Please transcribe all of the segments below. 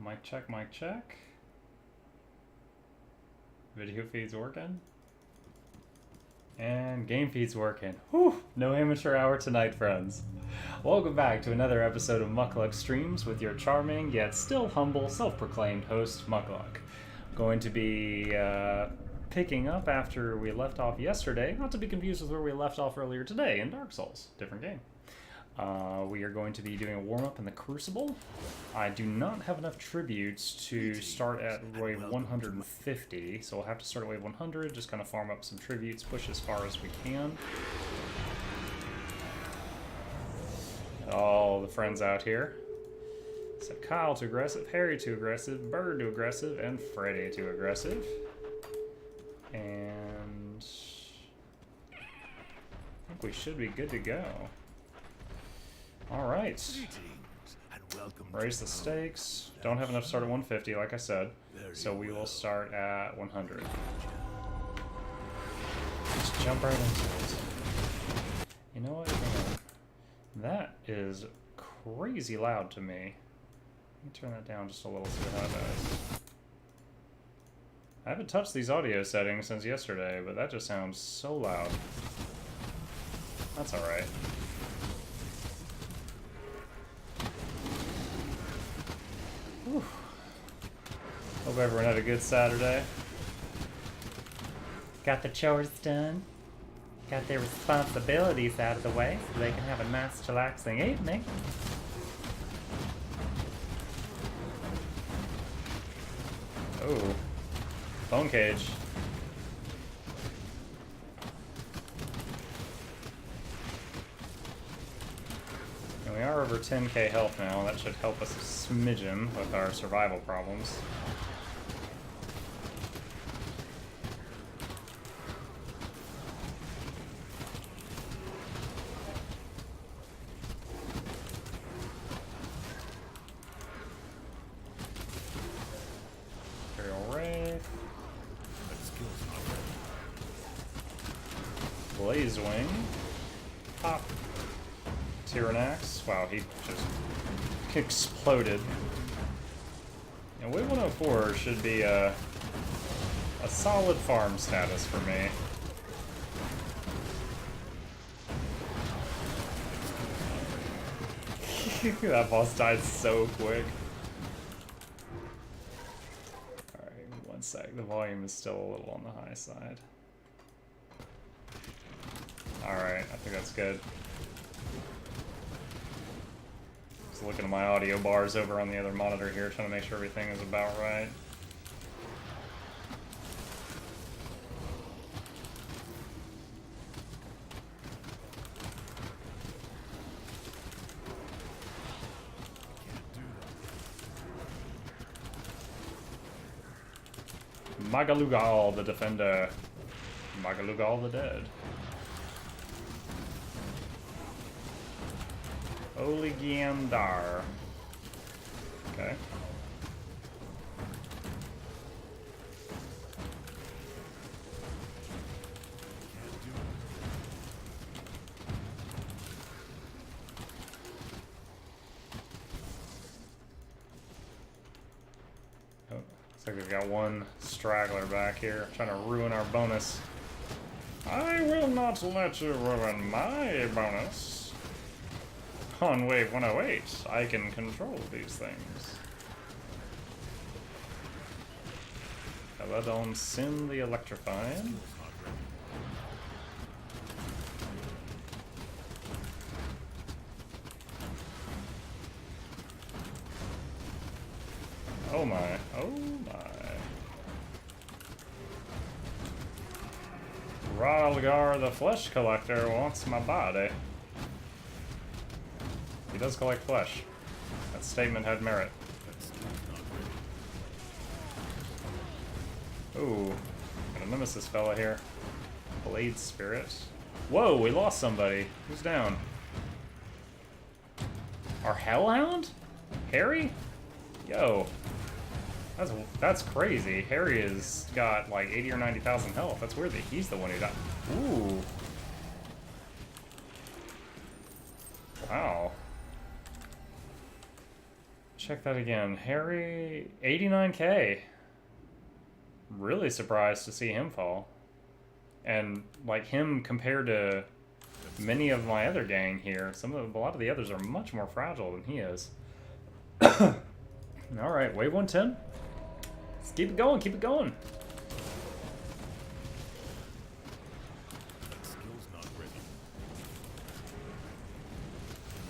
Mic check, mic check. Video feed's working. And game feed's working. Whew! No amateur hour tonight, friends. Welcome back to another episode of Muckluck Streams with your charming yet still humble self-proclaimed host, Muckluck. Going to be picking up after we left off yesterday, not to be confused with where we left off earlier today in Dark Souls. Different game. We are going to be doing a warm-up in the Crucible. I do not have enough tributes to start at wave 150, so we'll have to start at wave 100, just kind of farm up some tributes, push as far as we can. All the friends out here. So Kyle too aggressive, Harry too aggressive, Bird too aggressive, and Freddy too aggressive. And I think we should be good to go. Alright. Raise the stakes. Don't have enough to start at 150, like I said. So we will start at 100. Just jump right into it. You know what? That is crazy loud to me. Let me turn that down just a little, see how that does. I haven't touched these audio settings since yesterday, but that just sounds so loud. That's alright. Hope everyone had a good Saturday. Got the chores done. Got their responsibilities out of the way so they can have a nice, chillaxing evening. Oh. Bone cage. And we are over 10k health now. That should help us a smidgen with our survival problems. Blaze Wing. Pop. Tyrannax. Wow, he just exploded. And Wave 104 should be a solid farm status for me. That boss died so quick. Alright, one sec. The volume is still a little on the high side. Alright, I think that's good. Just looking at my audio bars over on the other monitor here, trying to make sure everything is about right. Magalugal the defender. Magalugal the dead. Oligiandar. Okay. Oh, looks like we've got one straggler back here trying to ruin our bonus. I will not let you ruin my bonus. On wave 108, I can control these things. Caladon Sin the Electrifying. Oh my, oh my. Ralgar the Flesh Collector wants my body. He does collect flesh. That statement had merit. Ooh, got a nemesis fella here. Blade Spirit. Whoa, we lost somebody. Who's down? Our Hellhound? Harry? Yo. That's crazy. Harry has got like 80 or 90,000 health. That's weird that he's the one who died. Ooh. Wow. check that again. Harry, 89k. Really surprised to see him fall. And like him compared to many of my other gang here, a lot of the others are much more fragile than he is. All right, wave 110. Let's keep it going, keep it going.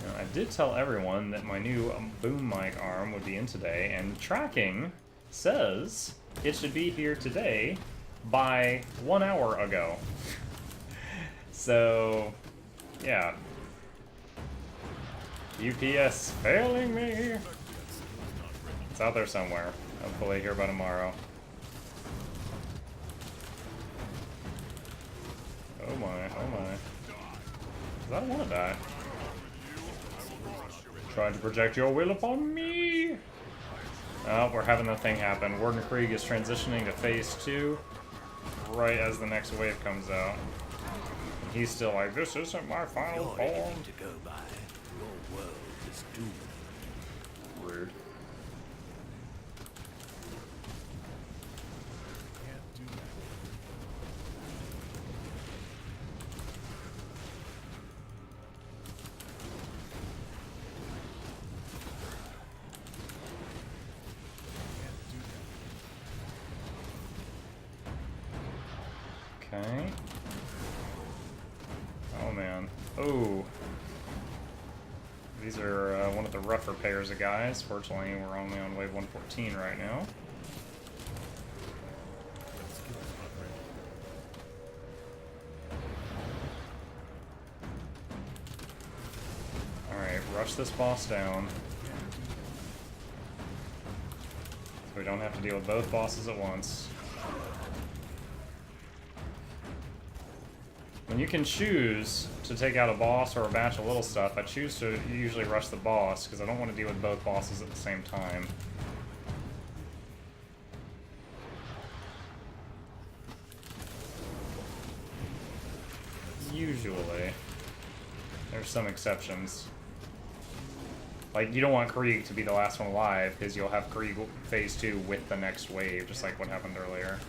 Now, I did tell everyone that my new boom mic arm would be in today, and tracking says it should be here today by 1 hour ago. So, yeah. UPS failing me. It's out there somewhere. Hopefully here by tomorrow. Oh my, oh my. I don't want to die. Trying to project your will upon me. Oh, we're having the thing happen. Warden Krieg is transitioning to phase 2 right as the next wave comes out. He's still like, this isn't my final form. To go by. Your world is doomed. Rude. Okay. Oh man. Oh. These are one of the rougher pairs of guys. Fortunately, we're only on wave 114 right now. Alright, rush this boss down. So we don't have to deal with both bosses at once. When you can choose to take out a boss or a batch of little stuff, I choose to usually rush the boss because I don't want to deal with both bosses at the same time. Usually. There's some exceptions. Like, you don't want Krieg to be the last one alive because you'll have Krieg phase 2 with the next wave, just like what happened earlier.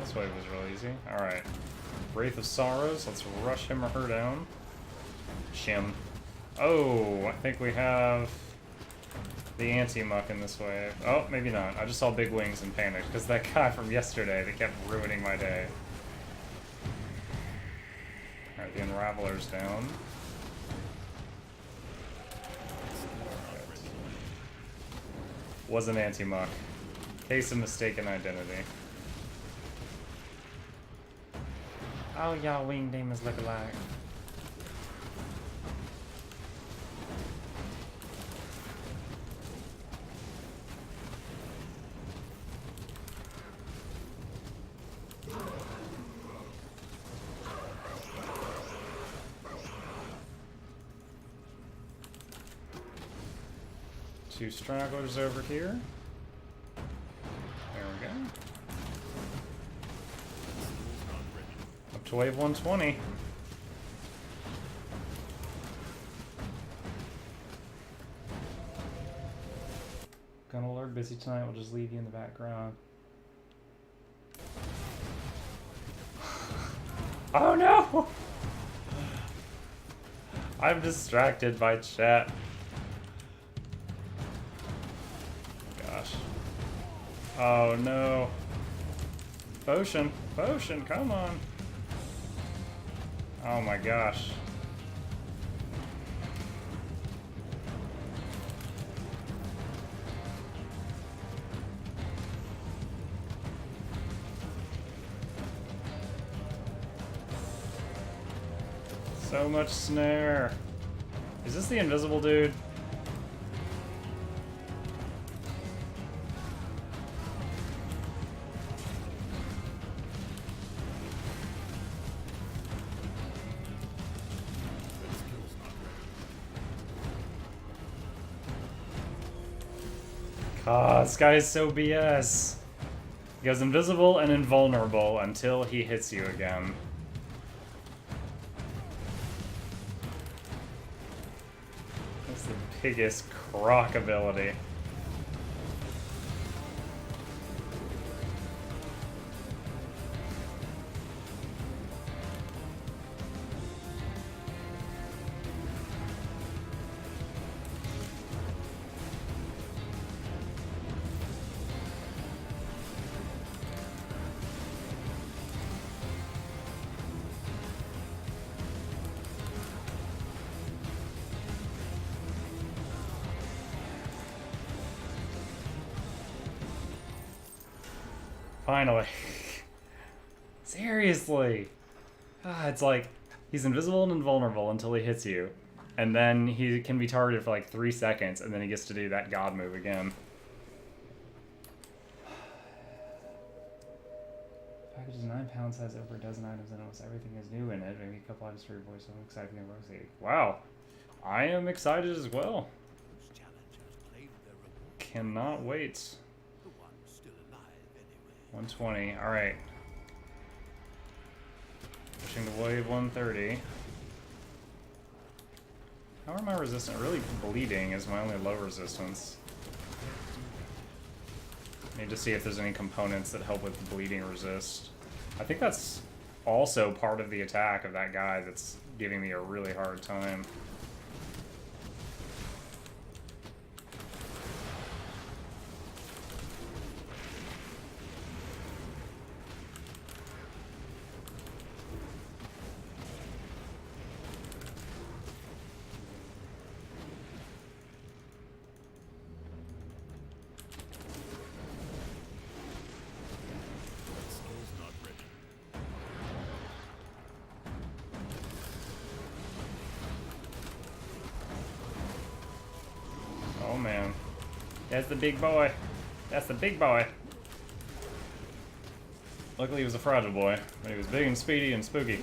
This wave was real easy. Alright. Wraith of Sorrows, let's rush him or her down. Shim. Oh, I think we have the anti-muck in this wave. Oh, maybe not. I just saw big wings and panicked because that guy from yesterday that kept ruining my day. Alright, the Unraveler's down. Was an anti-muck. Case of mistaken identity. Oh, y'all wing demons look alike. Two stragglers over here. There we go. Up to wave 120. Gonna alert busy tonight, we'll just leave you in the background. Oh no! I'm distracted by chat. Gosh. Oh no. Potion, potion, come on. Oh my gosh. So much snare. Is this the invisible dude? Ah, this guy is so BS. He goes invisible and invulnerable until he hits you again. That's the biggest crock ability. Finally. Seriously. Ah, it's like, he's invisible and invulnerable until he hits you. And then he can be targeted for like 3 seconds, and then he gets to do that god move again. Package is 9 pounds, has over a dozen items, and almost everything is new in it. Maybe a couple items for your voice, so I'm excited for your voice. Wow. I am excited as well. Cannot wait. 120. Alright. Pushing to wave 130. How am I resistant? Really, bleeding is my only low resistance. Need to see if there's any components that help with bleeding resist. I think that's also part of the attack of that guy that's giving me a really hard time. Oh man. That's the big boy. That's the big boy. Luckily he was a fragile boy, but he was big and speedy and spooky.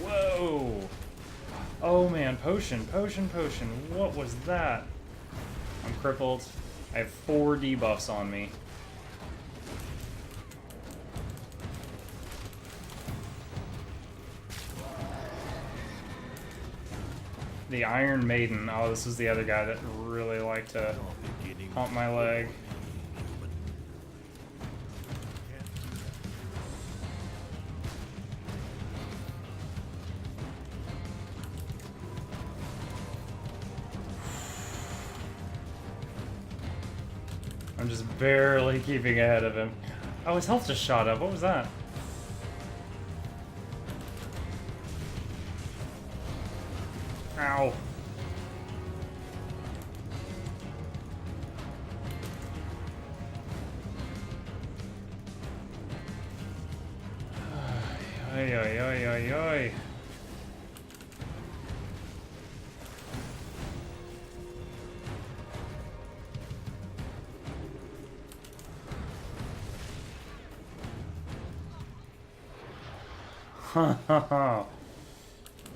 Whoa! Oh man, potion, potion, potion. What was that? I'm crippled. I have 4 debuffs on me. The Iron Maiden. Oh, this is the other guy that really liked to hump my leg. I'm just barely keeping ahead of him. Oh, his health just shot up. What was that? Ow. Ay, ay, ay, ay, ay.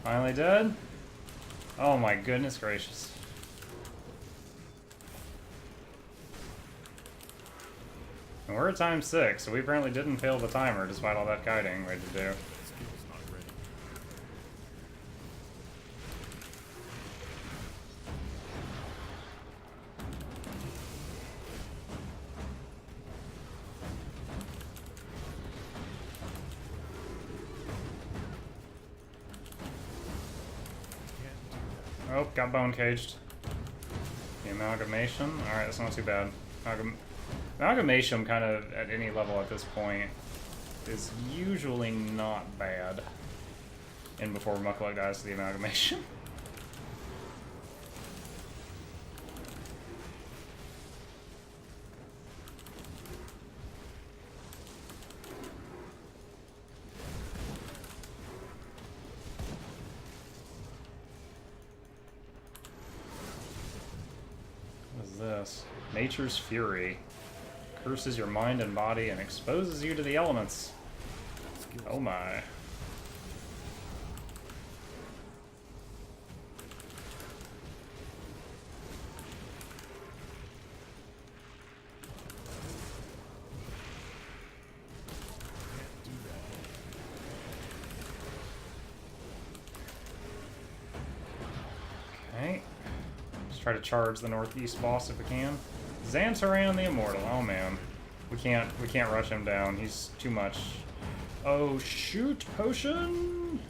Finally dead? Oh my goodness gracious. And we're at time 6, so we apparently didn't fail the timer despite all that guiding we had to do. Oh, got bone caged. The amalgamation. Alright, that's not too bad. Amalgamation kind of at any level at this point is usually not bad. And before Mucklug dies to the amalgamation. is this? Nature's Fury. Curses your mind and body and exposes you to the elements. Oh my. Okay. Let's try to charge the northeast boss if we can. Xantaran the Immortal. Oh man. We can't rush him down. He's too much. Oh shoot, potion!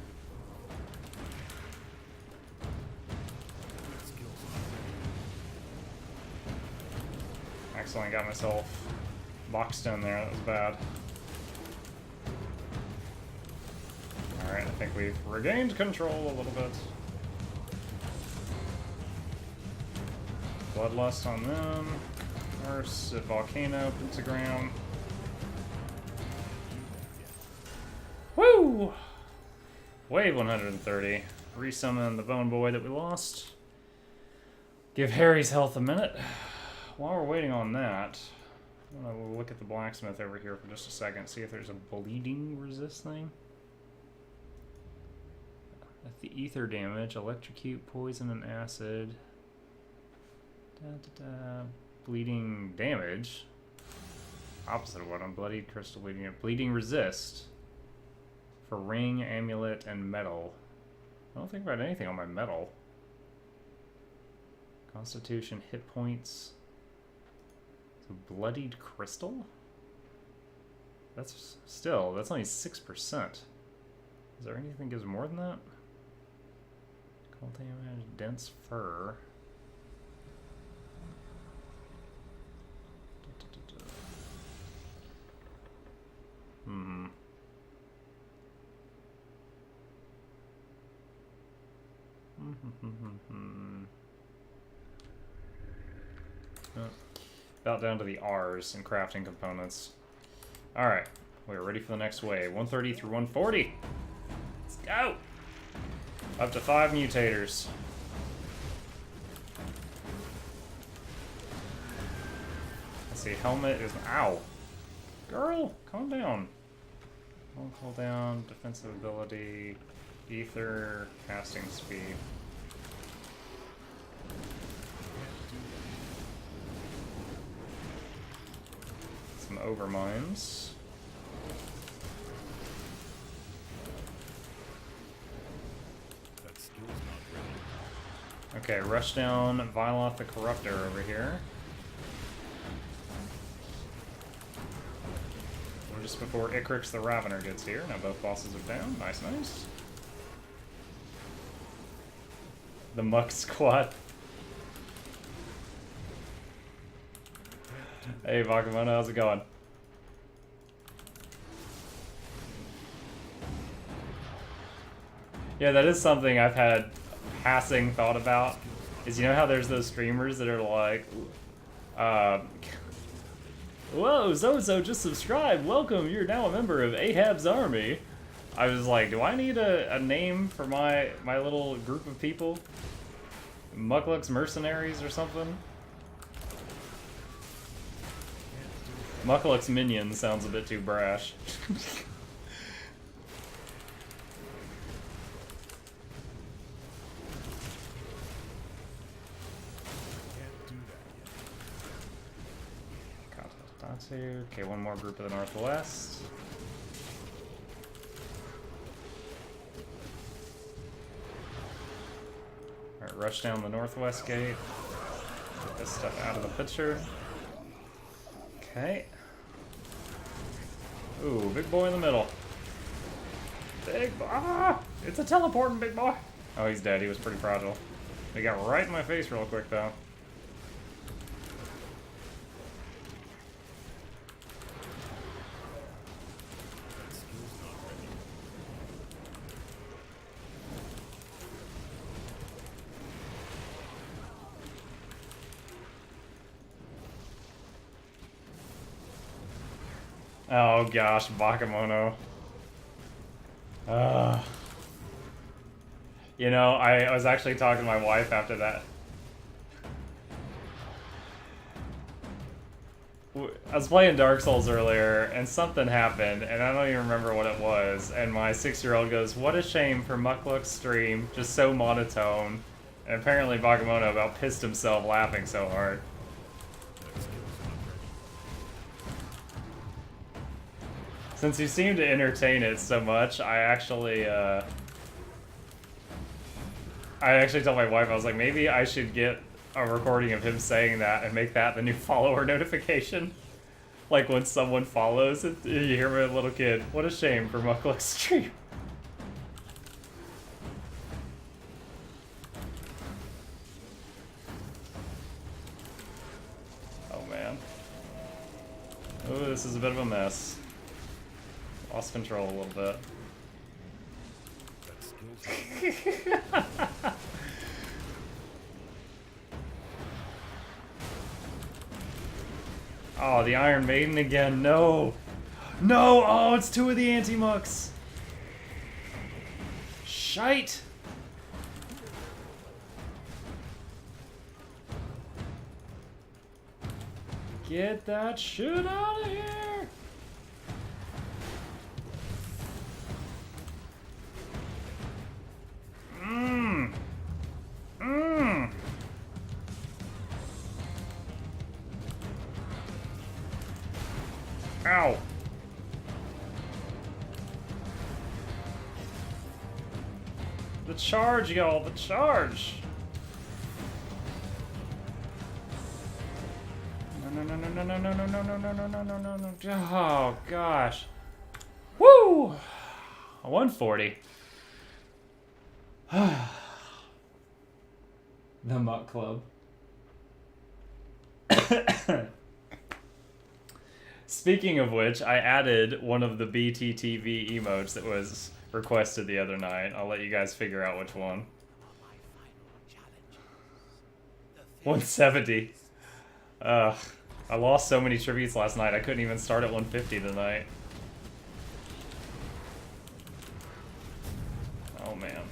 Accidentally got myself boxed in there, that was bad. Alright, I think we've regained control a little bit. Bloodlust on them. Nurse at Volcano, Pentagram. Woo! Wave 130. Resummon the Bone Boy that we lost. Give Harry's health a minute. While we're waiting on that, I'm gonna look at the blacksmith over here for just a second, see if there's a bleeding resist thing. At the ether damage, electrocute, poison, and acid. Bleeding damage. Opposite of what I'm bloodied, crystal bleeding. Bleeding resist. For ring, amulet, and metal. I don't think about anything on my metal. Constitution, hit points. So bloodied crystal? That's only 6%. Is there anything that gives more than that? Cold damage, dense fur. About down to the R's in crafting components. Alright, we're ready for the next wave. 130 through 140. Let's go! Up to 5 mutators. Let's see, helmet is... Ow! Girl, calm down. Don't call down, defensive ability, ether, casting speed. Some overminds. Okay, rush down Viloth the Corruptor over here. Just before Icrix the Ravener gets here. Now both bosses are down. Nice, nice. The Muck Squad. Hey, Bakemono, how's it going? Yeah, that is something I've had passing thought about. Is you know how there's those streamers that are like, whoa, so just subscribed. Welcome, you're now a member of Ahab's army. I was like, do I need a name for my little group of people? Mukluk's mercenaries or something? Mukluk's minions sounds a bit too brash. Okay, one more group of the Northwest. Alright, rush down the Northwest gate. Get this stuff out of the picture. Okay. Ooh, big boy in the middle. Big boy. Ah! It's a teleporting big boy. Oh, he's dead. He was pretty fragile. He got right in my face real quick, though. Oh gosh, Bakemono. You know, I was actually talking to my wife after that. I was playing Dark Souls earlier, and something happened, and I don't even remember what it was. And my 6-year-old goes, "What a shame for Muckluck's stream, just so monotone." And apparently Bakemono about pissed himself laughing so hard. Since you seem to entertain it so much, I actually told my wife, I was like, maybe I should get a recording of him saying that and make that the new follower notification. Like when someone follows, you hear my little kid, "What a shame for Muckluck's stream." Oh man. Oh, this is a bit of a mess. Lost control a little bit. Oh, the Iron Maiden again. No. No. Oh, it's 2 of the anti-mucks. Shite. Get that shit out of here. Mmm. Mmm. Ow. The charge, y'all, the charge. No, no, no, no, no, no, no, no, no, no, no, no, no, no, no. Oh, gosh. Woo! 140. The Muck Club. Speaking of which, I added one of the BTTV emotes that was requested the other night. I'll let you guys figure out which one. 170. I lost so many tributes last night, I couldn't even start at 150 tonight. Oh man.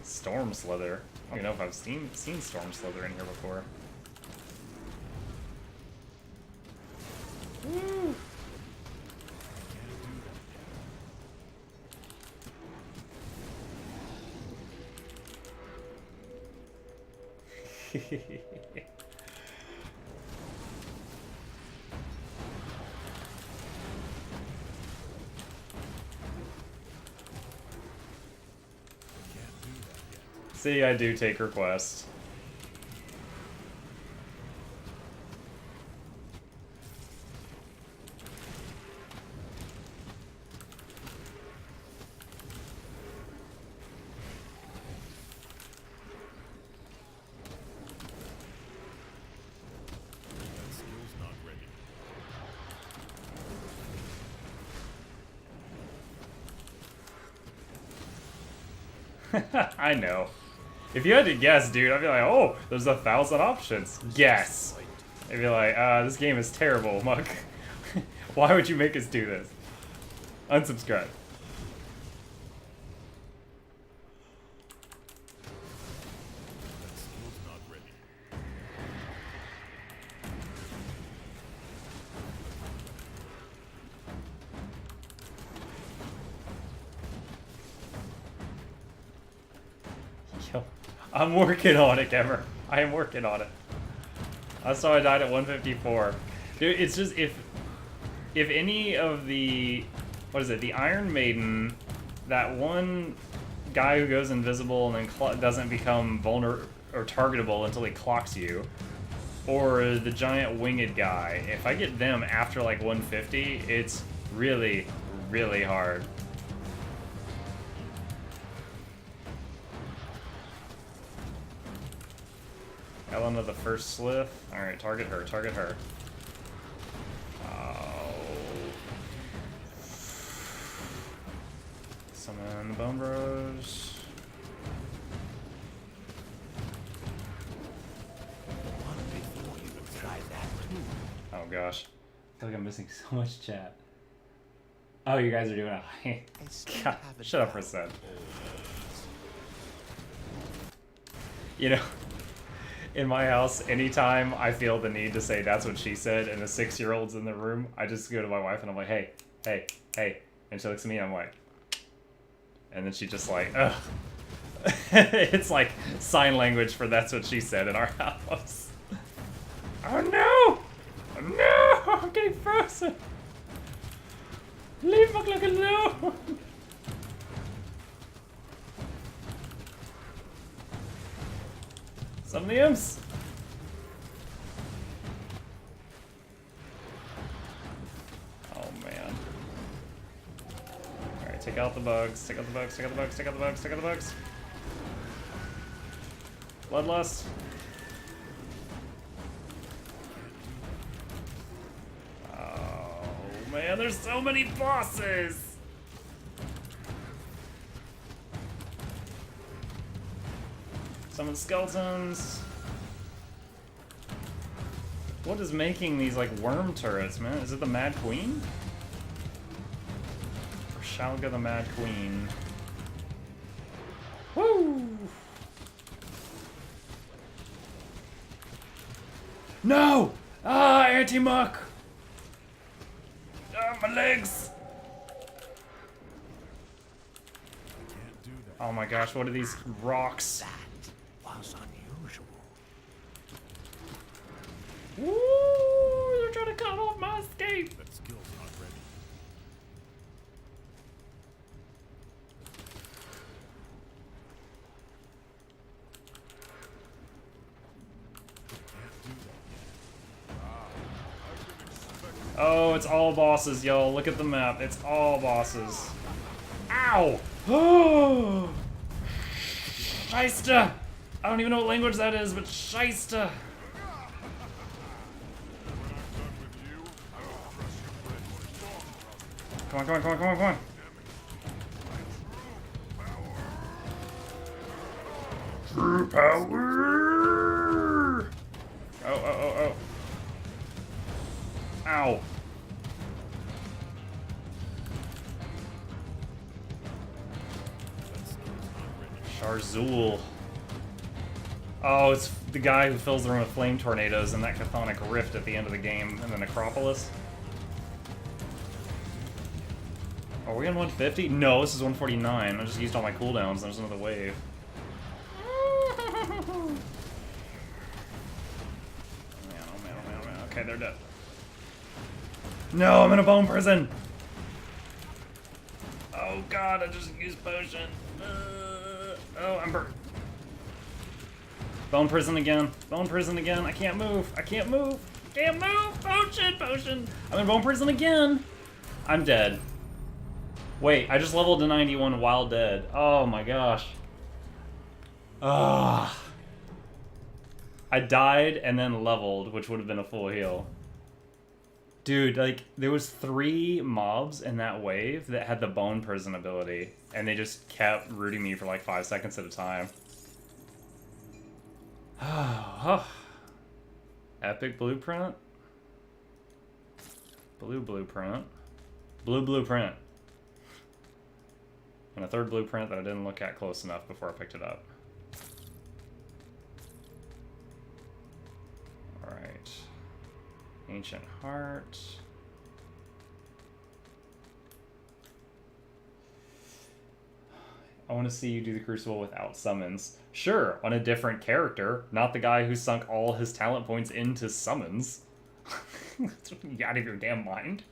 Storm Slither. I don't even know if I've seen Storm Slither in here before. Woo! See, I do take requests. I know. If you had to guess, dude, I'd be like, oh, there's 1,000 options. Guess. I'd be like, this game is terrible, Muck. Why would you make us do this? Unsubscribe. Yo, I'm working on it, Kemmer. I am working on it. That's how I died at 154. Dude, it's just if any of the, what is it, the Iron Maiden, that one guy who goes invisible and then doesn't become vulnerable or targetable until he clocks you, or the giant winged guy, if I get them after like 150, it's really, really hard. Ellen of the first slith. Alright, target her, target her. Oh. Summon the Bone Bros. Oh gosh. I feel like I'm missing so much chat. Oh, you guys are doing it. God, shut up for a sec. You know, In my house, anytime I feel the need to say that's what she said and a 6-year-old's in the room, I just go to my wife and I'm like, hey, hey, hey. And she looks at me and I'm like, and then she just like, ugh. It's like sign language for that's what she said in our house. Oh no! Oh no! I'm getting frozen! Leave Muckluck alone! Some of the imps! Oh man. Alright, take out the bugs, take out the bugs, take out the bugs, take out the bugs, take out the bugs. Bloodlust. Oh man, there's so many bosses! Summon skeletons. What is making these like worm turrets, man? Is it the Mad Queen? Or Shalga the Mad Queen? Woo! No! Ah, anti-muck! Ah, my legs! Can't do that. Oh my gosh, what are these rocks? That was unusual. Woo! They're trying to cut off my escape! That skill's not ready. Can't do that. I've been expecting. Oh, it's all bosses, y'all. Look at the map. It's all bosses. Ow! Oh! Scheisse! I don't even know what language that is, but Scheisse! When I'm done with you, I will crush your brain. Come on, come on, come on, come on, come on. True power! Oh, oh, oh, oh. Ow. Sharzul. Oh, it's the guy who fills the room with flame tornadoes in that chthonic rift at the end of the game in the Necropolis. Are we on 150? No, this is 149. I just used all my cooldowns. There's another wave. Oh man, oh man, oh man, oh man. Okay, they're dead. No, I'm in a bone prison! Oh god, I just used potion. Oh, I'm burnt. Bone prison again. Bone prison again. I can't move. I can't move. Can't move. Potion, potion. I'm in bone prison again. I'm dead. Wait, I just leveled to 91 while dead. Oh my gosh. Ah. I died and then leveled, which would have been a full heal. Dude, like, there was 3 mobs in that wave that had the bone prison ability, and they just kept rooting me for like 5 seconds at a time. Epic blueprint? Blue blueprint. Blue blueprint. And a third blueprint that I didn't look at close enough before I picked it up. Alright. Ancient Heart. I want to see you do the Crucible without summons. Sure, on a different character, not the guy who sunk all his talent points into summons. You out of your damn mind?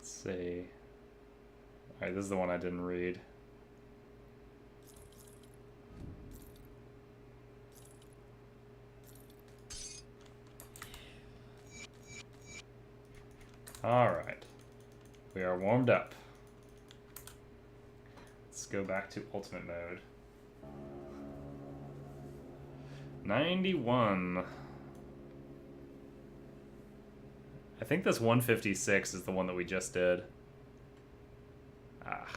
See. Alright, this is the one I didn't read. Alright. We are warmed up. Let's go back to ultimate mode. 91. I think this 156 is the one that we just did. Ah.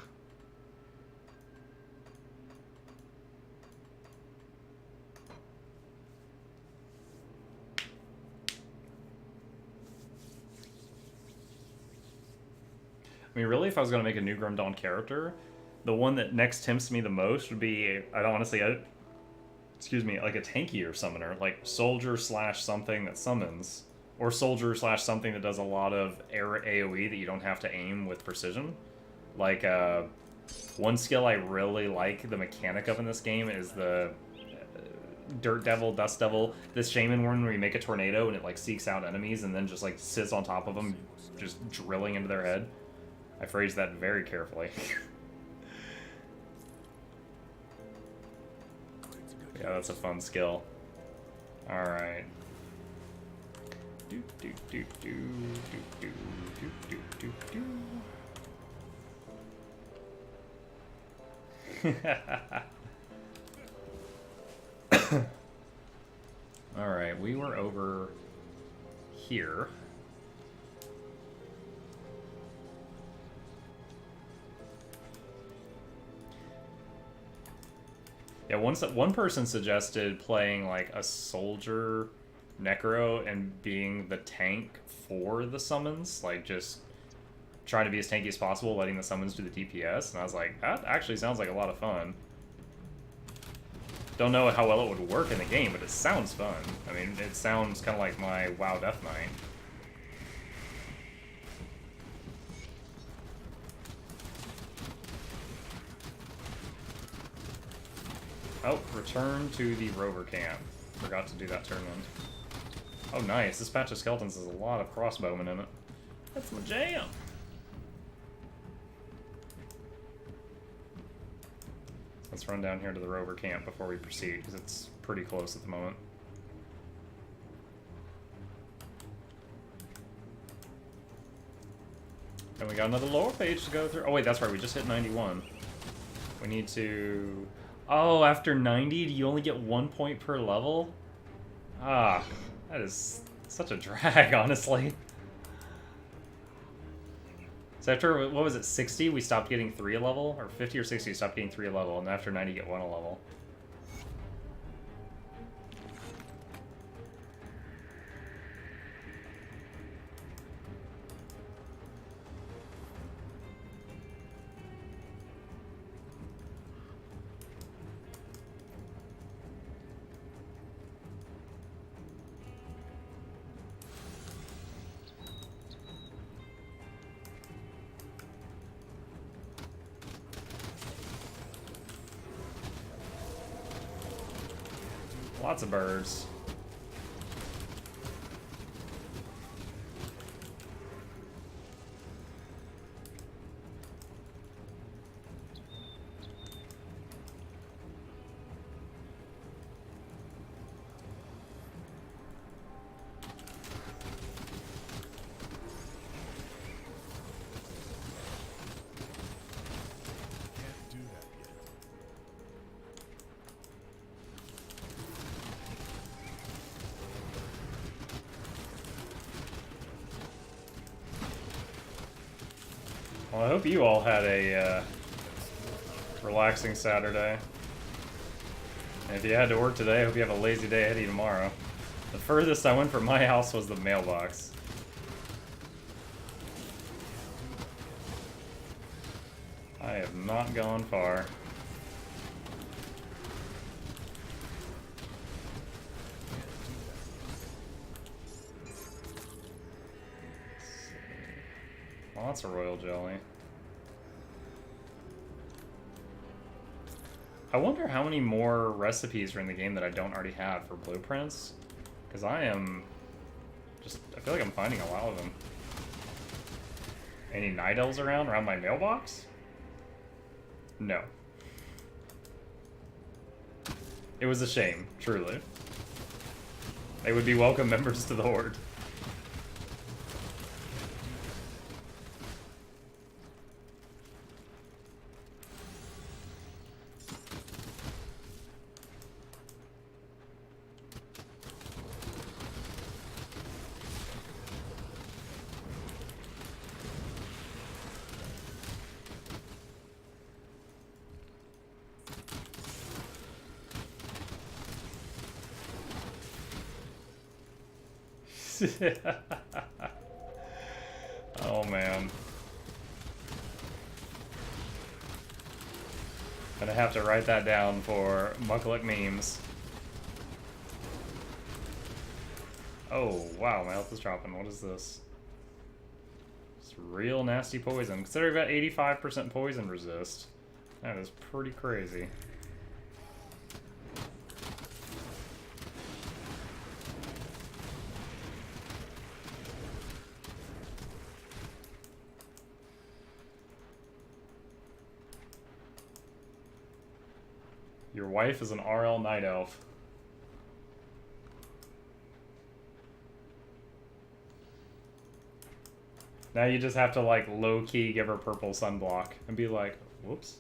I mean, really, if I was going to make a new Grim Dawn character, the one that next tempts me the most would be, excuse me, like a tankier summoner, like soldier slash something that summons, or soldier slash something that does a lot of air AoE that you don't have to aim with precision. Like, one skill I really like the mechanic of in this game is the Dirt Devil, Dust Devil, this Shaman one where you make a tornado and it like seeks out enemies and then just like sits on top of them, just drilling into their head. I phrased that very carefully. Yeah, that's a fun skill. Alright. Do do do do do do do do do. Alright, we were over here. Yeah, one person suggested playing like a soldier necro and being the tank for the summons, like just trying to be as tanky as possible, letting the summons do the DPS, and I was like, that actually sounds like a lot of fun. Don't know how well it would work in the game, but it sounds fun. I mean, it sounds kind of like my WoW Death Knight. Oh, return to the rover camp. Forgot to do that turn in. Oh, nice. This patch of skeletons has a lot of crossbowmen in it. That's my jam. Let's run down here to the rover camp before we proceed, because it's pretty close at the moment. And we got another lore page to go through. Oh wait, that's right, we just hit 91. We need to... Oh, after 90, do you only get 1 point per level? Ah, that is such a drag, honestly. So after, what was it, 60, we stopped getting 3 a level? Or 50 or 60, we stopped getting 3 a level, and after 90, you get 1 a level. Lots of birds. Well, I hope you all had a relaxing Saturday. And if you had to work today, I hope you have a lazy day ahead of you tomorrow. The furthest I went from my house was the mailbox. I have not gone far. Lots of royal jelly. I wonder how many more recipes are in the game that I don't already have for blueprints. Because I feel like I'm finding a lot of them. Any night elves around my mailbox? No. It was a shame, truly. They would be welcome members to the Horde. Oh man. Gonna have to write that down for Muckluck memes. Oh, wow, my health is dropping. What is this? It's real nasty poison. Considering about 85% poison resist. That is pretty crazy. Your wife is an RL Night Elf. Now you just have to, like, low-key give her purple sunblock and be like, whoops.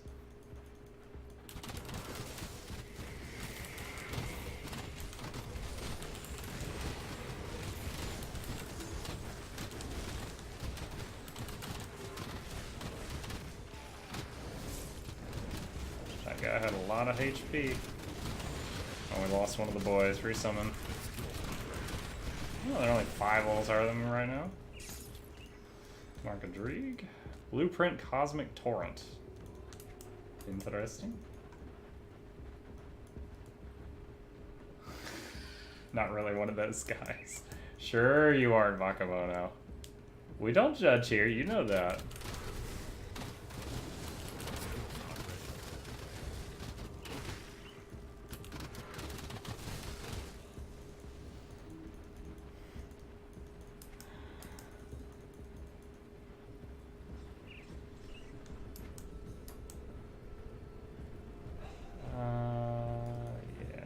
That guy had a lot of HP. Oh, we lost one of the boys. Resummon. Oh, there are only 5 levels higher than me right now. Markadrieg. Blueprint Cosmic Torrent. Interesting. Not really one of those guys. Sure you are, Makamono. We don't judge here, you know that. Yeah.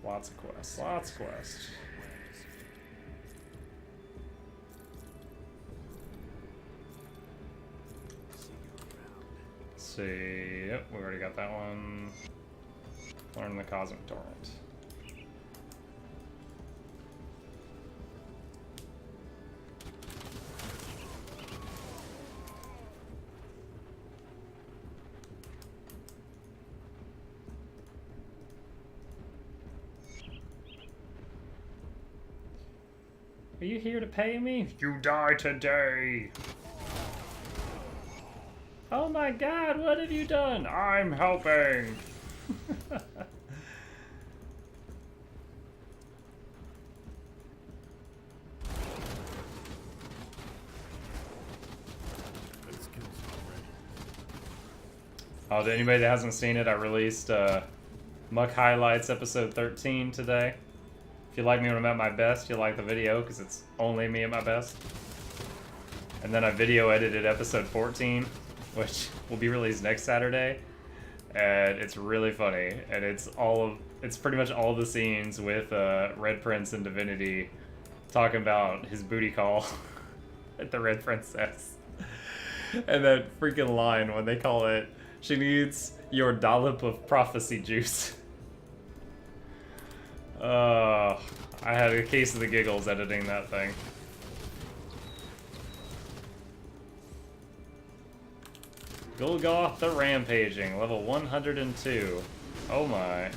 Lots of quests, lots of quests. Let's see, yep, we already got that one. Learn the Cosmic Torrent. Are you here to pay me? You die today! Oh my god, what have you done? I'm helping! Oh, to anybody that hasn't seen it, I released Muck Highlights episode 13 today. If you like me when I'm at my best, you'll like the video, because it's only me at my best. And then I video edited episode 14, which will be released next Saturday. And it's really funny. And it's pretty much all the scenes with Red Prince and Divinity talking about his booty call at the Red Princess. And that freaking line when they call it, she needs your dollop of prophecy juice. I had a case of the giggles editing that thing. Gulgoth the Rampaging, level 102. Oh my.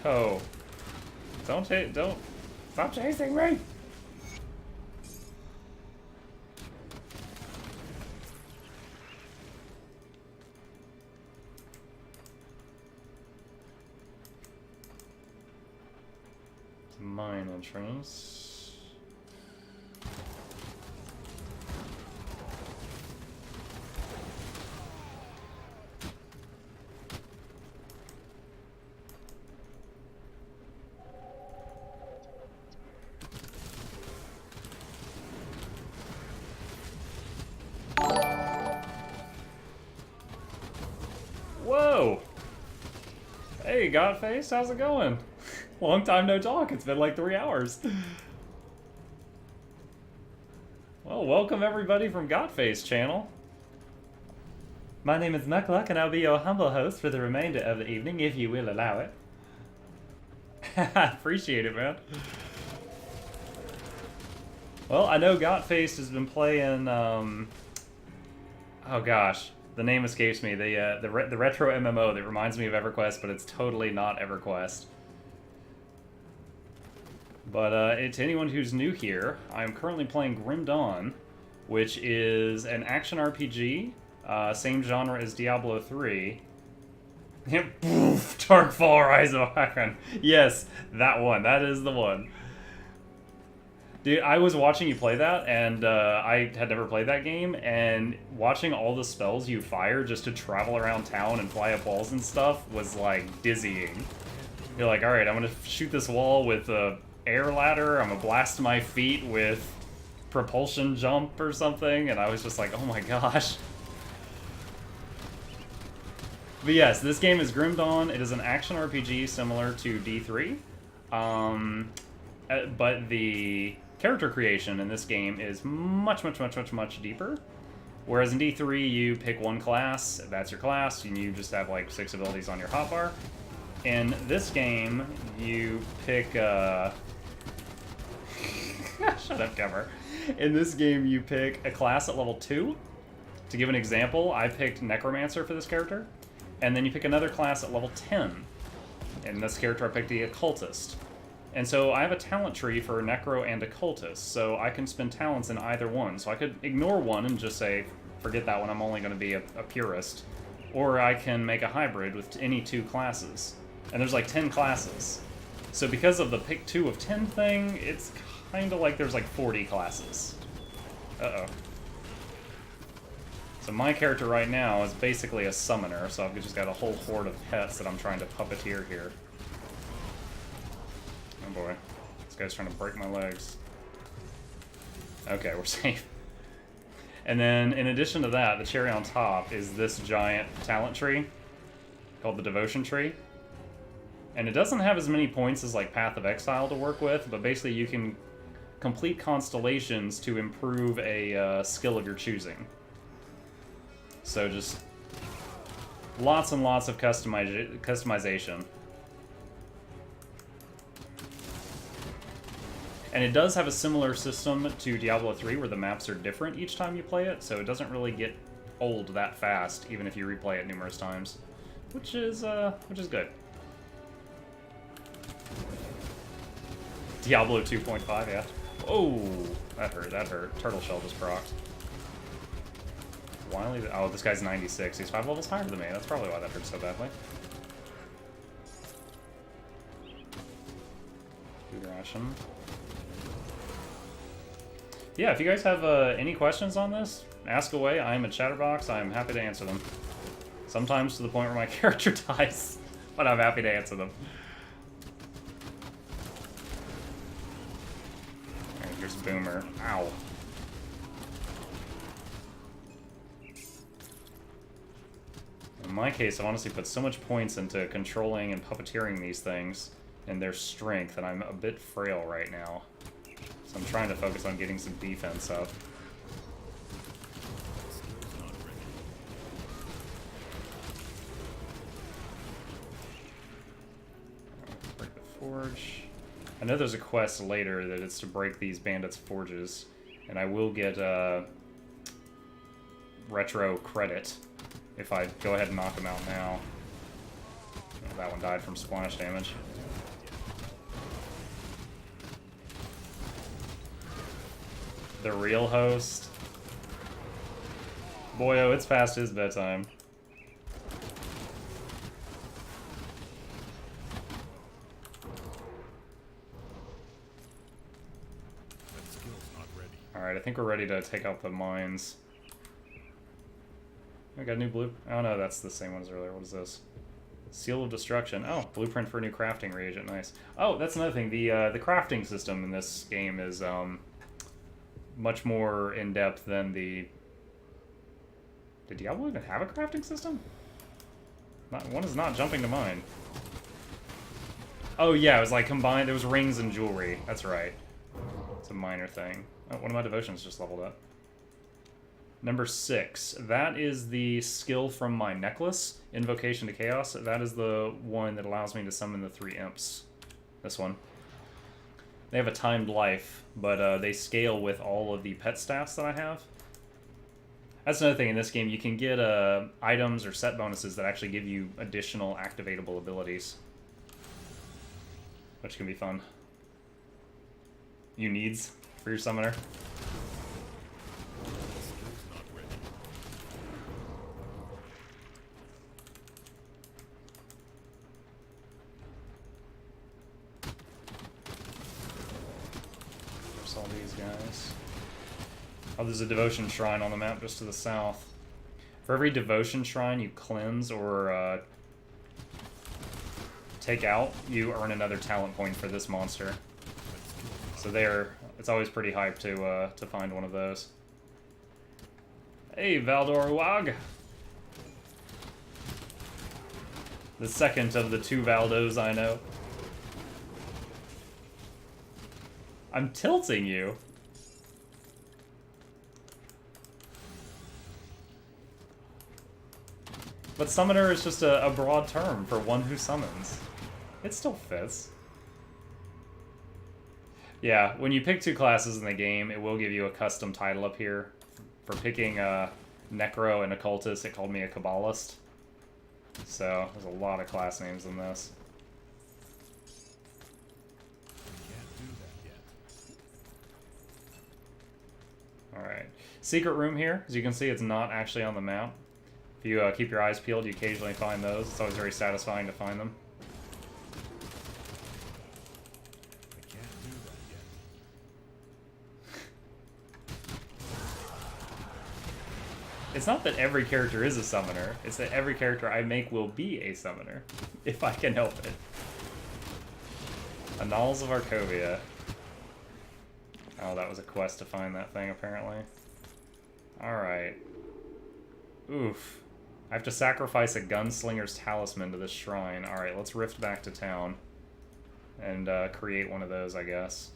Yo. Don't stop chasing me! Mine entrance. Whoa! Hey, Godface, how's it going? Long time no talk, it's been like 3 hours. Well, welcome everybody from Godface channel. My name is Muckluck and I'll be your humble host for the remainder of the evening, if you will allow it. I appreciate it, man. Well, I know Godface has been playing, oh gosh. The name escapes me. The retro MMO that reminds me of EverQuest, but it's totally not EverQuest. But to anyone who's new here, I'm currently playing Grim Dawn, which is an action RPG, same genre as Diablo 3. Boof! Darkfall Rise of Iron. Yes, that one. That is the one. Dude, I was watching you play that, and I had never played that game, and watching all the spells you fire just to travel around town and fly up walls and stuff was, like, dizzying. You're like, alright, I'm gonna shoot this wall with a air ladder, I'm gonna blast my feet with propulsion jump or something, and I was just like, oh my gosh. But yes, this game is Grim Dawn. It is an action RPG similar to D3, but the character creation in this game is much deeper. Whereas in D3, you pick one class, that's your class, and you just have like 6 abilities on your hotbar. In this game, you pick shut up, cover. In this game, you pick a class at level 2. To give an example, I picked Necromancer for this character, and then you pick another class at level 10. In this character, I picked the Occultist. And so I have a talent tree for Necro and Occultist, so I can spend talents in either one. So I could ignore one and just say, forget that one, I'm only going to be a purist. Or I can make a hybrid with any 2 classes. And there's like 10 classes. So because of the pick 2 of 10 thing, it's kind of like there's like 40 classes. Uh-oh. So my character right now is basically a summoner, so I've just got a whole horde of pets that I'm trying to puppeteer here. Oh boy. This guy's trying to break my legs. Okay, we're safe. And then, in addition to that, the cherry on top is this giant talent tree called the Devotion Tree. And it doesn't have as many points as, like, Path of Exile to work with, but basically you can complete constellations to improve a skill of your choosing. So just lots and lots of customization. And it does have a similar system to Diablo 3 where the maps are different each time you play it, so it doesn't really get old that fast, even if you replay it numerous times. Which is good. Diablo 2.5, yeah. Oh, that hurt. Turtle Shell just procced. Wily, oh, this guy's 96. He's 5 levels higher than me. That's probably why that hurt so badly. Food ration. Yeah, if you guys have any questions on this, ask away. I am a chatterbox. I am happy to answer them. Sometimes to the point where my character dies, but I'm happy to answer them. Alright, here's Boomer. Ow. In my case, I've honestly put so much points into controlling and puppeteering these things and their strength, and I'm a bit frail right now. So I'm trying to focus on getting some defense up. Break the forge. I know there's a quest later that it's to break these bandits' forges, and I will get retro credit if I go ahead and knock them out now. Oh, that one died from splash damage. The real host. Boyo, it's past his bedtime. Alright, I think we're ready to take out the mines. I got a new blue. Oh no, that's the same one as earlier. What is this? Seal of Destruction. Oh, blueprint for a new crafting reagent. Nice. Oh, that's another thing. The crafting system in this game is much more in depth than the. Did Diablo even have a crafting system? One is not jumping to mind. Oh yeah, it was like combined. There was rings and jewelry. That's right. It's a minor thing. Oh, one of my devotions just leveled up. Number 6. That is the skill from my necklace, Invocation to Chaos. That is the one that allows me to summon the 3 imps. This one. They have a timed life, but they scale with all of the pet stats that I have. That's another thing in this game. You can get items or set bonuses that actually give you additional activatable abilities, which can be fun. You needs for your summoner. There's all these guys. Oh, there's a devotion shrine on the map just to the south. For every devotion shrine you cleanse or take out, you earn another talent point for this monster. So it's always pretty hype to find one of those. Hey, Valdor Wag! The second of the 2 Valdos I know. I'm tilting you. But summoner is just a broad term for one who summons. It still fits. Yeah, when you pick 2 classes in the game, it will give you a custom title up here. For picking Necro and Occultist, it called me a Kabbalist. So, there's a lot of class names in this. Alright. Secret room here. As you can see, it's not actually on the map. If you keep your eyes peeled, you occasionally find those. It's always very satisfying to find them. It's not that every character is a summoner, it's that every character I make will be a summoner, if I can help it. Annals of Arcovia. Oh, that was a quest to find that thing, apparently. Alright. Oof. I have to sacrifice a gunslinger's talisman to this shrine. Alright, let's rift back to town. And create one of those, I guess.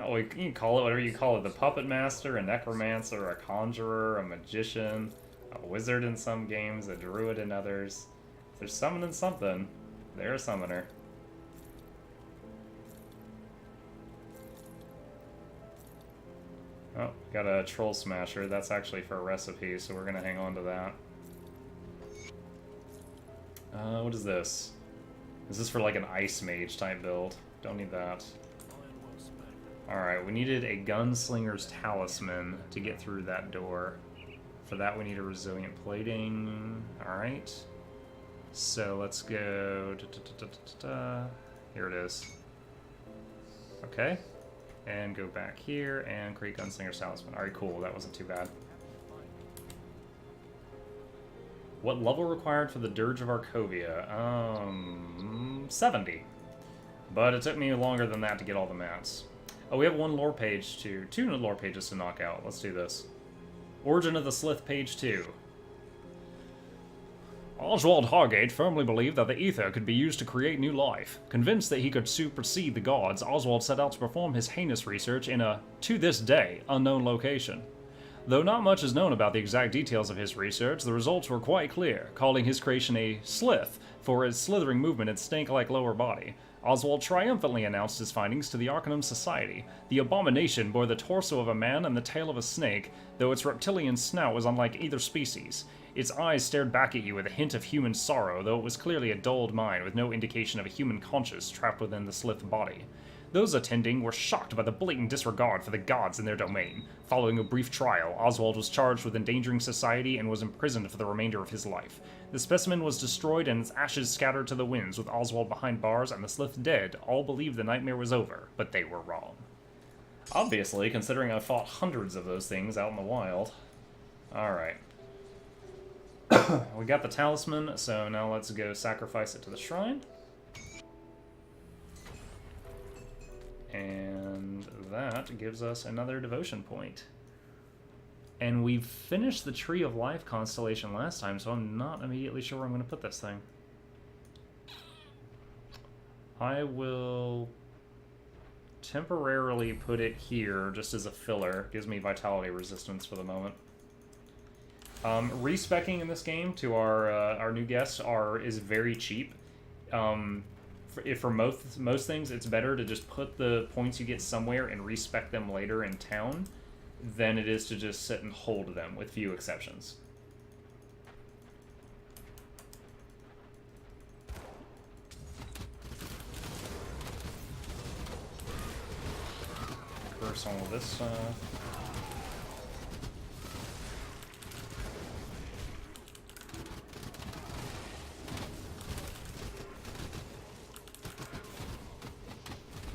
Oh, you can call it whatever you call it. The Puppet Master, a Necromancer, a Conjurer, a Magician, a Wizard in some games, a Druid in others. If they're summoning something, they're a summoner. Oh, got a Troll Smasher. That's actually for a recipe, so we're going to hang on to that. What is this? This is for like an Ice Mage type build. Don't need that. Alright, we needed a Gunslinger's Talisman to get through that door. For that we need a Resilient Plating. Alright. So let's go... Here it is. Okay. And go back here and create Gunslinger's Talisman. Alright, cool. That wasn't too bad. What level required for the Dirge of Arcovia? 70. But it took me longer than that to get all the mats. Oh, we have one lore page to... 2 lore pages to knock out. Let's do this. Origin of the Slith, page 2. Oswald Hargate firmly believed that the ether could be used to create new life. Convinced that he could supersede the gods, Oswald set out to perform his heinous research in a, to this day, unknown location. Though not much is known about the exact details of his research, the results were quite clear, calling his creation a slith for its slithering movement and snake-like lower body. Oswald triumphantly announced his findings to the Arcanum Society. The abomination bore the torso of a man and the tail of a snake, though its reptilian snout was unlike either species. Its eyes stared back at you with a hint of human sorrow, though it was clearly a dulled mind with no indication of a human conscience trapped within the slith body. Those attending were shocked by the blatant disregard for the gods in their domain. Following a brief trial, Oswald was charged with endangering society and was imprisoned for the remainder of his life. The specimen was destroyed and its ashes scattered to the winds, with Oswald behind bars and the Slith dead. All believed the nightmare was over, but they were wrong. Obviously, considering I've fought hundreds of those things out in the wild. Alright. We got the talisman, so now let's go sacrifice it to the shrine. And that gives us another devotion point. And we finished the Tree of Life constellation last time, so I'm not immediately sure where I'm going to put this thing. I will temporarily put it here just as a filler. Gives me vitality resistance for the moment. Respecking in this game to our new guests is very cheap. For if for most things, it's better to just put the points you get somewhere and respec them later in town than it is to just sit and hold them, with few exceptions. Curse all of this.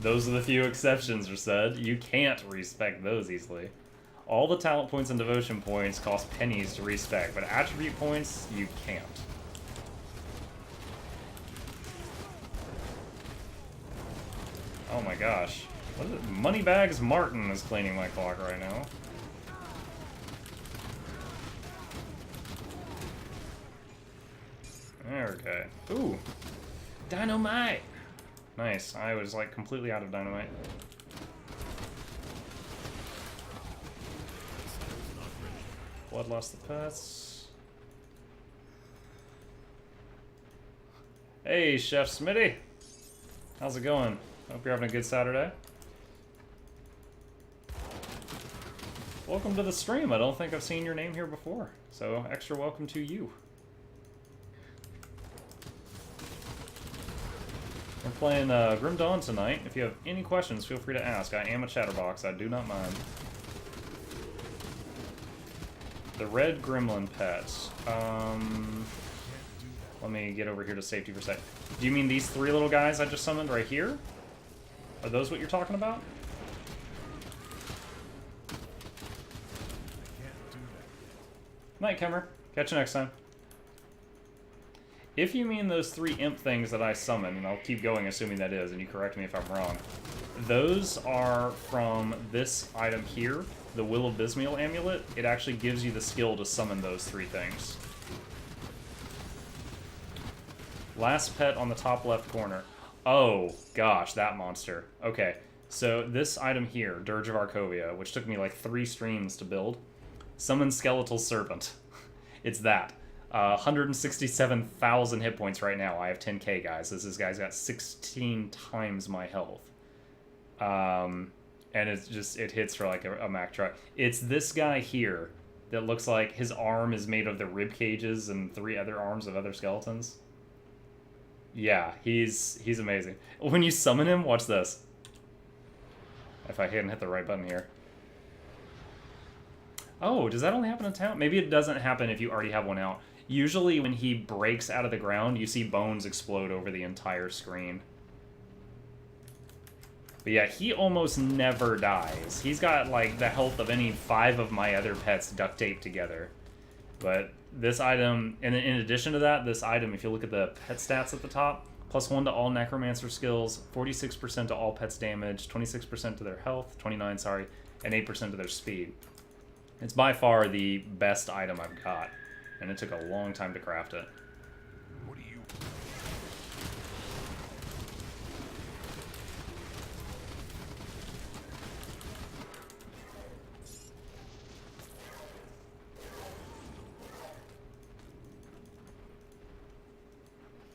Those are the few exceptions, are said. You can't respec those easily. All the talent points and devotion points cost pennies to respec, but attribute points, you can't. Oh my gosh. What is it? Moneybags Martin is cleaning my clock right now. Okay. Ooh. Dynamite! Nice. I was like completely out of dynamite. Bloodlust the pets. Hey, Chef Smitty. How's it going? Hope you're having a good Saturday. Welcome to the stream. I don't think I've seen your name here before, so extra welcome to you. We're playing Grim Dawn tonight. If you have any questions, feel free to ask. I am a chatterbox. I do not mind. The red gremlin pets. Let me get over here to safety for a sec. Do you mean these three little guys I just summoned right here? Are those what you're talking about? Night, Kemmer. Catch you next time. If you mean those three imp things that I summon, and I'll keep going assuming that is, and you correct me if I'm wrong, those are from this item here, the Will of Bismiel amulet. It actually gives you the skill to summon those three things. Last pet on the top left corner. Oh, gosh, that monster. Okay, so this item here, Dirge of Arcovia, which took me like 3 streams to build, summon Skeletal Serpent. It's that. 167,000 hit points right now. I have 10k, guys. This guy's got 16 times my health. And it's just, it hits for like a Mac truck. It's this guy here that looks like his arm is made of the rib cages and 3 other arms of other skeletons. Yeah, he's amazing. When you summon him, watch this. If I hit the right button here. Oh, does that only happen in town? Maybe it doesn't happen if you already have one out. Usually when he breaks out of the ground, you see bones explode over the entire screen. But yeah, he almost never dies. He's got like the health of any 5 of my other pets duct taped together. But this item, and in addition to that, this item, if you look at the pet stats at the top, +1 to all necromancer skills, 46% to all pets damage, 26% to their health, 29, sorry, and 8% to their speed. It's by far the best item I've got, and it took a long time to craft it. What do you...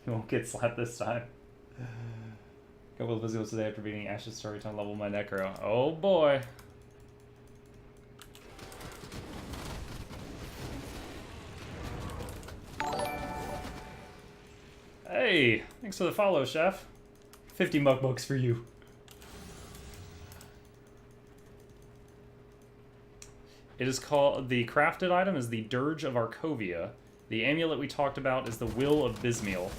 You won't get slapped this time. Couple of visuals today after beating Ash's story time level my necro. Oh boy. Hey, thanks for the follow, Chef. 50 mug bucks for you. It is called, the crafted item is the Dirge of Arcovia. The amulet we talked about is the Will of Bismiel.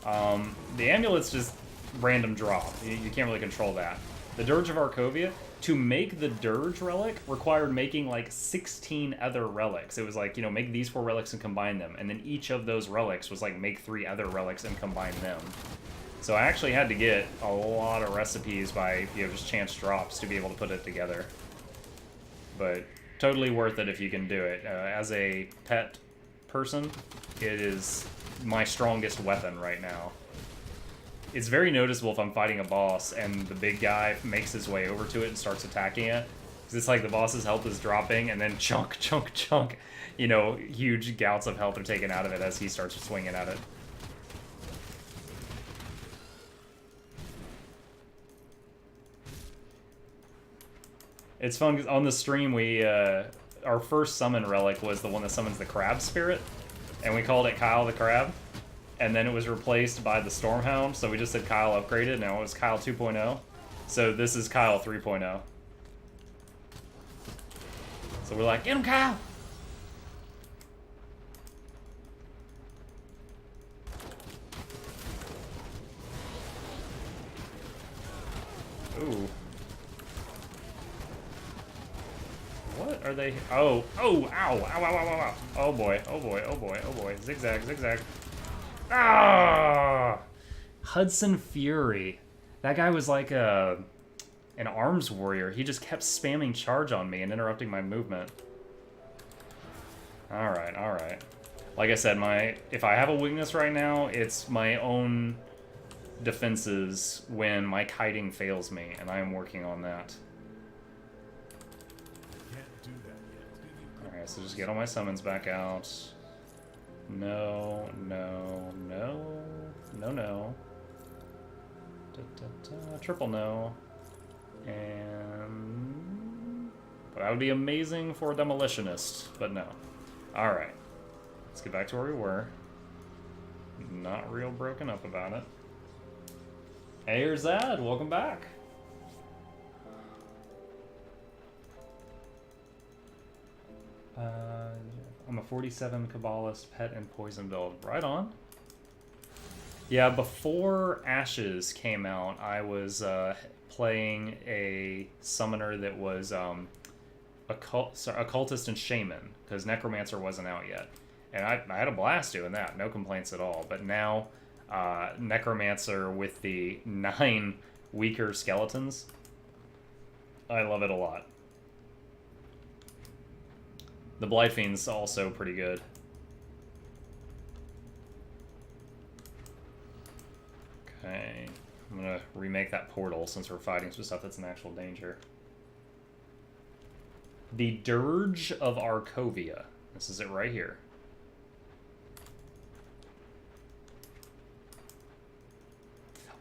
The amulet's just random drop. You can't really control that. The Dirge of Arcovia, to make the Dirge relic required making like 16 other relics. It was like, you know, make these 4 relics and combine them. And then each of those relics was like make 3 other relics and combine them. So I actually had to get a lot of recipes by, you know, just chance drops to be able to put it together. But totally worth it if you can do it. As a pet person, it is my strongest weapon right now. It's very noticeable if I'm fighting a boss and the big guy makes his way over to it and starts attacking it. Because it's like the boss's health is dropping and then chunk, chunk, chunk. You know, huge gouts of health are taken out of it as he starts swinging at it. It's fun 'cause on the stream we our first summon relic was the one that summons the crab spirit, and we called it Kyle the Crab, and then it was replaced by the Stormhound, so we just said Kyle upgraded. Now it's Kyle 2.0, so this is Kyle 3.0. So we're like, get him, Kyle! Ooh. What are they? Oh, ow, ow, ow, ow, ow. Oh boy, oh boy, oh boy, oh boy. Zigzag, zigzag. Ah! Hudson Fury. That guy was like an arms warrior. He just kept spamming charge on me and interrupting my movement. Alright, alright. Like I said, if I have a weakness right now, it's my own defenses when my kiting fails me, and I am working on that. Alright, so just get all my summons back out. No, no, no, no, no. Triple no. And... that would be amazing for a demolitionist, but no. Alright. Let's get back to where we were. Not real broken up about it. Hey, Zad, welcome back. I'm a 47 Kabbalist, pet, and poison build. Right on. Yeah, before Ashes came out, I was playing a summoner that was occultist and shaman, because Necromancer wasn't out yet. And I had a blast doing that, no complaints at all. But now, Necromancer with the 9 weaker skeletons, I love it a lot. The Blightfiend's also pretty good. Okay, I'm gonna remake that portal since we're fighting some stuff that's in actual danger. The Dirge of Arcovia. This is it right here.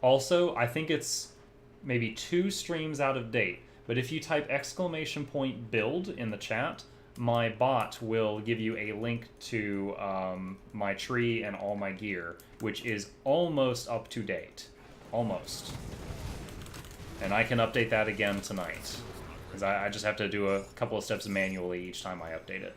Also, I think it's maybe 2 streams out of date, but if you type !build in the chat, my bot will give you a link to my tree and all my gear, which is almost up to date. Almost. And I can update that again tonight, because I just have to do a couple of steps manually each time I update it.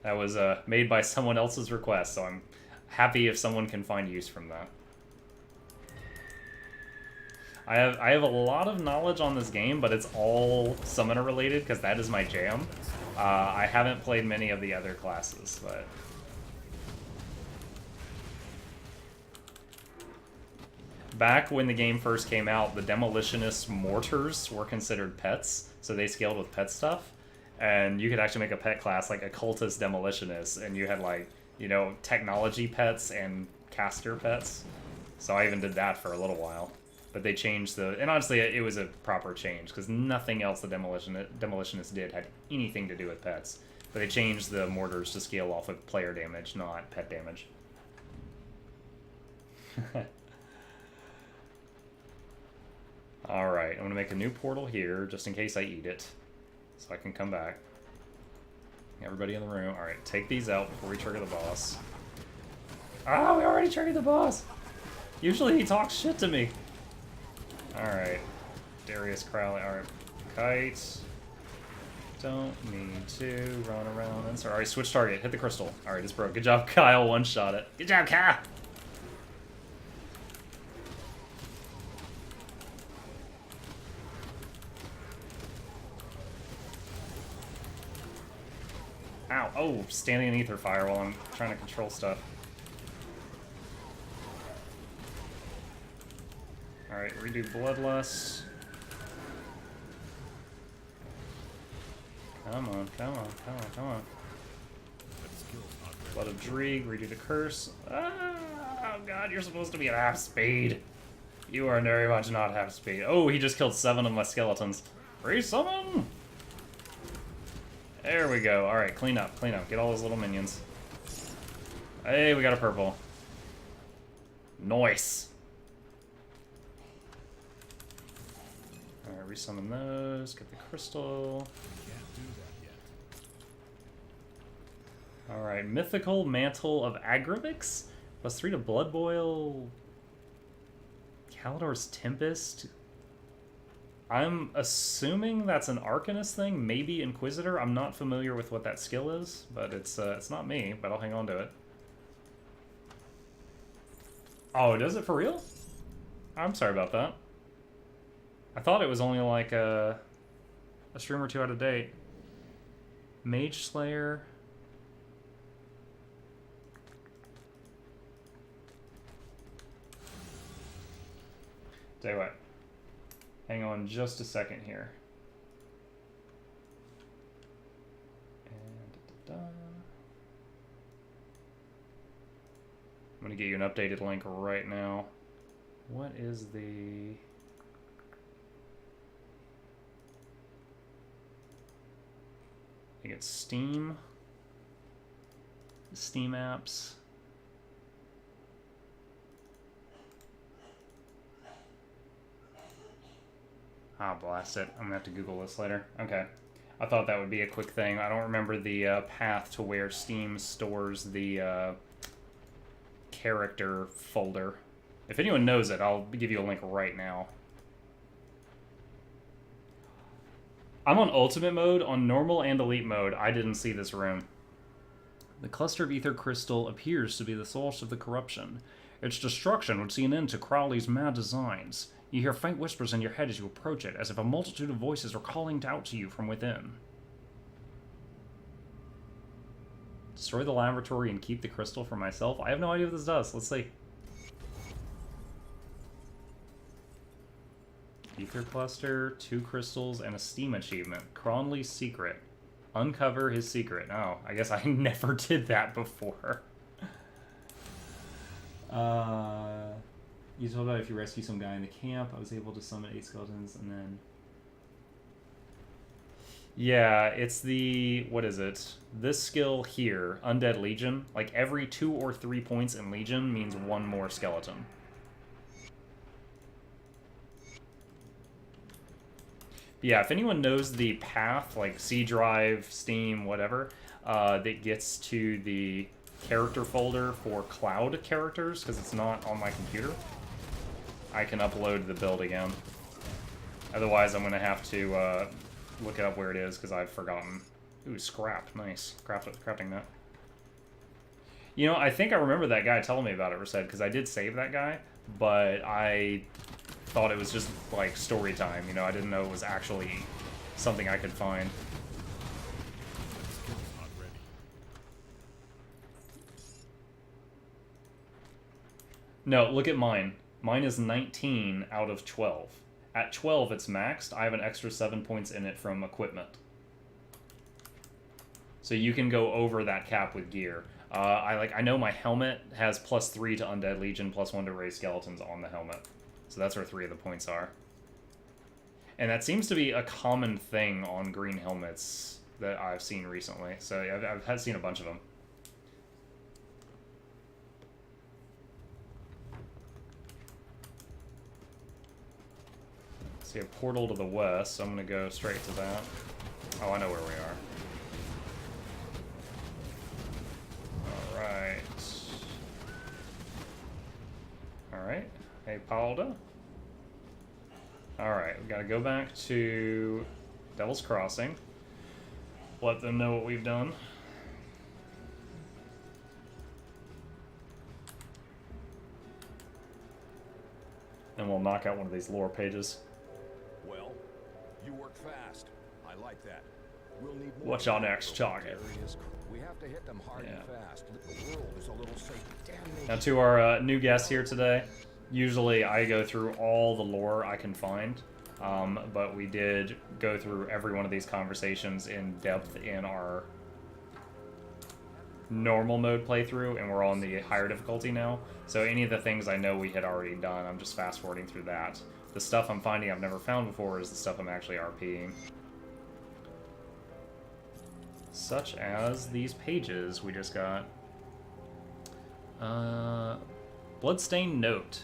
That was made by someone else's request, so I'm happy if someone can find use from that. I have a lot of knowledge on this game, but it's all summoner related because that is my jam. I haven't played many of the other classes, but back when the game first came out, the demolitionist mortars were considered pets, so they scaled with pet stuff, and you could actually make a pet class like occultist demolitionist, and you had like, you know, technology pets and caster pets. So I even did that for a little while. But they changed and honestly, it was a proper change, because nothing else the Demolitionist did had anything to do with pets. But they changed the mortars to scale off of player damage, not pet damage. Alright, I'm going to make a new portal here, just in case I eat it, so I can come back. Everybody in the room. Alright, take these out before we trigger the boss. Ah, we already triggered the boss! Usually he talks shit to me. Alright. Darius Crowley. Alright. Kite. Don't need to run around and sorry. Alright, switch target. Hit the crystal. Alright, it's broke. Good job, Kyle. One shot it. Good job, Kyle! Ow. Oh, standing in ether fire while I'm trying to control stuff. Alright, redo Bloodlust. Come on, come on, come on, come on. Blood of Dreeg, redo the curse. Ah, oh god, you're supposed to be at half speed. You are very much not half speed. Oh, he just killed 7 of my skeletons. Resummon! There we go. Alright, clean up, clean up. Get all those little minions. Hey, we got a purple. Nice. resummon those, get the crystal. Can't do that yet. Alright, Mythical Mantle of Agrivix. +3 to Blood Boil. Kalidor's Tempest. I'm assuming that's an Arcanist thing, maybe Inquisitor. I'm not familiar with what that skill is, but it's not me, but I'll hang on to it. Oh, does it for real? I'm sorry about that. I thought it was only like a stream or two out of date. Mage Slayer. Tell you what. Hang on just a second here. And I'm gonna get you an updated link right now. What is the... I think it's Steam. Steam apps. Ah, blast it. I'm gonna have to Google this later. Okay. I thought that would be a quick thing. I don't remember the path to where Steam stores the character folder. If anyone knows it, I'll give you a link right now. I'm on Ultimate mode. On Normal and Elite mode, I didn't see this room. The cluster of ether crystal appears to be the source of the corruption. Its destruction would see an end to Crowley's mad designs. You hear faint whispers in your head as you approach it, as if a multitude of voices are calling out to you from within. Destroy the laboratory and keep the crystal for myself? I have no idea what this does. Let's see. Ether cluster, 2 crystals, and a Steam achievement. Cronley's secret. Uncover his secret. Oh, I guess I never did that before. You told about if you rescue some guy in the camp. I was able to summon 8 skeletons, and then... Yeah, it's the... What is it? This skill here, Undead Legion. Like, every 2 or 3 points in Legion means 1 more skeleton. But yeah, if anyone knows the path, like C Drive, Steam, whatever, that gets to the character folder for cloud characters, because it's not on my computer, I can upload the build again. Otherwise, I'm going to have to look it up where it is, because I've forgotten. Ooh, scrap. Nice. Crafting that. You know, I think I remember that guy telling me about it, Reset, because I did save that guy, but I thought it was just, like, story time. You know, I didn't know it was actually something I could find. No, look at mine. Mine is 19 out of 12. At 12, it's maxed. I have an extra 7 points in it from equipment. So you can go over that cap with gear. I know my helmet has +3 to Undead Legion, +1 to raise skeletons on the helmet. So that's where 3 of the points are. And that seems to be a common thing on green helmets that I've seen recently. So yeah, I've seen a bunch of them. See a portal to the west, so I'm going to go straight to that. Oh, I know where we are. Alright. Alright. Hey, Paulda. Alright, we gotta go back to Devil's Crossing. Let them know what we've done. And we'll knock out one of these lore pages. Well, you work fast. I like that. We'll need more. What's our next target? We have to hit them hard and fast. The world is a little safe. Damn. Now to our new guests here today. Usually I go through all the lore I can find, but we did go through every one of these conversations in depth in our normal mode playthrough, and we're on the higher difficulty now. So any of the things I know we had already done, I'm just fast forwarding through that. The stuff I'm finding I've never found before is the stuff I'm actually RPing. Such as these pages we just got. Bloodstained Note.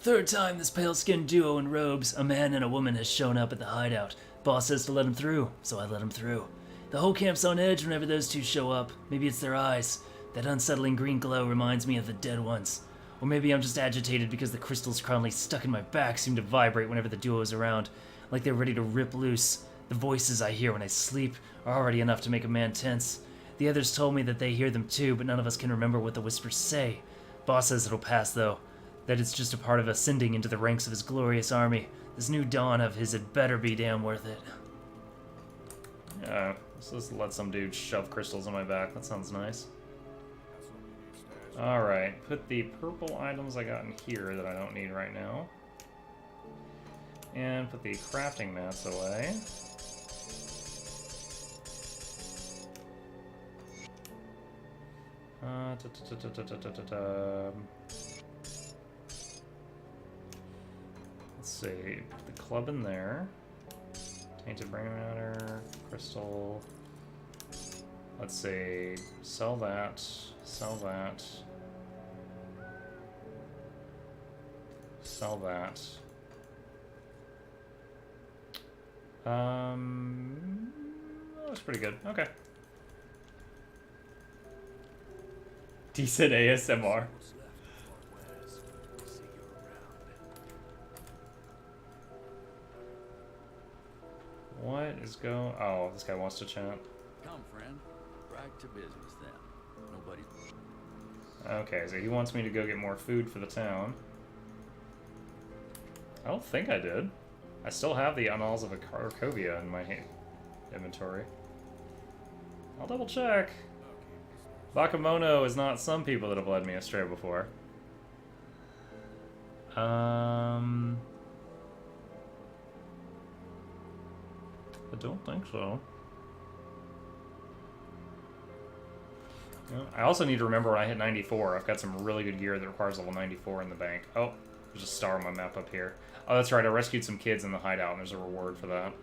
Third time this pale-skinned duo in robes, a man and a woman, has shown up at the hideout. Boss says to let him through, so I let him through. The whole camp's on edge whenever those two show up. Maybe it's their eyes. That unsettling green glow reminds me of the dead ones. Or maybe I'm just agitated because the crystals currently stuck in my back seem to vibrate whenever the duo is around, like they're ready to rip loose. The voices I hear when I sleep are already enough to make a man tense. The others told me that they hear them too, but none of us can remember what the whispers say. Boss says it'll pass though, that it's just a part of ascending into the ranks of his glorious army. This new dawn of his had better be damn worth it. Let's just let some dude shove crystals in my back. That sounds nice. Alright, put the purple items I got in here that I don't need right now. And put the crafting mats away. Let's see, put the club in there. Tainted brain matter, crystal. Let's see, sell that, sell that, sell that. That's pretty good. Okay. Decent ASMR. What is going? Oh, this guy wants to chat. Come, friend. Right to business then. Nobody. Okay, so he wants me to go get more food for the town. I don't think I did. I still have the Annals of Arcovia in my inventory. I'll double check. Bakemono is not some people that have led me astray before. I don't think so. I also need to remember when I hit 94, I've got some really good gear that requires level 94 in the bank. Oh, there's a star on my map up here. Oh, that's right, I rescued some kids in the hideout, and there's a reward for that.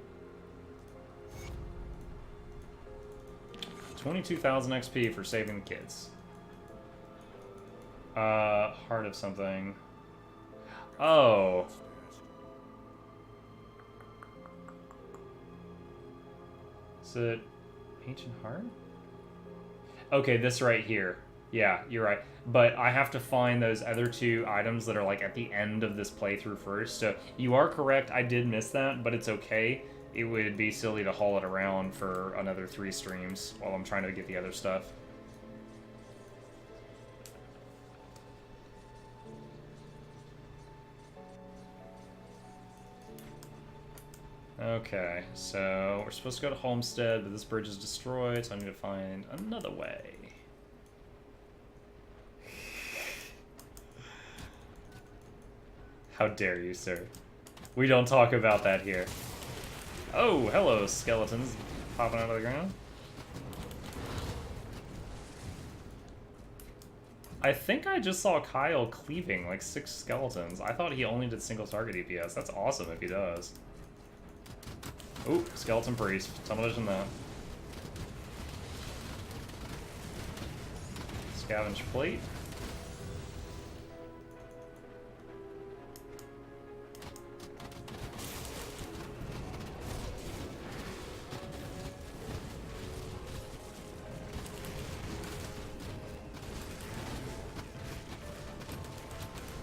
22,000 XP for saving the kids. Heart of something. Oh. Is it Ancient Heart? Okay, this right here. Yeah, you're right. But I have to find those other two items that are like at the end of this playthrough first. So you are correct, I did miss that, but it's okay. It would be silly to haul it around for another 3 streams while I'm trying to get the other stuff. Okay, so we're supposed to go to Homestead, but this bridge is destroyed, so I need to find another way. How dare you, sir? We don't talk about that here. Oh, hello, skeletons popping out of the ground. I think I just saw Kyle cleaving like 6 skeletons. I thought he only did single target DPS. That's awesome if he does. Ooh, skeleton priest. Tunnel in that. Scavenge plate.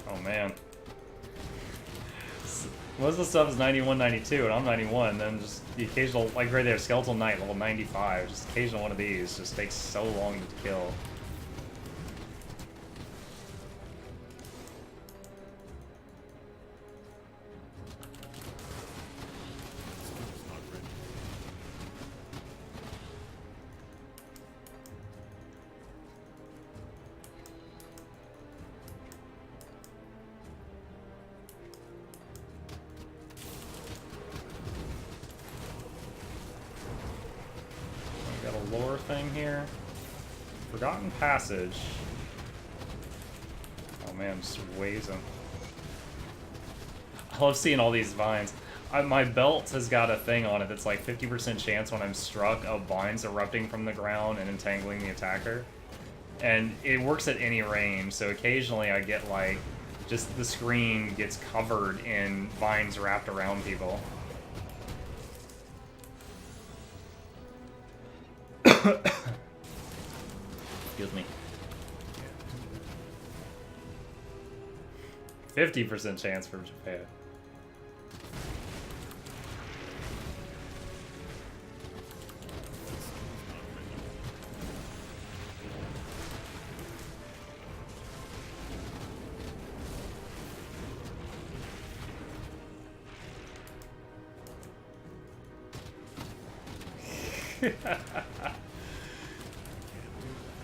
Oh man. Most of the stuff is 91, 92, and I'm 91, then just the occasional, like right there, Skeletal Knight, level 95, just occasional one of these just takes so long to kill. Lore thing here. Forgotten Passage. Oh man, just waves them. I love seeing all these vines. My belt has got a thing on it that's like 50% chance when I'm struck of vines erupting from the ground and entangling the attacker. And it works at any range, so occasionally I get like just the screen gets covered in vines wrapped around people. Excuse me. 50% chance for Japan.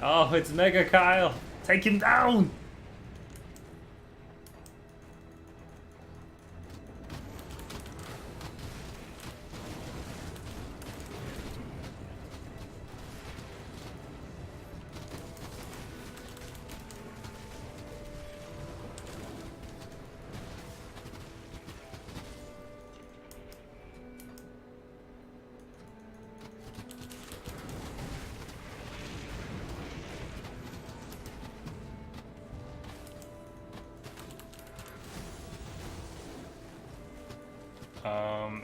Oh, it's Mega Kyle. Take him down.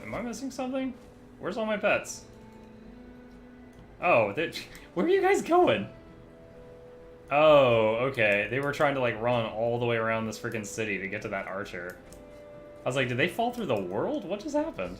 Am I missing something? Where's all my pets? Oh, where are you guys going? Oh, okay. They were trying to, like, run all the way around this freaking city to get to that archer. I was like, did they fall through the world? What just happened?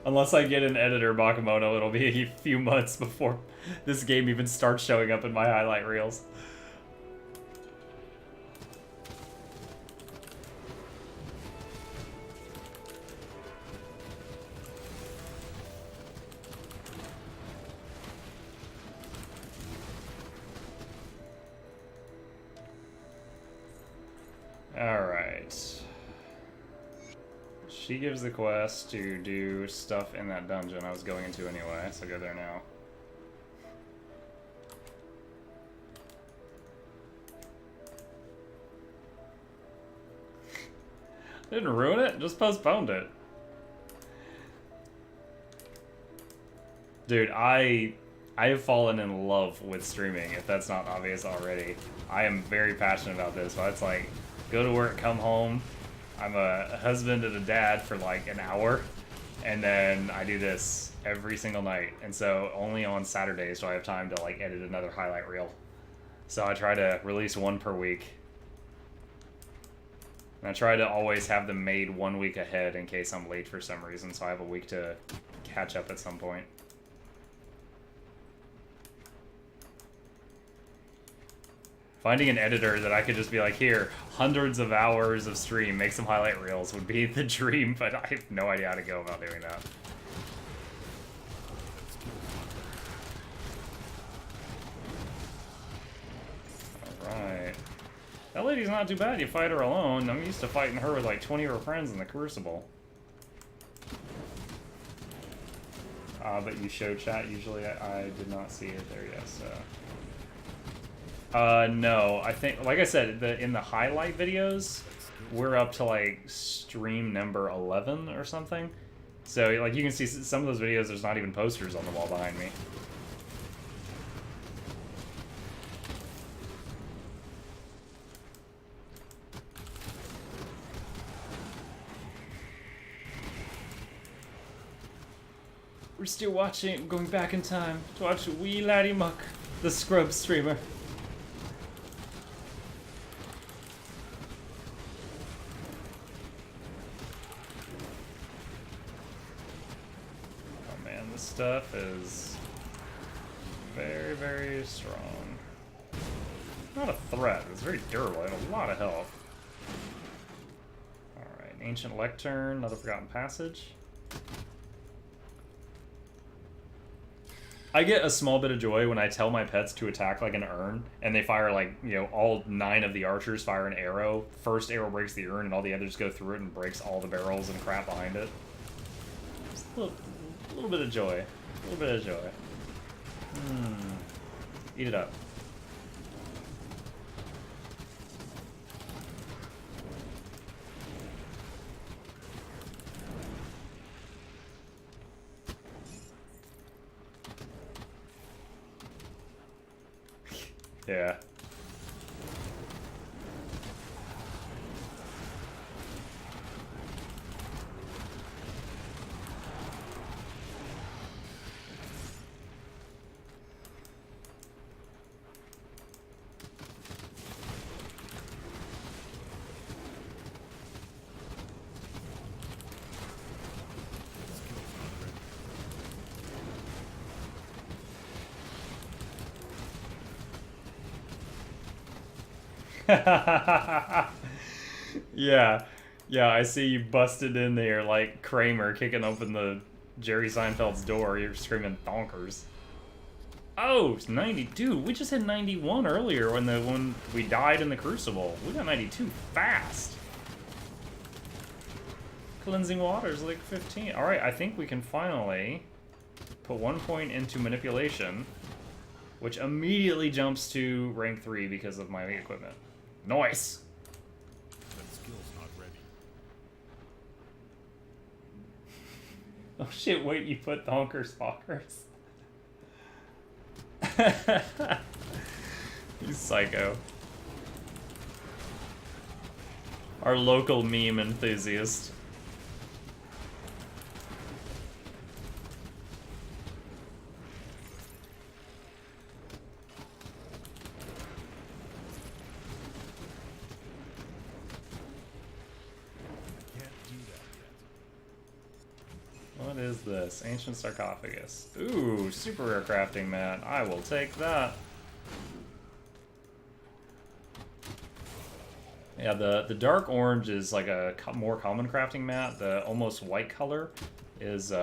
Unless I get an editor, Bakamono, it'll be a few months before this game even starts showing up in my highlight reels. Alright. She gives the quest to do stuff in that dungeon I was going into anyway, so go there now. Didn't ruin it, just postponed it. Dude, I have fallen in love with streaming, if that's not obvious already. I am very passionate about this, but it's like, go to work, come home. I'm a husband and a dad for like an hour, and then I do this every single night. And so only on Saturdays do I have time to like edit another highlight reel. So I try to release one per week. And I try to always have them made 1 week ahead in case I'm late for some reason, so I have a week to catch up at some point. Finding an editor that I could just be like, here, hundreds of hours of stream, make some highlight reels would be the dream, but I have no idea how to go about doing that. Alright. That lady's not too bad, you fight her alone. I'm used to fighting her with like 20 of her friends in the Crucible. But you show chat, usually I did not see it there yet, so... no, I think, like I said, in the highlight videos, we're up to, like, stream number 11 or something. So, like, you can see some of those videos, there's not even posters on the wall behind me. We're still watching, going back in time to watch Wee Laddie Muck, the Scrub streamer. This stuff is very, very strong. Not a threat, it's very durable, I have a lot of health. Alright, Ancient Lectern, another Forgotten Passage. I get a small bit of joy when I tell my pets to attack like an urn, and they fire like, you know, all 9 of the archers fire an arrow. First arrow breaks the urn, and all the others go through it and breaks all the barrels and crap behind it. Just a little bit of joy. A little bit of joy. Eat it up. Yeah. Yeah. Yeah, I see you busted in there like Kramer kicking open the Jerry Seinfeld's door. You're screaming donkers. Oh, it's 90. Dude, we just hit 91 earlier when we died in the Crucible. We got 92 fast. Cleansing Water's like 15. Alright, I think we can finally put 1 point into manipulation, which immediately jumps to rank 3 because of my equipment. Nice! That skill's not ready. Oh shit, wait, you put Donker Spockers? You psycho. Our local meme enthusiast. What is this? Ancient sarcophagus. Ooh, super rare crafting mat. I will take that. Yeah, the dark orange is like a more common crafting mat. The almost white color is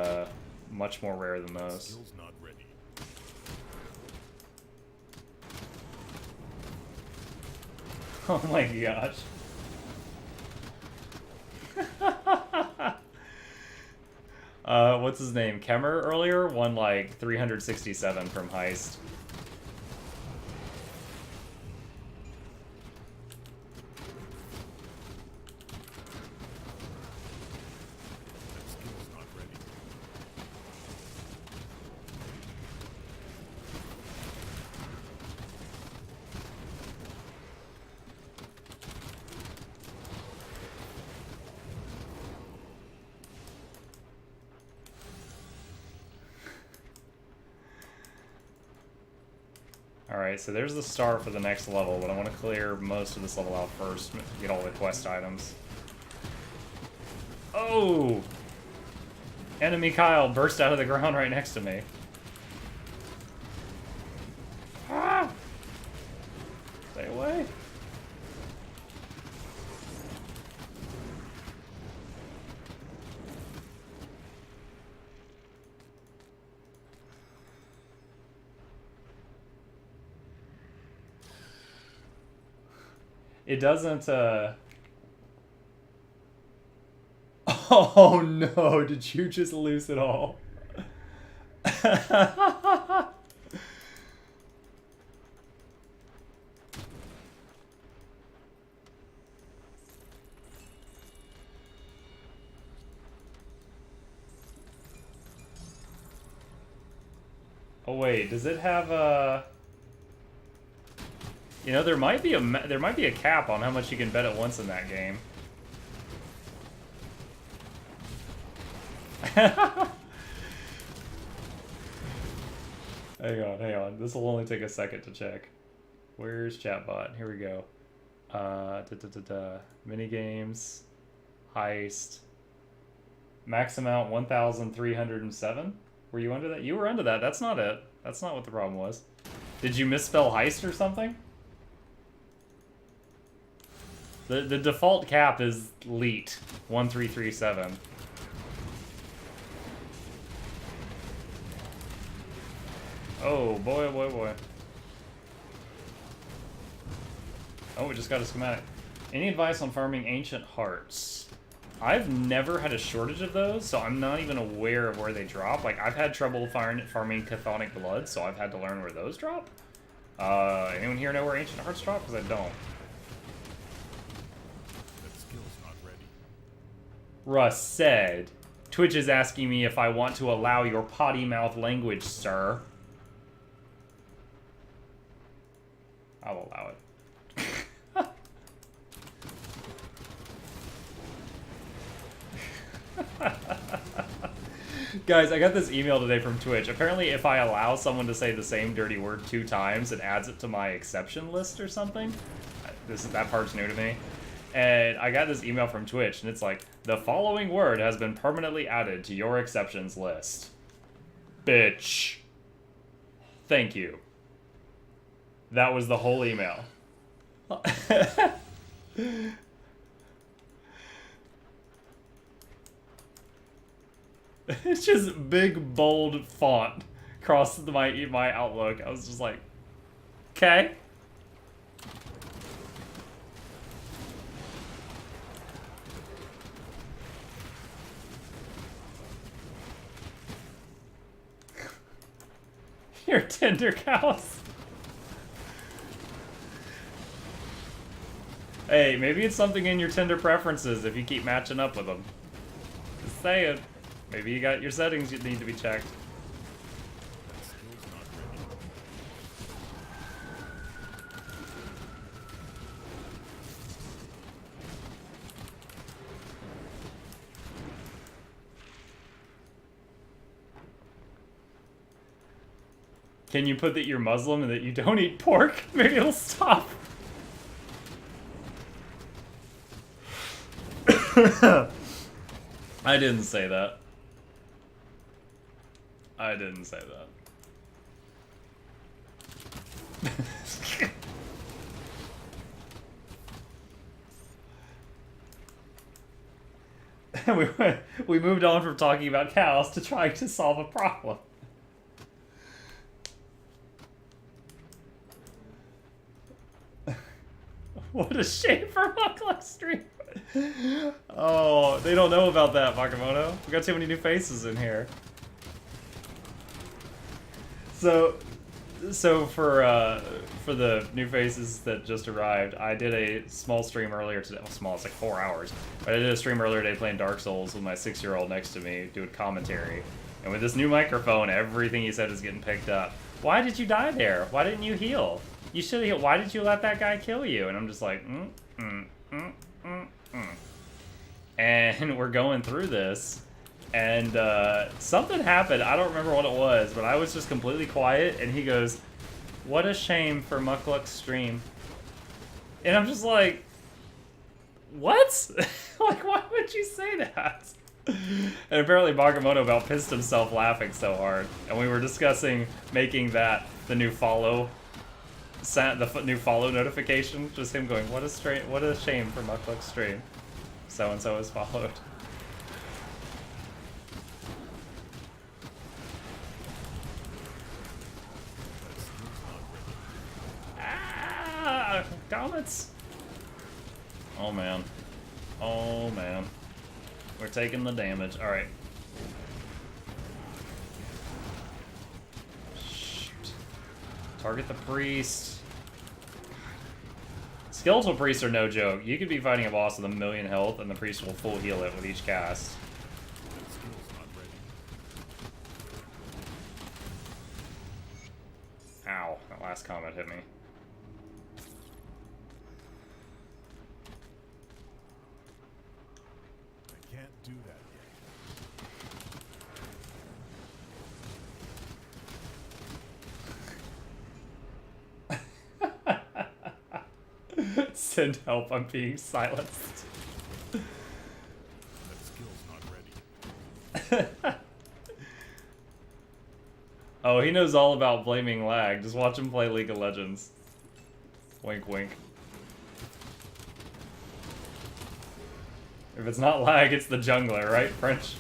much more rare than those. Skill's not ready. Oh my gosh. What's his name? Kemmer earlier won like 367 from Heist. That skill's not ready. Alright, so there's the star for the next level, but I want to clear most of this level out first to get all the quest items. Oh! Enemy Kyle burst out of the ground right next to me. Ah! Stay away. It doesn't, Oh no, did you just lose it all? Oh wait, does it have a... You know, there might be a cap on how much you can bet at once in that game. Hang on. This will only take a second to check. Where's chatbot? Here we go. Mini games, heist, max amount 1,307. Were you under that? You were under that. That's not it. That's not what the problem was. Did you misspell heist or something? The default cap is leet 1337. Oh boy, boy, boy. Oh, we just got a schematic. Any advice on farming ancient hearts? I've never had a shortage of those, so I'm not even aware of where they drop. Like, I've had trouble farming chthonic blood, so I've had to learn where those drop. Anyone here know where ancient hearts drop? Because I don't. That skill's not ready. Russ said, Twitch is asking me if I want to allow your potty mouth language, sir. I'll allow it. Guys, I got this email today from Twitch. Apparently, if I allow someone to say the same dirty word 2 times, it adds it to my exception list or something. That part's new to me. And I got this email from Twitch, and it's like, the following word has been permanently added to your exceptions list. Bitch. Thank you. That was the whole email. It's just big, bold font across my Outlook. I was just like, okay. Your Tinder cows. Hey, maybe it's something in your Tinder preferences if you keep matching up with them. Just saying. Maybe you got your settings that need to be checked. Can you put that you're Muslim and that you don't eat pork? Maybe it'll stop. I didn't say that. I didn't say that. we moved on from talking about cows to trying to solve a problem. What a shame for Muckluck Stream. Oh, they don't know about that, Bakamoto. We got too many new faces in here. So for the new faces that just arrived, I did a small stream earlier today. Well, small, it's like 4 hours. But I did a stream earlier today playing Dark Souls with my 6-year-old next to me doing commentary. And with this new microphone, everything he said is getting picked up. Why did you die there? Why didn't you heal? You should have healed. Why did you let that guy kill you? And I'm just like, And we're going through this. And something happened. I don't remember what it was, but I was just completely quiet. And he goes, "What a shame for Muckluck's stream." And I'm just like, what? Like, why would you say that? And apparently Bagamoto about pissed himself laughing so hard. And we were discussing making that the new follow, the new follow notification. Just him going, what a shame for Muckluck's stream. So-and-so is followed. Ah, comments. Oh man. Oh man. We're taking the damage. All right. Shoot. Target the priest. Skeletal priests are no joke. You could be fighting a boss with 1,000,000 health, and the priest will full heal it with each cast. Ow, that last comment hit me. I can't do that yet. Send help, I'm being silenced. That skill's not ready. Oh, he knows all about blaming lag. Just watch him play League of Legends. Wink, wink. If it's not lag, it's the jungler, right, French?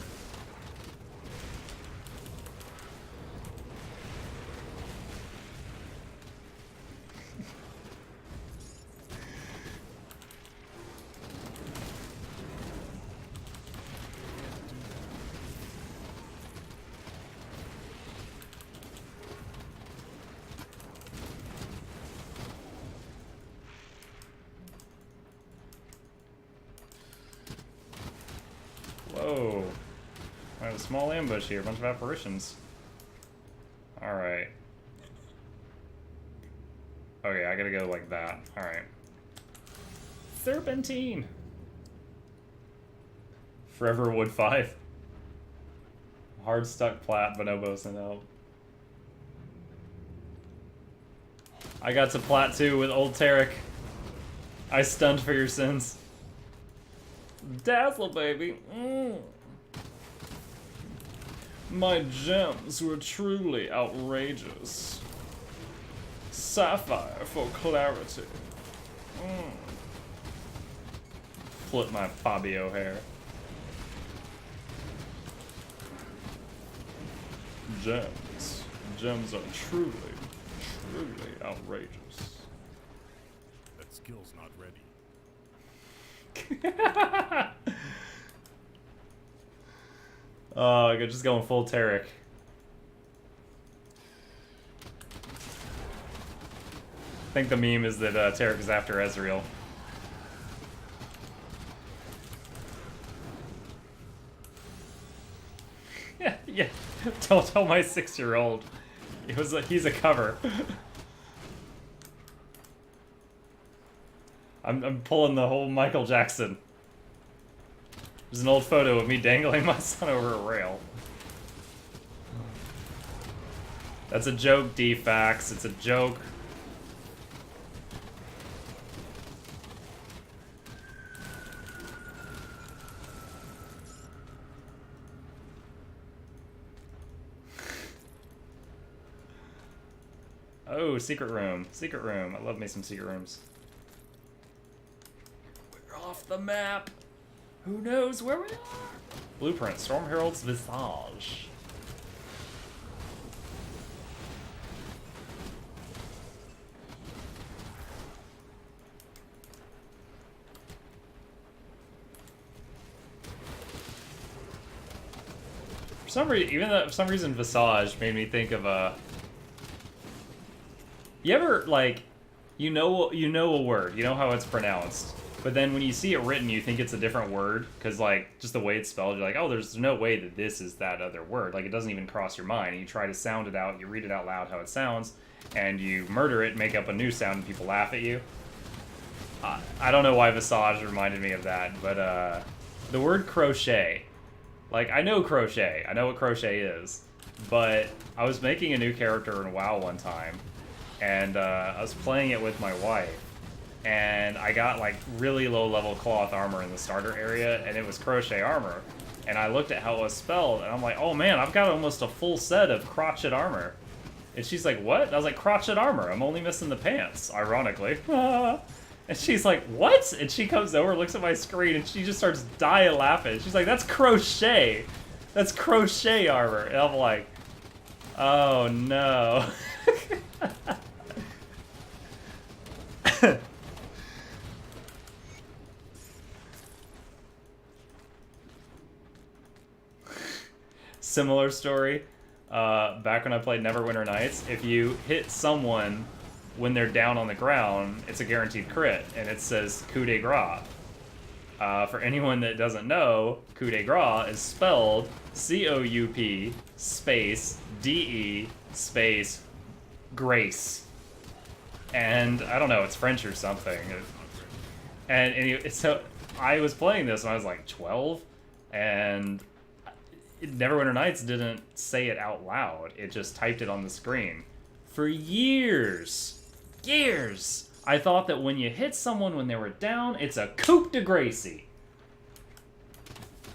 Whoa. I have a small ambush here, a bunch of apparitions. Alright. Okay, I gotta go like that. Alright. Serpentine! Forever Wood 5. Hard stuck plat, bonobos and help. I got to plat 2 with old Tarek. I stunned for your sins. Dazzle, baby. My gems were truly outrageous. Sapphire for clarity. Flip my Fabio hair. Gems. Gems are truly, truly outrageous. That skill's not ready. Oh, I could just go full Tarek. I think the meme is that Tarek is after Ezreal. Yeah. Don't tell my 6-year-old. He's a cover. I'm pulling the whole Michael Jackson. There's an old photo of me dangling my son over a rail. That's a joke, D-Fax. It's a joke. Oh, secret room. Secret room. I love me some secret rooms. We're off the map. Who knows where we are? Blueprint. Storm Herald's Visage. For some reason, for some reason, Visage made me think of a. You ever like, you know a word, you know how it's pronounced, but then when you see it written, you think it's a different word because like just the way it's spelled, you're like, oh, there's no way that this is that other word. Like it doesn't even cross your mind. And you try to sound it out, you read it out loud how it sounds, and you murder it, make up a new sound, and people laugh at you. I don't know why Visage reminded me of that, but the word crochet, like I know crochet, I know what crochet is, but I was making a new character in WoW one time. And I was playing it with my wife, and I got like really low level cloth armor in the starter area, and it was crochet armor. And I looked at how it was spelled, and I'm like, oh man, I've got almost a full set of crotchet armor. And she's like, what? And I was like, crotchet armor, I'm only missing the pants, ironically. And she's like, what? And she comes over, looks at my screen, and she just starts dying laughing. She's like, that's crochet. That's crochet armor. And I'm like, oh no. Similar story, back when I played Neverwinter Nights, if you hit someone when they're down on the ground, it's a guaranteed crit, and it says coup de grace. For anyone that doesn't know, coup de grace is spelled C-O-U-P space D-E space grace. And I don't know, it's French or something. And anyway, so I was playing this when I was like 12, and Neverwinter Nights didn't say it out loud. It just typed it on the screen. For years, I thought that when you hit someone when they were down, it's a coup de grace.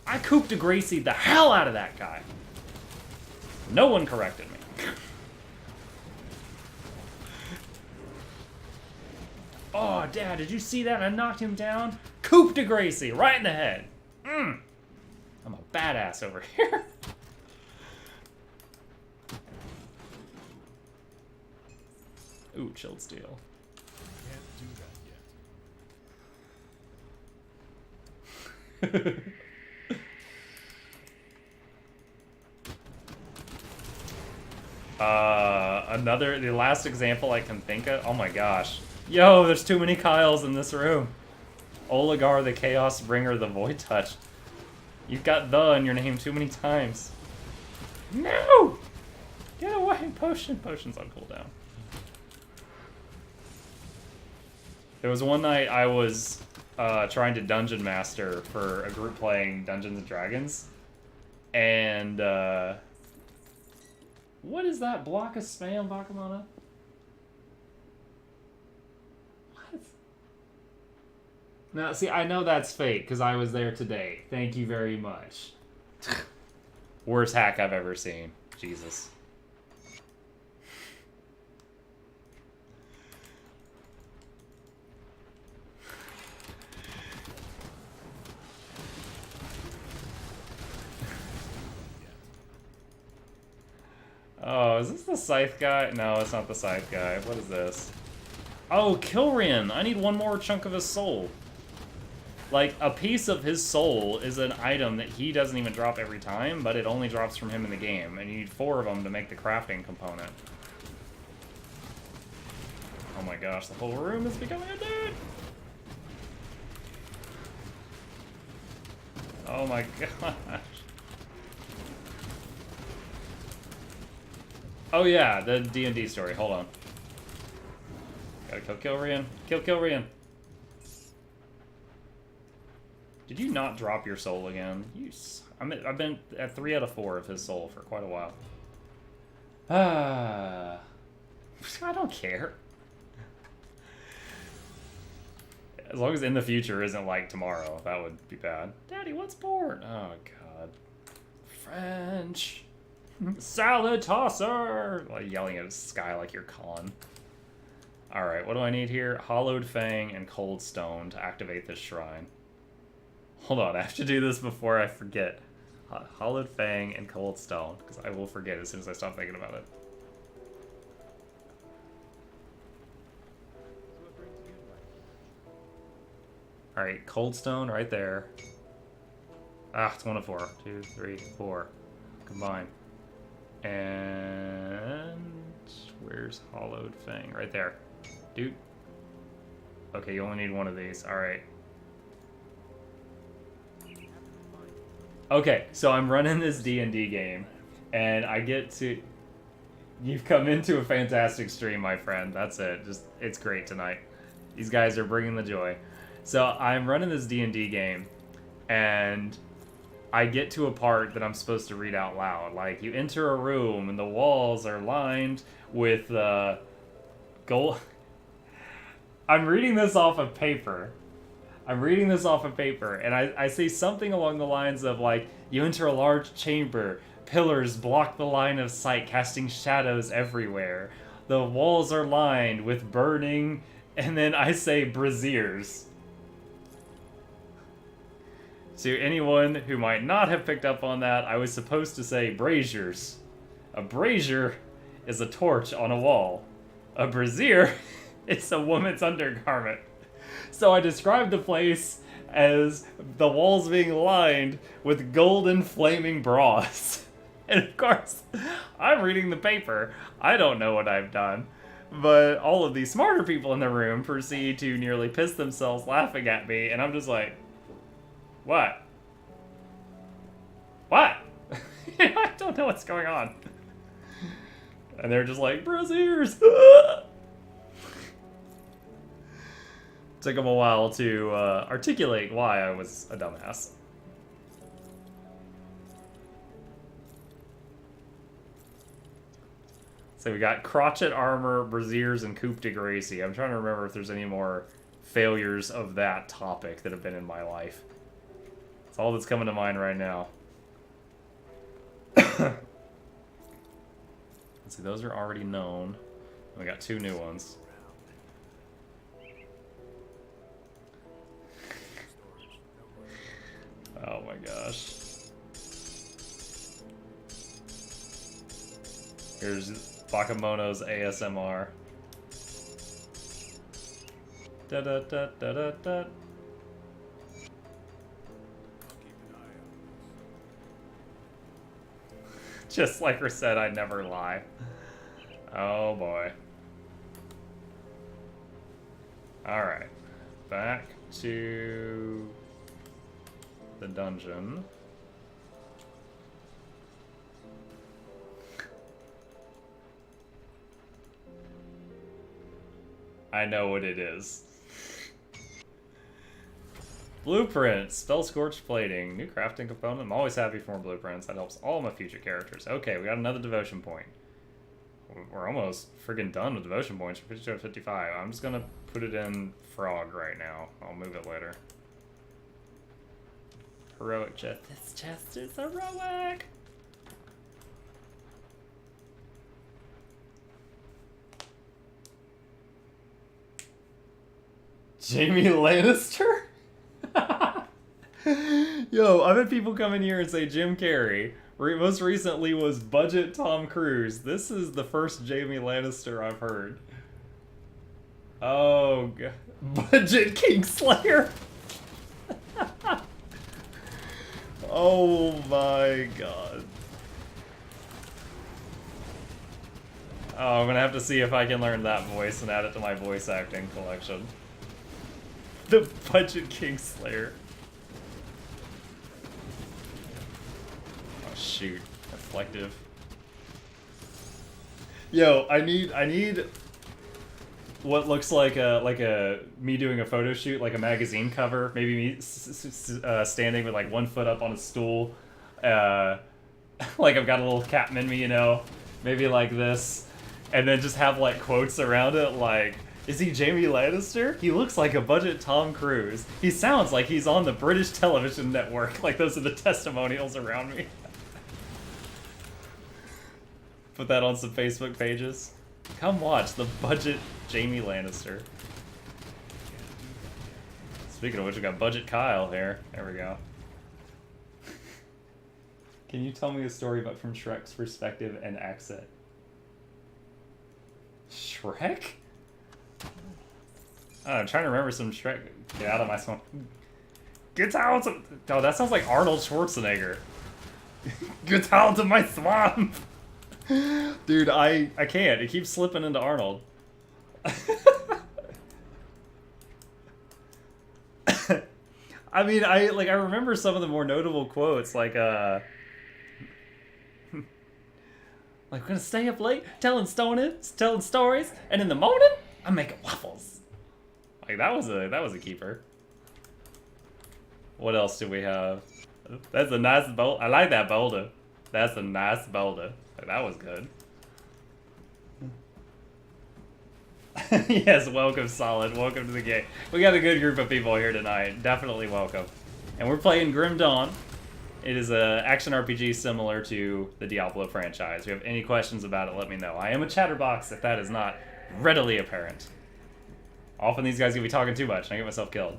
I coup de grace the hell out of that guy. No one corrected me. Oh, Dad, did you see that? I knocked him down. Coup de grace, right in the head. I'm a badass over here. Ooh, chilled steel. Can't do that yet. The last example I can think of. Oh my gosh. Yo, there's too many Kyles in this room. Oligar, the Chaos Bringer, the Void Touch. You've got the in your name too many times. No! Get away, potion. Potion's on cooldown. There was one night I was trying to dungeon master for a group playing Dungeons and Dragons, and what is that block of spam, Bakamana? What? Now, see, I know that's fake because I was there today. Thank you very much. Worst hack I've ever seen. Jesus. Oh, is this the scythe guy? No, it's not the scythe guy. What is this? Oh, Kilrian! I need one more chunk of his soul. Like, a piece of his soul is an item that he doesn't even drop every time, but it only drops from him in the game, and you need 4 of them to make the crafting component. Oh my gosh, the whole room is becoming a dude! Oh my gosh. Oh yeah, the D&D story. Hold on. Gotta kill Kilrian. Kill Kilrian. Did you not drop your soul again? I've been at 3 out of 4 of his soul for quite a while. I don't care. As long as in the future isn't like tomorrow, that would be bad. Daddy, what's born? Oh god. French. Salad tosser! Like yelling at the sky like you're Khan. Alright, what do I need here? Hollowed Fang and Cold Stone to activate this shrine. Hold on, I have to do this before I forget. Hollowed Fang and Cold Stone, because I will forget as soon as I stop thinking about it. Alright, Cold Stone right there. Ah, it's 1 of 4. 2, 3, 4. Combine. And where's Hollowed Fang? Right there. Dude. Okay, you only need 1 of these. Alright. Okay, so I'm running this D&D game, and I get to... You've come into a fantastic stream, my friend. That's it. It's great tonight. These guys are bringing the joy. So I'm running this D&D game, and I get to a part that I'm supposed to read out loud. Like, you enter a room, and the walls are lined with gold... I'm reading this off of paper. And I say something along the lines of, like, you enter a large chamber, pillars block the line of sight, casting shadows everywhere. The walls are lined with burning, and then I say braziers. To anyone who might not have picked up on that, I was supposed to say braziers. A brazier is a torch on a wall. A brazier is a woman's undergarment. So I described the place as the walls being lined with golden flaming bras. And of course, I'm reading the paper. I don't know what I've done. But all of these smarter people in the room proceed to nearly piss themselves laughing at me. And I'm just like, what? What? I don't know what's going on. And they're just like, braziers! Took them a while to articulate why I was a dumbass. So we got crotchet armor, braziers, and coupe de Gracie. I'm trying to remember if there's any more failures of that topic that have been in my life. That's all that's coming to mind right now. Let's see, those are already known. We got 2 new ones. Oh my gosh. Here's Bakamono's ASMR. Da da da da da da. Just like her said, I'd never lie. Oh boy. Alright. Back to the dungeon. I know what it is. Blueprints. Spell Scorched Plating. New crafting component. I'm always happy for more blueprints. That helps all my future characters. Okay, we got another devotion point. We're almost freaking done with devotion points. We're 52 out of 55. I'm just gonna put it in frog right now. I'll move it later. Heroic chest. This chest is heroic! Jaime Lannister? Yo, I've had people come in here and say Jim Carrey. Most recently was Budget Tom Cruise. This is the first Jaime Lannister I've heard. Oh, God. Budget Kingslayer? Oh my God. Oh, I'm gonna have to see if I can learn that voice and add it to my voice acting collection. The Budget Kingslayer. Oh shoot, reflective. Yo, I need what looks like a me doing a photo shoot, like a magazine cover. Maybe me standing with like one foot up on a stool, like I've got a little captain in me, you know. Maybe like this, and then just have like quotes around it, like, "Is he Jaime Lannister? He looks like a budget Tom Cruise. He sounds like he's on the British television network." Like those are the testimonials around me. Put that on some Facebook pages. Come watch the budget Jaime Lannister. Speaking of which, we got Budget Kyle here. There we go. Can you tell me a story but from Shrek's perspective and accent? Shrek? I'm trying to remember some Shrek. Get out of my swamp. Get out of... Oh, that sounds like Arnold Schwarzenegger. Get out of my swamp! Dude, I can't. It keeps slipping into Arnold. I mean, I remember some of the more notable quotes, like I'm gonna stay up late telling stories, and in the morning I'm making waffles. Like that was a keeper. What else do we have? That's a nice boulder. I like that boulder. That's a nice boulder. Like, that was good. Yes, welcome, Solid. Welcome to the game. We got a good group of people here tonight. Definitely welcome. And we're playing Grim Dawn. It is a action RPG similar to the Diablo franchise. If you have any questions about it, let me know. I am a chatterbox if that is not readily apparent. Often these guys can be talking too much and I get myself killed.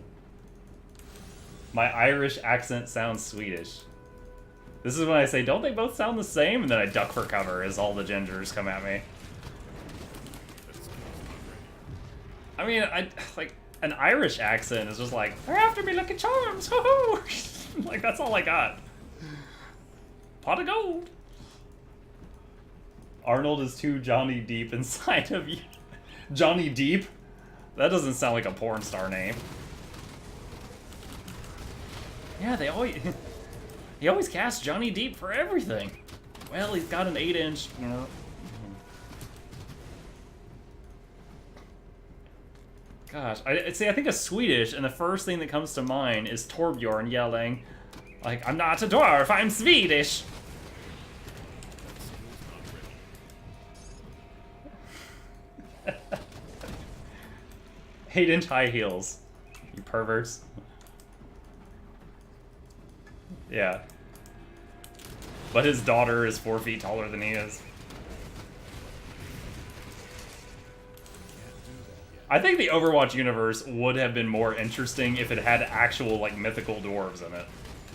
My Irish accent sounds Swedish. This is when I say, don't they both sound the same? And then I duck for cover as all the gingers come at me. I mean, like, an Irish accent is just like, they're after me Lucky Charms, hoo-hoo! Like, that's all I got. Pot of gold. Arnold is too Johnny Deep inside of you. Johnny Deep? That doesn't sound like a porn star name. Yeah, they always... He always casts Johnny Deep for everything. Well, he's got an 8-inch... Gosh, I think of Swedish, and the first thing that comes to mind is Torbjorn yelling, like, I'm not a dwarf, I'm Swedish! Eight-inch high heels, you perverts. Yeah. But his daughter is 4 feet taller than he is. I think the Overwatch universe would have been more interesting if it had actual, like, mythical dwarves in it.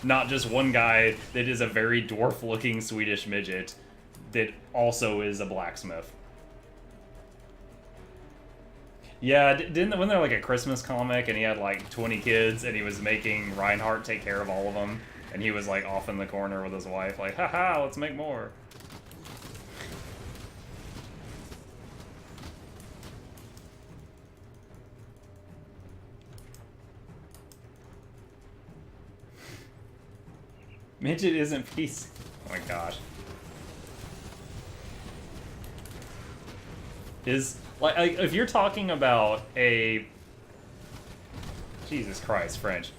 Not just one guy that is a very dwarf-looking Swedish midget that also is a blacksmith. Yeah, wasn't there, like, a Christmas comic and he had, like, 20 kids and he was making Reinhardt take care of all of them? And he was, like, off in the corner with his wife, like, haha, let's make more. Midget isn't peace. Oh my gosh. Like, if you're talking about a... Jesus Christ, French.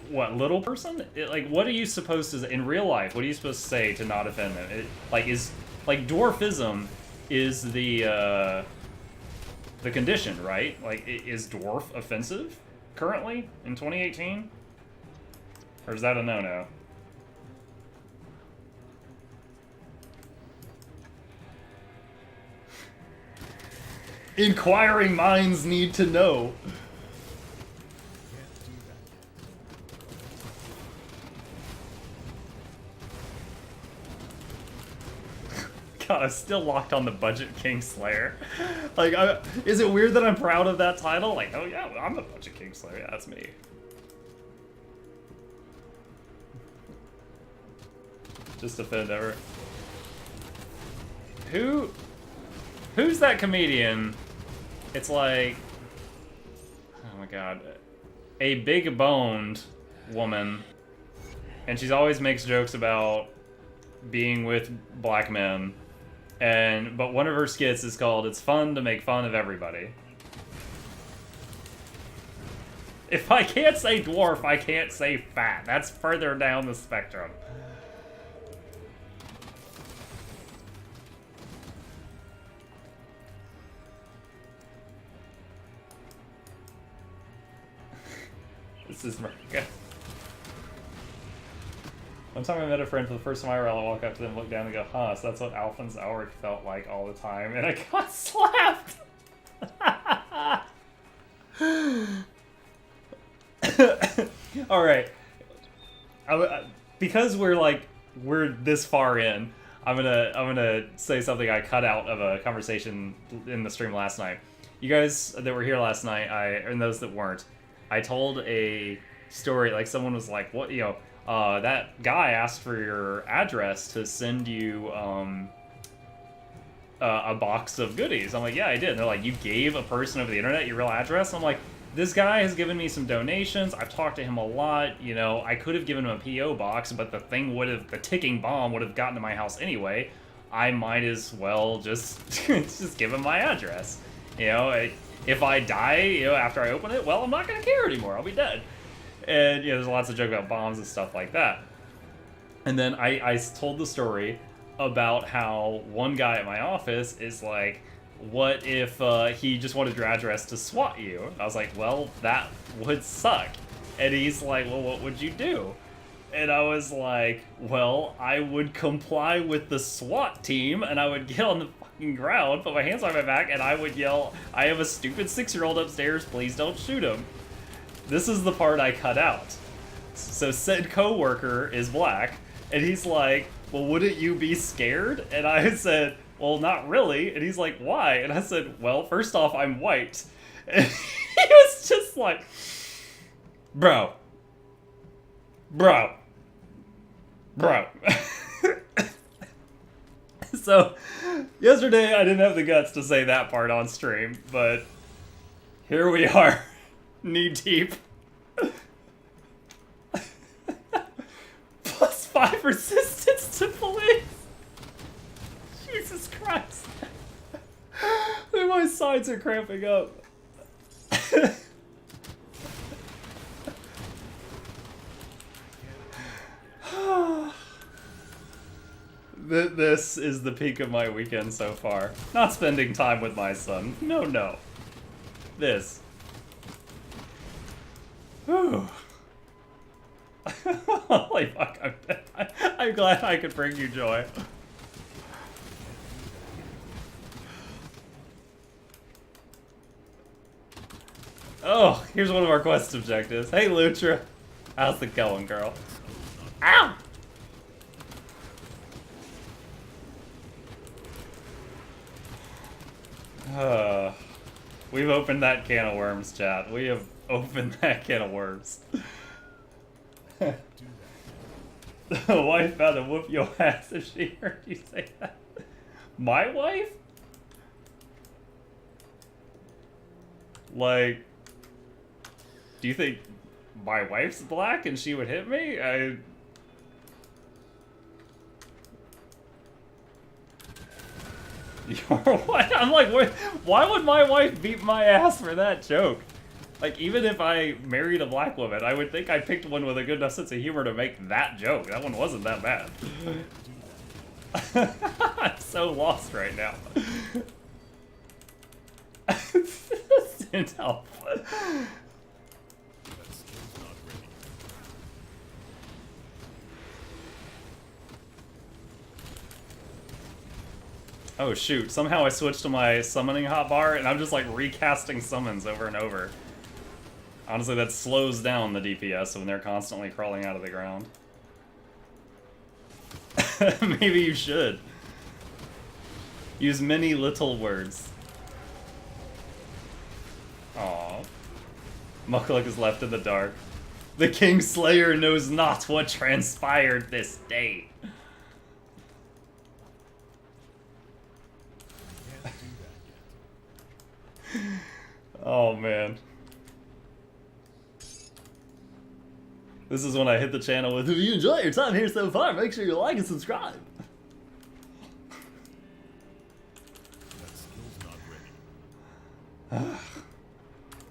what, little person? Like, what are you supposed to, in real life, what are you supposed to say to not offend them? Like, dwarfism is the condition, right? Like, is dwarf offensive currently in 2018? Or is that a no-no? Inquiring minds need to know. God, I'm still locked on the Budget King Slayer. Like, is it weird that I'm proud of that title? Like, oh yeah, I'm the Budget King Slayer. Yeah, that's me. Just offend ever. Who's that comedian? It's like, oh my god, a big-boned woman, and she's always makes jokes about being with black men. But one of her skits is called "It's fun to make fun of everybody." If I can't say dwarf, I can't say fat. That's further down the spectrum. This is good. One time I met a friend for the first time I walk up to them, look down and go, huh, so that's what Alphonse Elric felt like all the time, and I got slapped! Alright. Because we're this far in, I'm gonna say something I cut out of a conversation in the stream last night. You guys that were here last night, and those that weren't, I told a story, like someone was like, what, you know, that guy asked for your address to send you a box of goodies. I'm like, yeah, I did. And they're like, you gave a person over the internet your real address? I'm like, this guy has given me some donations. I've talked to him a lot. You know, I could have given him a P.O. box, but the ticking bomb would have gotten to my house anyway. I might as well just give him my address. You know, if I die, you know, after I open it, well, I'm not going to care anymore. I'll be dead. And, you know, there's lots of joke about bombs and stuff like that. And then I told the story about how one guy at my office is like, what if he just wanted your address to swat you? I was like, well, that would suck. And he's like, well, what would you do? And I was like, well, I would comply with the SWAT team, and I would get on the fucking ground, put my hands on my back, and I would yell, I have a stupid 6-year-old upstairs, please don't shoot him. This is the part I cut out. So said coworker is black, and he's like, well, wouldn't you be scared? And I said, well, not really. And he's like, why? And I said, well, first off, I'm white. And he was just like, bro. So, yesterday I didn't have the guts to say that part on stream, but here we are, knee deep. +5 resistance to police. Jesus Christ. My sides are cramping up. This is the peak of my weekend so far. Not spending time with my son. No. This. Whew. Holy fuck, I'm dead. I'm glad I could bring you joy. Oh, here's one of our quest objectives. Hey, Lutra. How's it going, girl? Ow! We've opened that can of worms, chat. We have opened that can of worms. The wife had to whoop your ass if she heard you say that. My wife? Like, do you think my wife's black and she would hit me? You're what? I'm like, why would my wife beat my ass for that joke? Like, even if I married a black woman, I would think I picked one with a good enough sense of humor to make that joke. That one wasn't that bad. I'm so lost right now. Send help. Oh shoot, somehow I switched to my summoning hotbar and I'm just like recasting summons over and over. Honestly, that slows down the DPS when they're constantly crawling out of the ground. Maybe you should. Use many little words. Aww. Mukluk is left in the dark. The Kingslayer knows not what transpired this day. Oh man. This is when I hit the channel with, if you enjoy your time here so far, make sure you like and subscribe.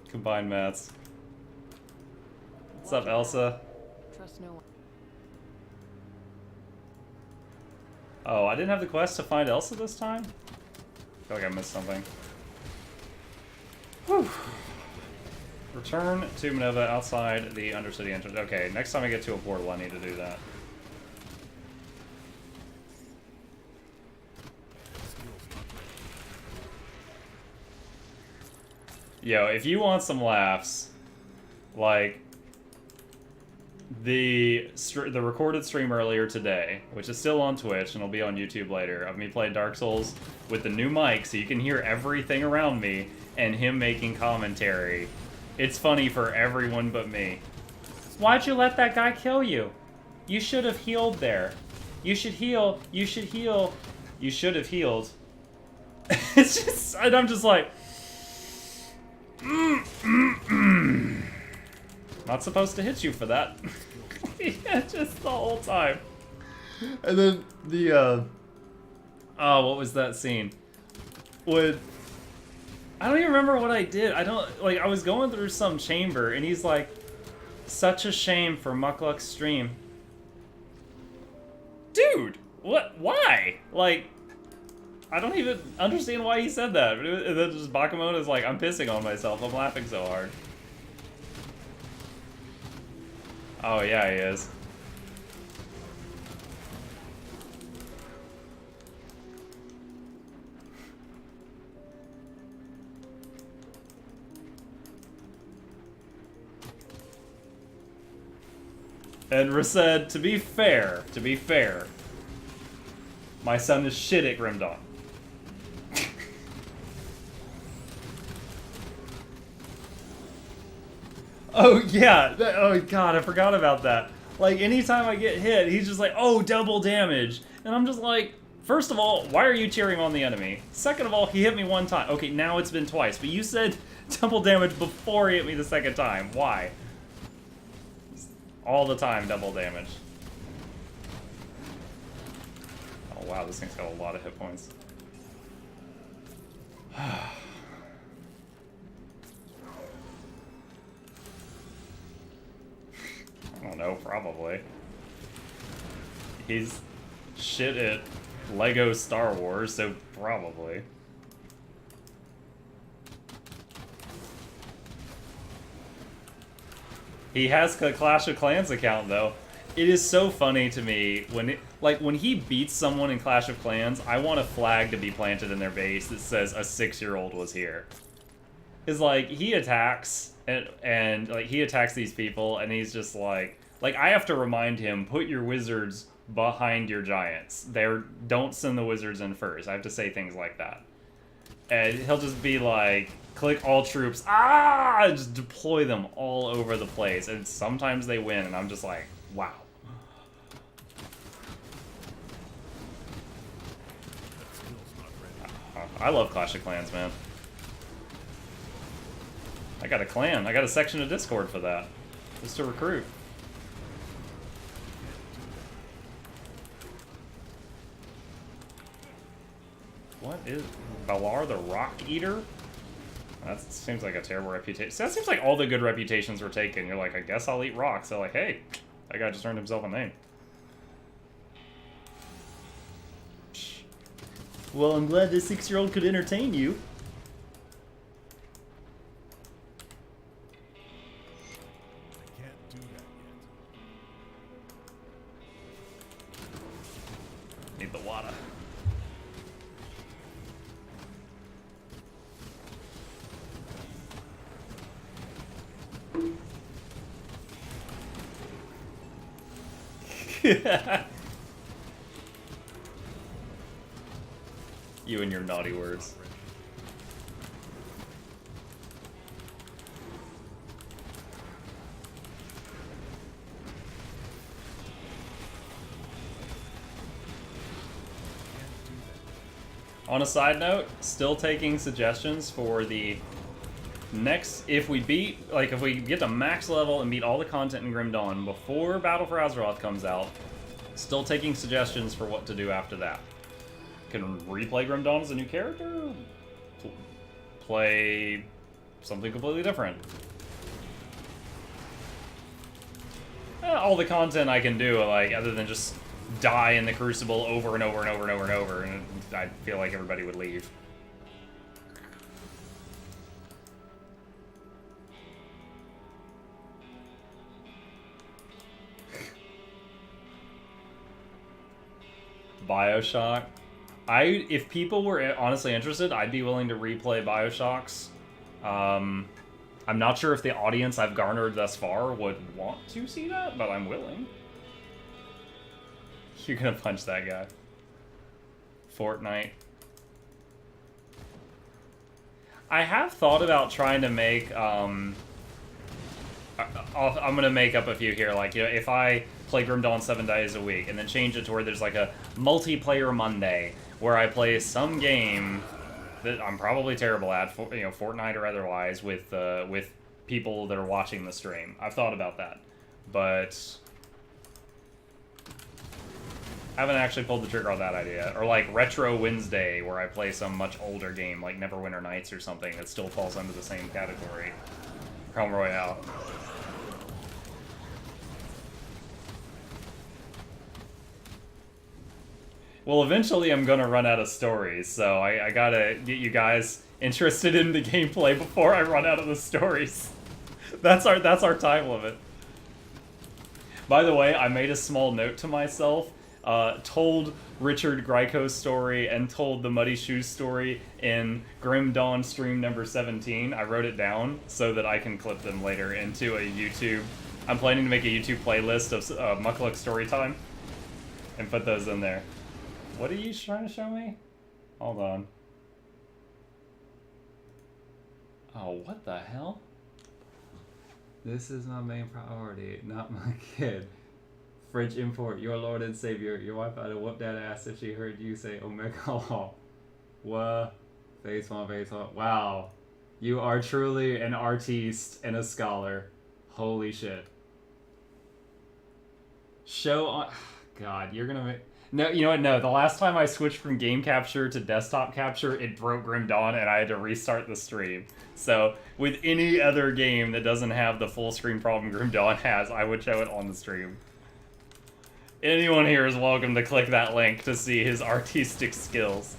Combined mats. What's up, Elsa? Trust no one. Oh, I didn't have the quest to find Elsa this time? I feel like I missed something. Whew. Return to Minova outside the Undercity entrance. Okay, next time I get to a portal, I need to do that. Yo, if you want some laughs, like the recorded stream earlier today, which is still on Twitch and will be on YouTube later, of me playing Dark Souls with the new mic so you can hear everything around me and him making commentary. It's funny for everyone but me. Why'd you let that guy kill you? You should have healed there. You should heal. You should heal. You should have healed. It's just, and I'm just like, not supposed to hit you for that. Yeah, just the whole time. And then the, oh, what was that scene? When, I don't even remember what I did. I was going through some chamber, and he's like, such a shame for Mukluk's stream. Dude, what, why? Like, I don't even understand why he said that. And then just Bakamon is like, I'm pissing on myself. I'm laughing so hard. Oh, yeah, he is. And Rased, to be fair, my son is shit at Grim Dawn. Oh yeah, oh god, I forgot about that. Like, anytime I get hit, he's just like, oh, double damage. And I'm just like, first of all, why are you cheering on the enemy? Second of all, he hit me one time. Okay, now it's been twice, but you said double damage before he hit me the second time. Why? All the time, double damage. Oh wow, this thing's got a lot of hit points. I don't know, probably. He's shit at Lego Star Wars, so probably. He has a Clash of Clans account, though. It is so funny to me when he beats someone in Clash of Clans, I want a flag to be planted in their base that says a 6-year-old was here. Is like, he attacks and like he attacks these people and he's just like I have to remind him, put your wizards behind your giants. Don't send the wizards in first. I have to say things like that. And he'll just be like, click all troops, just deploy them all over the place. And sometimes they win, and I'm just like, wow. I love Clash of Clans, man. I got a clan. I got a section of Discord for that. Just to recruit. What is Valar the Rock Eater? That seems like a terrible reputation. That seems like all the good reputations were taken. You're like, I guess I'll eat rocks. So like, hey, that guy just earned himself a name. Well, I'm glad this 6-year-old could entertain you. I can't do that yet. Need the water. You and your naughty words. On a side note, still taking suggestions for the next, if we get to max level and beat all the content in Grim Dawn before Battle for Azeroth comes out, still taking suggestions for what to do after that. Can replay Grim Dawn as a new character? Play something completely different. All the content I can do, like, other than just die in the Crucible over and over and over and over and over, and I feel like everybody would leave. BioShock. If people were honestly interested, I'd be willing to replay BioShocks. I'm not sure if the audience I've garnered thus far would want to see that, but I'm willing. You're gonna punch that guy. Fortnite. I have thought about trying to make, I'm gonna make up a few here, like, you know, if I play Grim Dawn 7 days a week, and then change it to where there's like a multiplayer Monday, where I play some game that I'm probably terrible at, you know, Fortnite or otherwise, with people that are watching the stream. I've thought about that, but I haven't actually pulled the trigger on that idea. Or like Retro Wednesday, where I play some much older game, like Neverwinter Nights or something, that still falls under the same category. Realm Royale. Well, eventually I'm gonna run out of stories, so I gotta get you guys interested in the gameplay before I run out of the stories. That's our time limit. By the way, I made a small note to myself, told Richard Greico's story and told the Muddy Shoes story in Grim Dawn stream number 17. I wrote it down so that I can clip them later into a YouTube. I'm planning to make a YouTube playlist of Mukluk Storytime and put those in there. What are you trying to show me? Hold on. Oh, what the hell? This is my main priority, not my kid. French import, your Lord and Savior. Your wife ought to whoop that ass if she heard you say Omega Law. What? Face on, face on. Wow. You are truly an artiste and a scholar. Holy shit. Show on... God, you're gonna make... No, you know what? No, the last time I switched from game capture to desktop capture, it broke Grim Dawn and I had to restart the stream. So, with any other game that doesn't have the full screen problem Grim Dawn has, I would show it on the stream. Anyone here is welcome to click that link to see his artistic skills.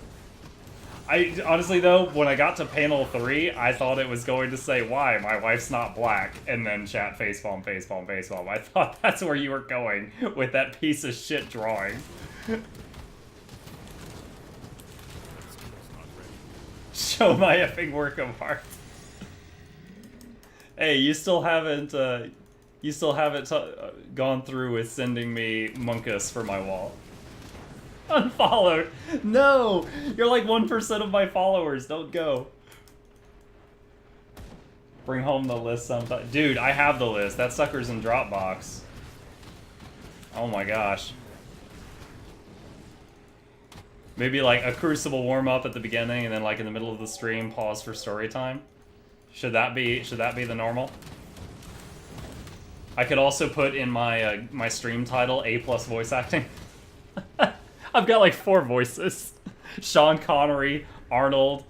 I honestly though, when I got to panel 3, I thought it was going to say, why, my wife's not black, and then chat facepalm, facepalm, facepalm. I thought that's where you were going with that piece of shit drawing. Show my effing work of art. Hey, you still haven't gone through with sending me Munkus for my wall. Unfollowed. No, you're like 1% of my followers. Don't go. Bring home the list sometime. Dude, I have the list. That sucker's in Dropbox. Oh my gosh. Maybe like a Crucible warm-up at the beginning and then like in the middle of the stream, pause for story time. Should that be the normal? I could also put in my my stream title A+ voice acting. I've got like 4 voices. Sean Connery, Arnold,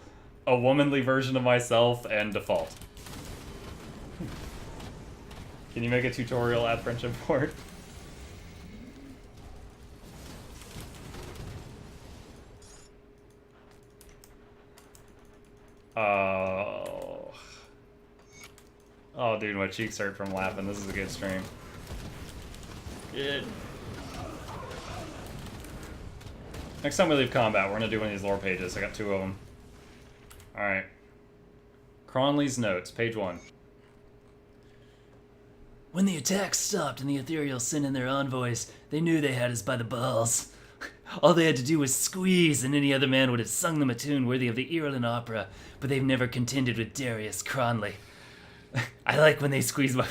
a womanly version of myself and default. Can you make a tutorial at Friendship Board? Oh, dude, my cheeks hurt from laughing. This is a good stream. Good. Next time we leave combat, we're gonna do one of these lore pages. I got 2 of them. Alright. Cronley's notes, page 1. When the attack stopped and the ethereal sent in their envoys, they knew they had us by the balls. All they had to do was squeeze, and any other man would have sung them a tune worthy of the Irulan opera, but they've never contended with Darius Cronley. I like when they squeeze my...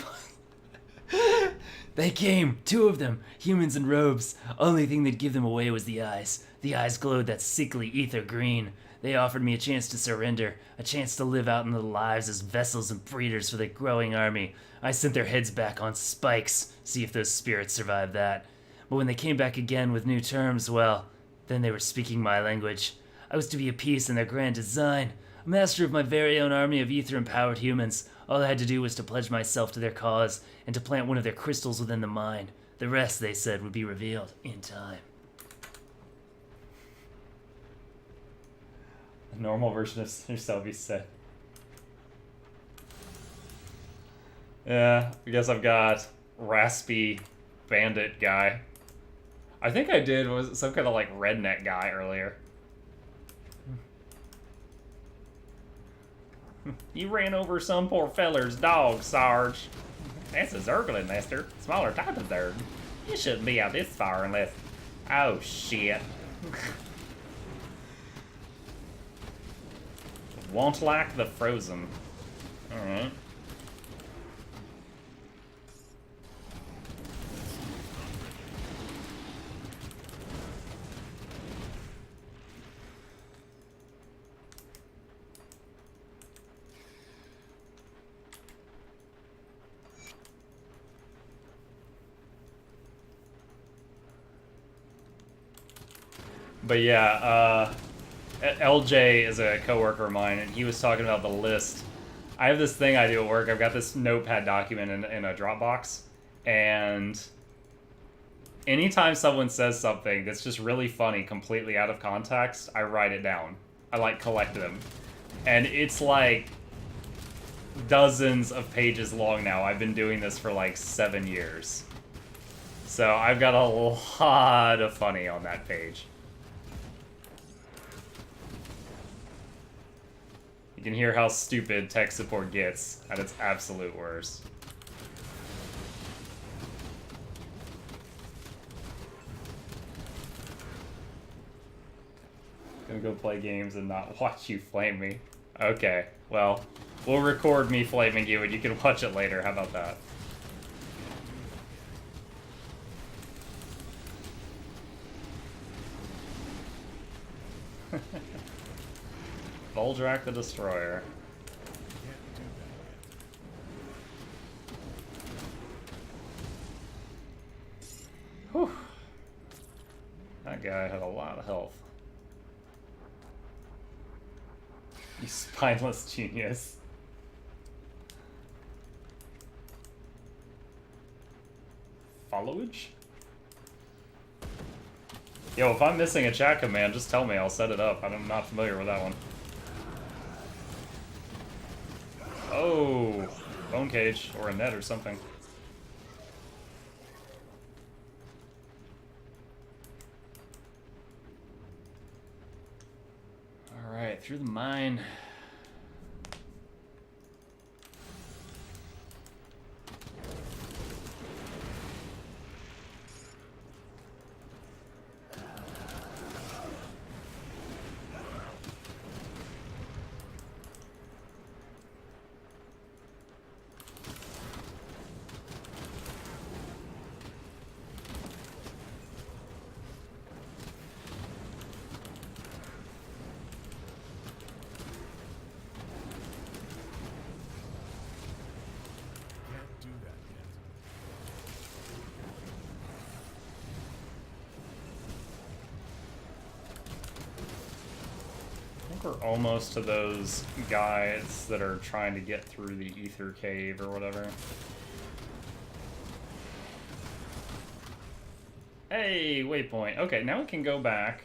They came, 2 of them, humans in robes. Only thing that'd give them away was the eyes. The eyes glowed that sickly ether green. They offered me a chance to surrender, a chance to live out in their lives as vessels and breeders for their growing army. I sent their heads back on spikes, see if those spirits survived that. But when they came back again with new terms, well, then they were speaking my language. I was to be a piece in their grand design, a master of my very own army of ether-empowered humans. All I had to do was to pledge myself to their cause and to plant one of their crystals within the mind. The rest, they said, would be revealed in time. The normal version of yourself, you said. Yeah, I guess I've got raspy bandit guy. I think I did was some kind of like redneck guy earlier. You ran over some poor feller's dog, Sarge. That's a zergling, mister. Smaller type of zerg. You shouldn't be out this far unless... Oh, shit. Won't like the frozen. Alright. But yeah, LJ is a coworker of mine, and he was talking about the list. I have this thing I do at work. I've got this notepad document in a Dropbox, and anytime someone says something that's just really funny, completely out of context, I write it down. I like collect them, and it's like dozens of pages long now. I've been doing this for like 7 years, so I've got a lot of funny on that page. You can hear how stupid tech support gets at its absolute worst. Gonna go play games and not watch you flame me. Okay, well, we'll record me flaming you and you can watch it later. How about that? Voldrak the Destroyer. Whew. That guy had a lot of health. You spineless genius. Followage? Yo, if I'm missing a chat command, just tell me, I'll set it up. I'm not familiar with that one. Oh, bone cage or a net or something. All right, through the mine. We're almost to those guys that are trying to get through the ether cave or whatever. Hey, waypoint. Okay, now we can go back.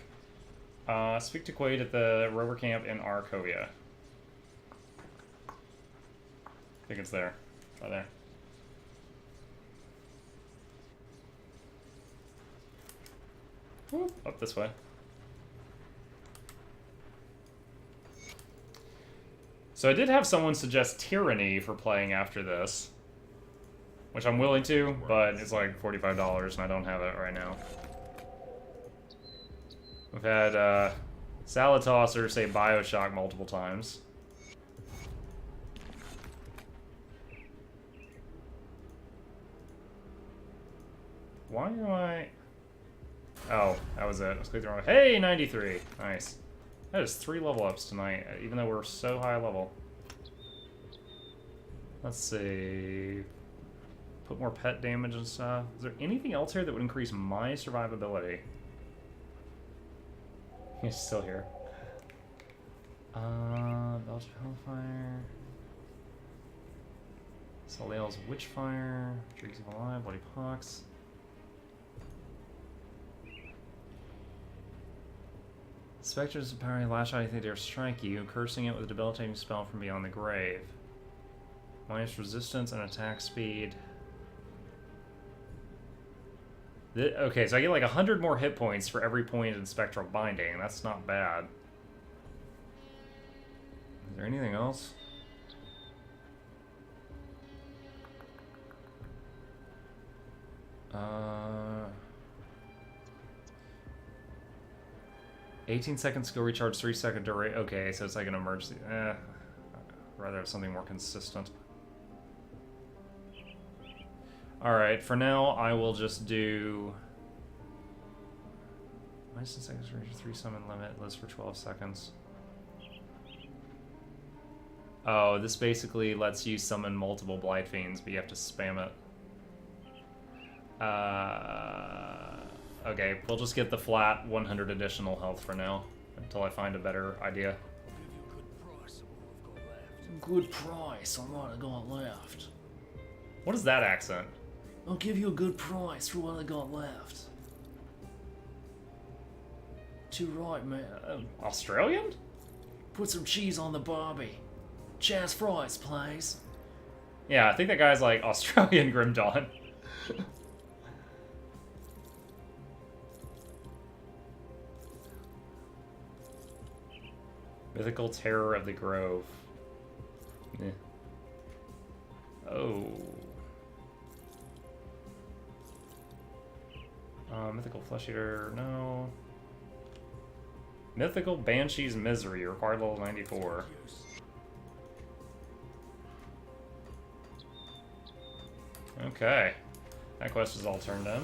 Speak to Quaid at the rover camp in Arcovia. I think it's there. Right there. Whoop, up this way. So I did have someone suggest Tyranny for playing after this, which I'm willing to, but it's like $45 and I don't have it right now. We've had Salad Tosser say Bioshock multiple times. Why do I... Oh, that was it. I was clicking the wrong way. Hey, 93. Nice. That is 3 level ups tonight, even though we're so high level. Let's see. Put more pet damage and stuff. Is there anything else here that would increase my survivability? He's still here. Belgian Hellfire. Soleil's Witchfire. Streaks of Alive. Bloody Pox. Spectre's apparently lash out anything dare strike you, cursing it with a debilitating spell from beyond the grave. Minus resistance and attack speed. Okay, so I get like 100 more hit points for every point in Spectral Binding. That's not bad. Is there anything else? 18-second skill recharge, 3-second duration. Okay, so it's like an emergency. I'd rather have something more consistent. Alright, for now, I will just do... Minus 10 seconds range, 3 summon limit, list for 12 seconds. Oh, this basically lets you summon multiple Blight Fiends, but you have to spam it. Okay, we'll just get the flat 100 additional health for now, until I find a better idea. Good price on what I got left. What is that accent? I'll give you a good price for what I got left. Too right, man. Australian? Put some cheese on the barbie. Chaz fries, please. Yeah, I think that guy's like Australian Grim Dawn. Mythical Terror of the Grove. Eh. Oh. Mythical Flesh Eater, no. Mythical Banshee's Misery, required level 94. Okay. That quest is all turned in.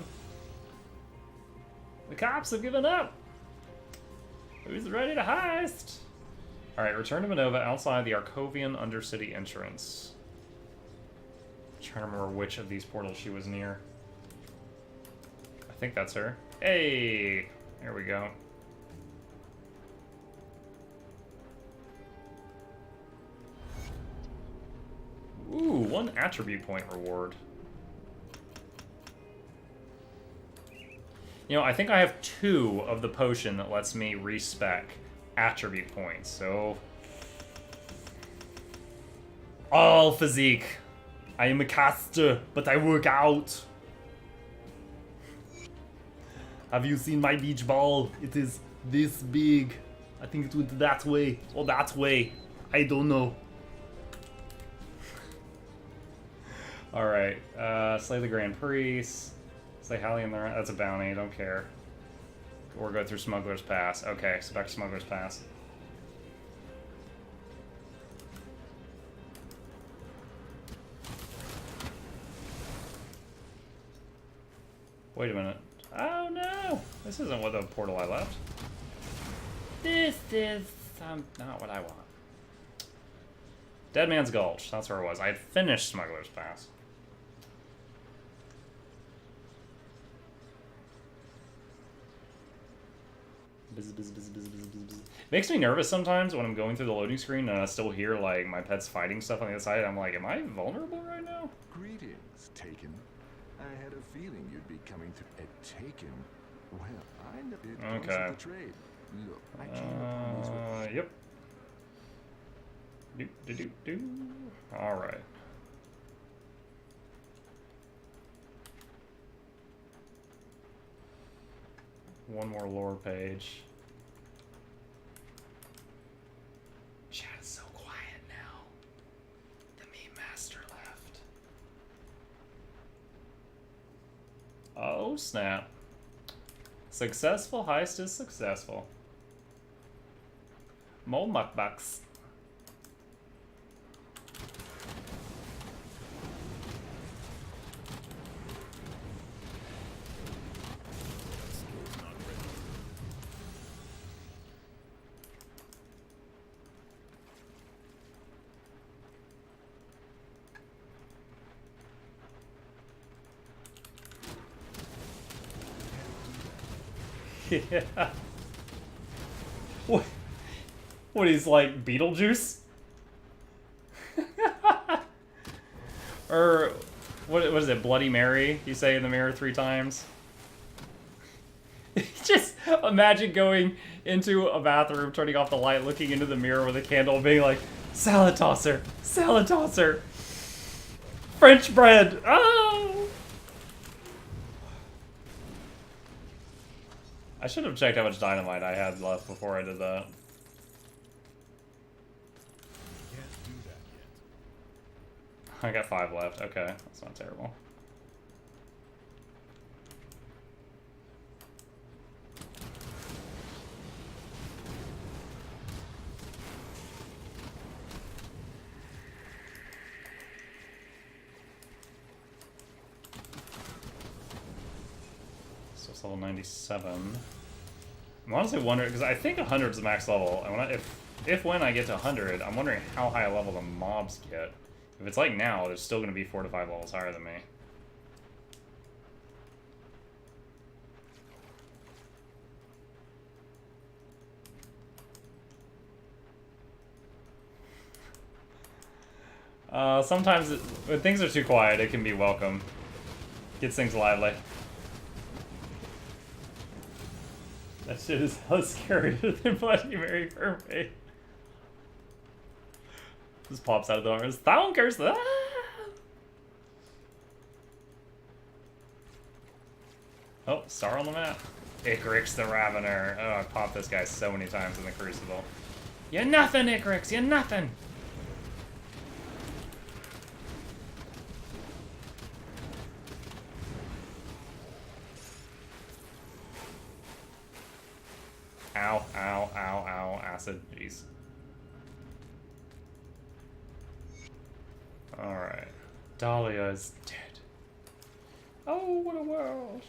The cops have given up! Who's ready to heist? Alright, return to Minova outside the Arcovian Undercity entrance. I'm trying to remember which of these portals she was near. I think that's her. Hey! There we go. Ooh, 1 attribute point reward. You know, I think I have 2 of the potion that lets me respec attribute points, so... All physique. I am a caster, but I work out. Have you seen my beach ball? It is this big. I think it went that way, or that way. I don't know. Alright, slay the Grand Priest. Slay Hallion the... That's a bounty, don't care. Or go through Smuggler's Pass. Okay, so back to Smuggler's Pass. Wait a minute. Oh no! This isn't what the portal I left. This is not what I want. Dead Man's Gulch. That's where it was. I had finished Smuggler's Pass. Makes me nervous sometimes when I'm going through the loading screen and I still hear like my pets fighting stuff on the other side. I'm like, am I vulnerable right now? Greetings, Taken. I had a feeling you'd be coming through at Taken. Well, I know it comes Okay. with the trade. Look, I came upon these with Yep. Do. All right. One more lore page. Chat is so quiet now. The meme master left. Oh snap. Successful heist is successful. More mukbacks. Yeah. What he's like, Beetlejuice? Or what is it, Bloody Mary? You say in the mirror 3 times? Just imagine going into a bathroom, turning off the light, looking into the mirror with a candle, being like, salad tosser, French bread, oh! I should have checked how much dynamite I had left before I did that. can't do that yet. I got 5 left. Okay, that's not terrible. So it's level 97. I'm honestly wondering, because I think 100 is the max level, and when I get to 100, I'm wondering how high a level the mobs get. If it's like now, they're still going to be 4 to 5 levels higher than me. Sometimes when things are too quiet, it can be welcome. Gets things lively. That shit is hella scarier than Bloody Mary for me. Just pops out of the arms. Thonkers! Ah! Oh, star on the map. Icarix the Ravener. Oh, I popped this guy so many times in the Crucible. You're nothing, Icarix! You're nothing! Ow, ow, ow, ow, acid. Jeez. Alright. Dahlia is dead. Oh, what a world.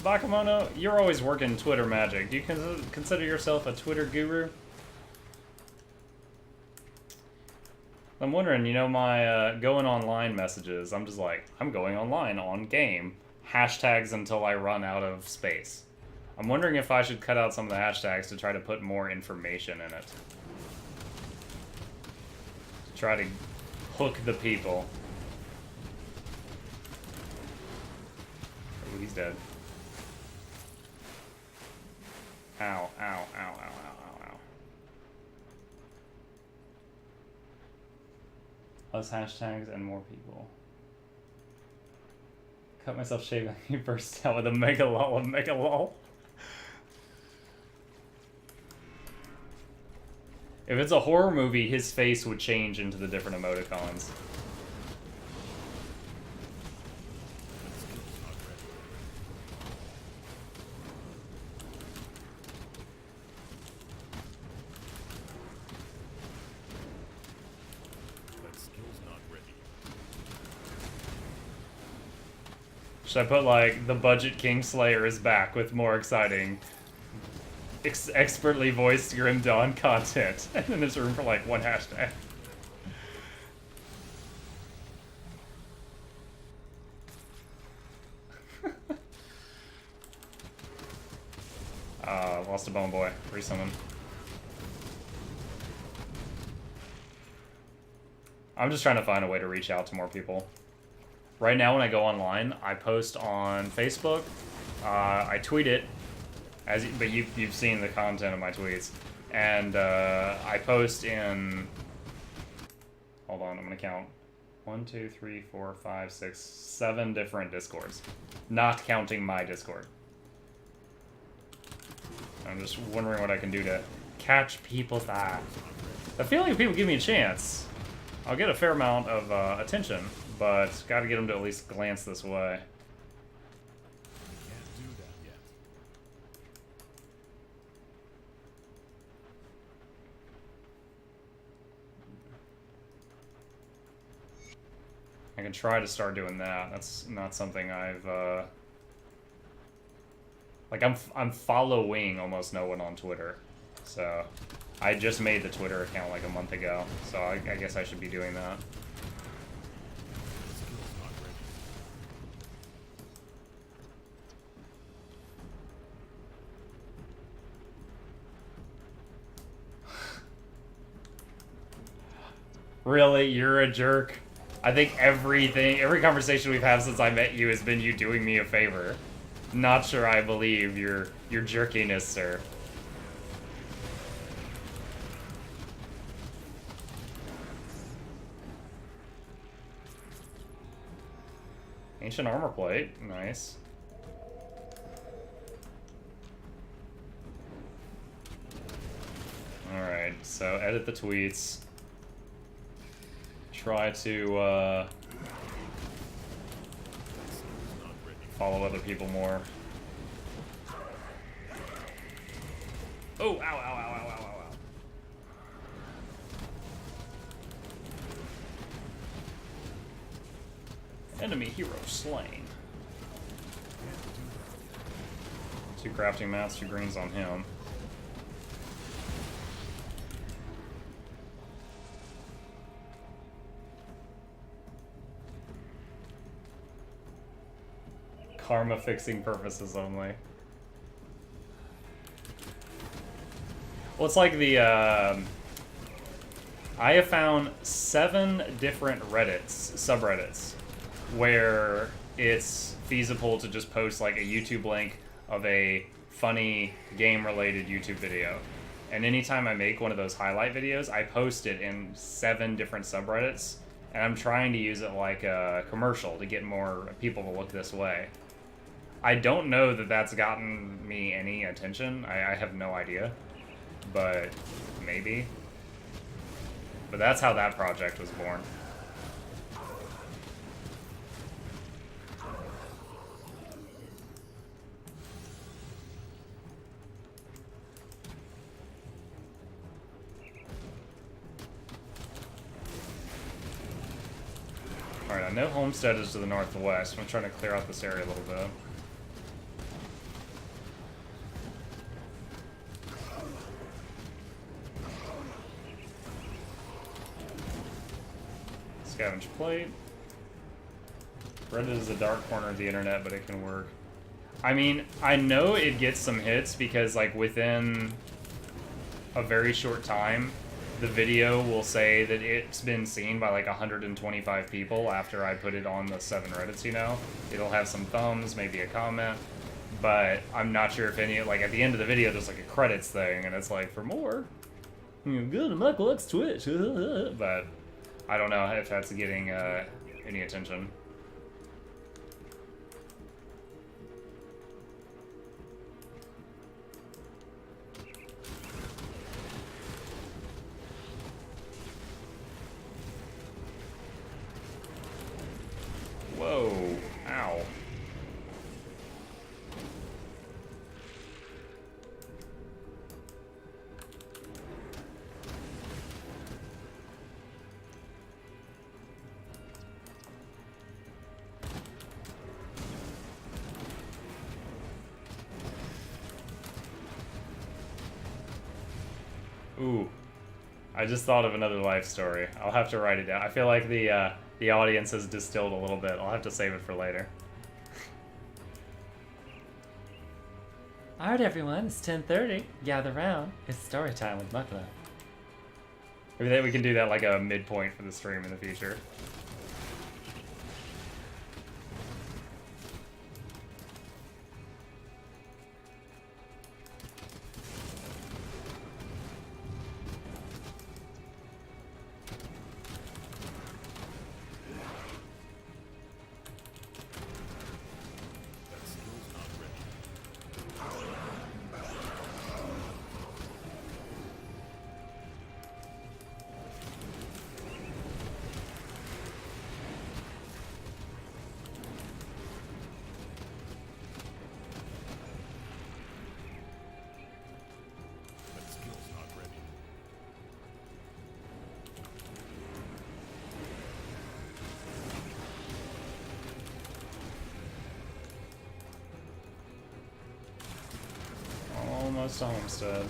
Bakamono, you're always working Twitter magic. Do you consider yourself a Twitter guru? I'm wondering, you know, my going online messages, I'm just like, I'm going online on game. Hashtags until I run out of space. I'm wondering if I should cut out some of the hashtags to try to put more information in it. To try to hook the people. Oh, he's dead. Ow, ow, ow, ow, ow, ow, ow. Less hashtags and more people. Cut myself shaving. He burst out with a mega lol. If it's a horror movie, his face would change into the different emoticons. Should I put like the budget Kingslayer is back with more exciting, expertly voiced Grim Dawn content, and then there's room for like one hashtag. Lost a bone boy. Resummon. I'm just trying to find a way to reach out to more people. Right now, when I go online, I post on Facebook. I tweet it, but you've seen the content of my tweets, and I post in. Hold on, I'm gonna count. 1, 2, 3, 4, 5, 6, 7 different Discords, not counting my Discord. I'm just wondering what I can do to catch people's eye. I feel like if people give me a chance, I'll get a fair amount of attention, but gotta get them to at least glance this way. Can't do that yet. I can try to start doing that. That's not something I've like I'm following almost no one on Twitter, so I just made the Twitter account like a month ago, so I guess I should be doing that. Really? You're a jerk? I think every conversation we've had since I met you has been you doing me a favor. Not sure I believe your jerkiness, sir. Ancient armor plate, nice. Alright, so edit the tweets. Try to follow other people more. Oh, ow, ow, ow, ow, ow, ow, ow. Enemy hero slain. 2 crafting mats, 2 greens on him. Karma fixing purposes only. Well, it's like the, I have found 7 different subreddits, where it's feasible to just post like a YouTube link of a funny game-related YouTube video. And anytime I make one of those highlight videos, I post it in 7 different subreddits, and I'm trying to use it like a commercial to get more people to look this way. I don't know that that's gotten me any attention. I have no idea, but maybe. But that's how that project was born. Alright, I know Homestead is to the northwest. I'm trying to clear out this area a little bit. Scavenge plate. Reddit is a dark corner of the internet, but it can work. I mean, I know it gets some hits because, like, within a very short time, the video will say that it's been seen by, like, 125 people after I put it on the 7 Reddits, you know? It'll have some thumbs, maybe a comment, but I'm not sure if any, like, at the end of the video, there's, like, a credits thing, and it's like, for more, you go to Michael X Twitch, but I don't know if that's getting any attention. Whoa, ow. Ooh. I just thought of another life story. I'll have to write it down. I feel like the audience has distilled a little bit. I'll have to save it for later. Alright everyone, it's 10:30. Gather round. It's story time with Muckla. Maybe we can do that like a midpoint for the stream in the future. Almost a homestead.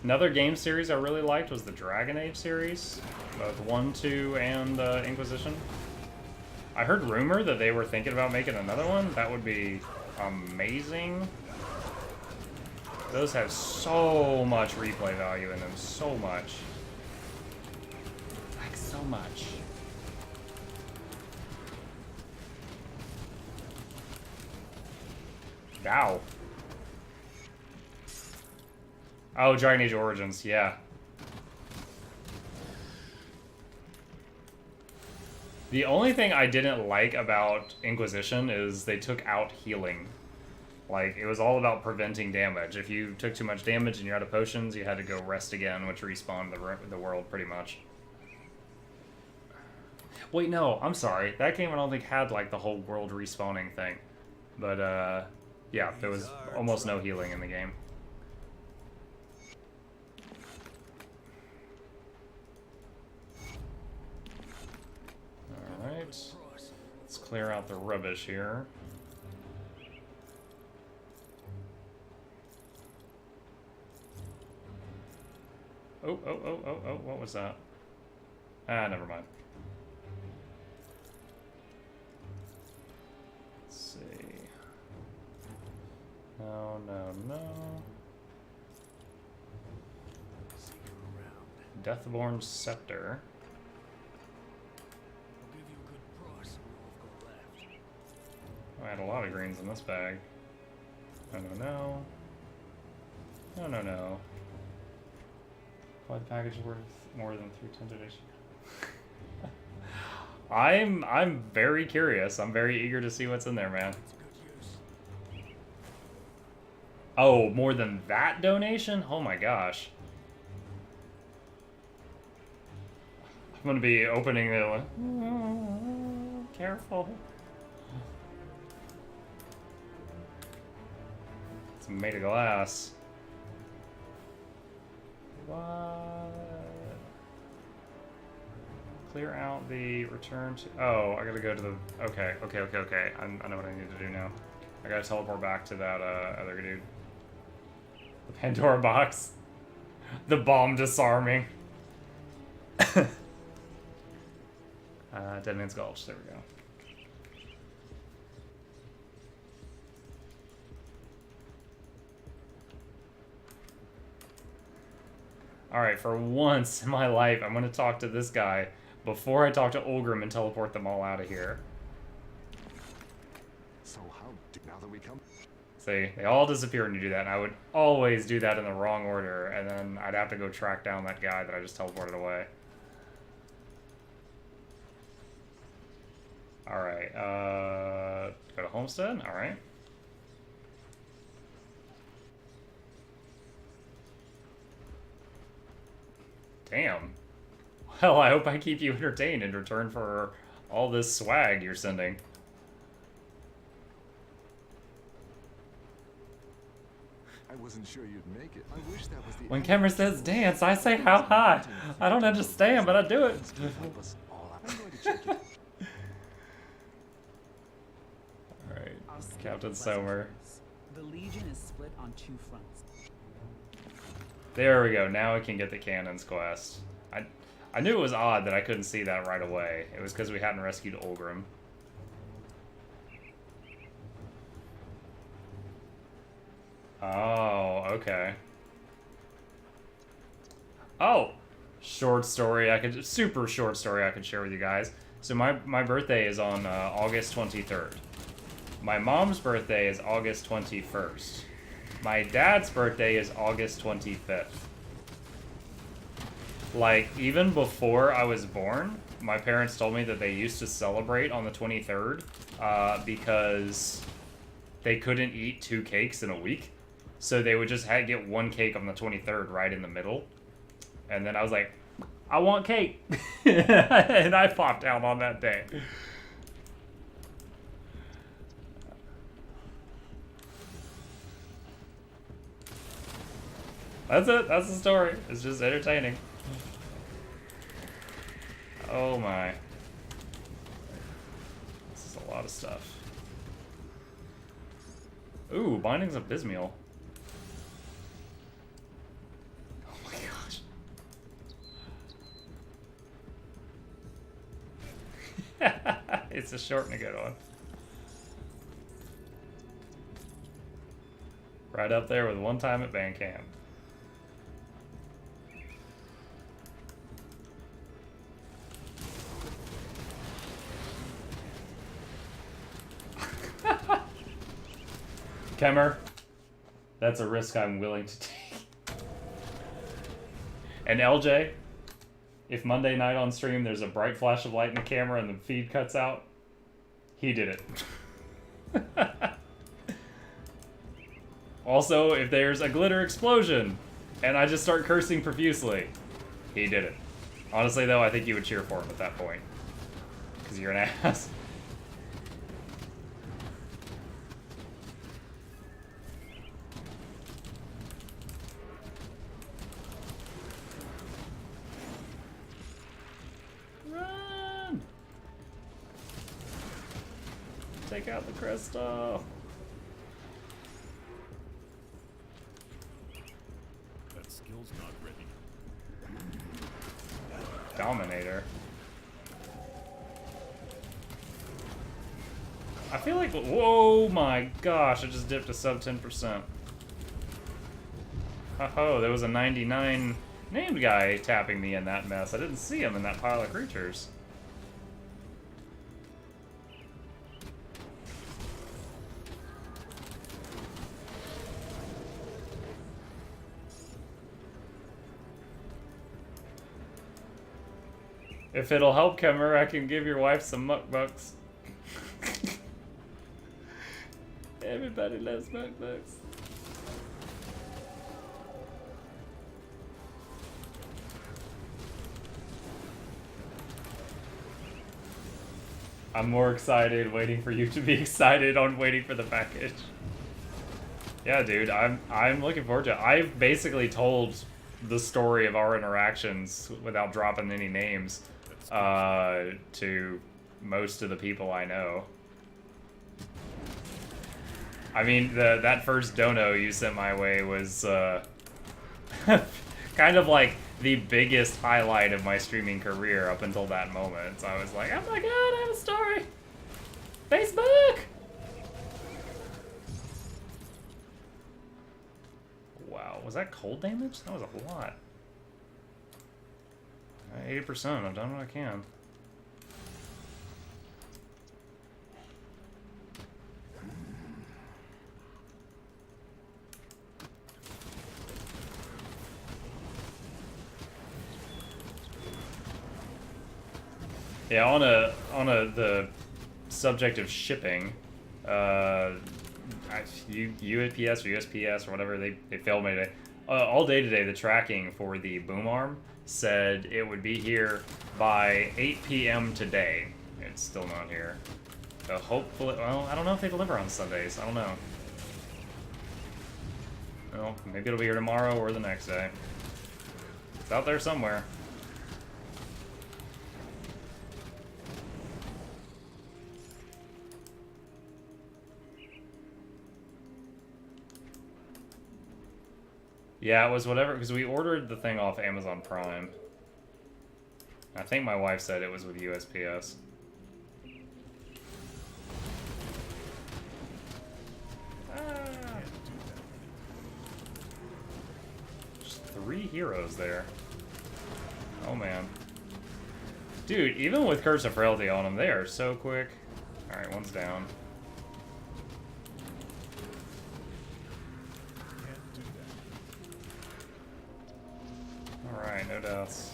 Another game series I really liked was the Dragon Age series, both 1, 2, and Inquisition. I heard rumor that they were thinking about making another one. That would be amazing. Those have so much replay value in them, so much. Like, so much. Ow. Oh, Dragon Age Origins, yeah. The only thing I didn't like about Inquisition is they took out healing. Like, it was all about preventing damage. If you took too much damage and you're out of potions, you had to go rest again, which respawned the world pretty much. Wait, no, I'm sorry. That game I don't think had, like, the whole world respawning thing. But, yeah, there was almost no healing in the game. Alright. Let's clear out the rubbish here. Oh, what was that? Ah, never mind. Let's see. No. Deathborn Scepter. Oh, I had a lot of greens in this bag. No. Why the package is worth more than 3 tons of issue? I'm very curious. I'm very eager to see what's in there, man. Oh, more than that donation? Oh my gosh. I'm gonna be opening it like, careful. It's made of glass. What? Clear out the return to... Oh, I gotta go to the... Okay. I know what I need to do now. I gotta teleport back to that other dude. The Pandora box. The bomb disarming. Dead Man's Gulch. There we go. Alright, for once in my life, I'm going to talk to this guy before I talk to Ulgrim and teleport them all out of here. So now that we come... See, they all disappear when you do that, and I would always do that in the wrong order, and then I'd have to go track down that guy that I just teleported away. Alright, go to Homestead? Alright. Damn. Well, I hope I keep you entertained in return for all this swag you're sending. I wasn't sure you'd make it. I wish that was the When Cameron says dance, I say how high. I don't understand, but I do it. Help us all out. I'm going to check it. Alright. I'll Captain Somer. The Legion is split on two fronts. There we go. Now we can get the cannons quest. I knew it was odd that I couldn't see that right away. It was because we hadn't rescued Olgrim. Oh, okay. Oh, short story. Super short story I could share with you guys. So my birthday is on August 23rd. My mom's birthday is August 21st. My dad's birthday is August 25th. Like, even before I was born, my parents told me that they used to celebrate on the 23rd because they couldn't eat 2 cakes in a week. So they would just get 1 cake on the 23rd right in the middle. And then I was like, I want cake. And I popped out on that day. That's it. That's the story. It's just entertaining. Oh my. This is a lot of stuff. Ooh, Bindings of Bismuel. Oh my gosh. It's a short and a good one. Right up there with One Time at Band Camp. Kemmer, that's a risk I'm willing to take. And LJ, if Monday night on stream there's a bright flash of light in the camera and the feed cuts out, he did it. Also, if there's a glitter explosion and I just start cursing profusely, he did it. Honestly though, I think you would cheer for him at that point. Because you're an ass. Take out the crystal. That skill's not ready. Dominator. I feel like, whoa my gosh, I just dipped to sub 10%. Oh, there was a 99 named guy tapping me in that mess. I didn't see him in that pile of creatures. If it'll help, Kemmer, I can give your wife some mukbucks. Everybody loves mukbucks. I'm more excited waiting for you to be excited on waiting for the package. Yeah, dude, I'm looking forward to it. I've basically told the story of our interactions without dropping any names to most of the people I know. I mean, that first dono you sent my way was kind of like the biggest highlight of my streaming career up until that moment. So I was like, oh my god, I have a story! Facebook! Wow, was that cold damage? That was a lot. 80%, I've done what I can. Yeah, on the subject of shipping, UPS or USPS or whatever, they failed me today. All day today, the tracking for the boom arm said it would be here by 8 p.m. today. It's still not here. So hopefully, well, I don't know if they deliver on Sundays. I don't know. Well, maybe it'll be here tomorrow or the next day. It's out there somewhere. Yeah, it was whatever, because we ordered the thing off Amazon Prime. I think my wife said it was with USPS. Just 3 heroes there. Oh man. Dude, even with Curse of Frailty on them, they are so quick. Alright, one's down. Alright, no doubts.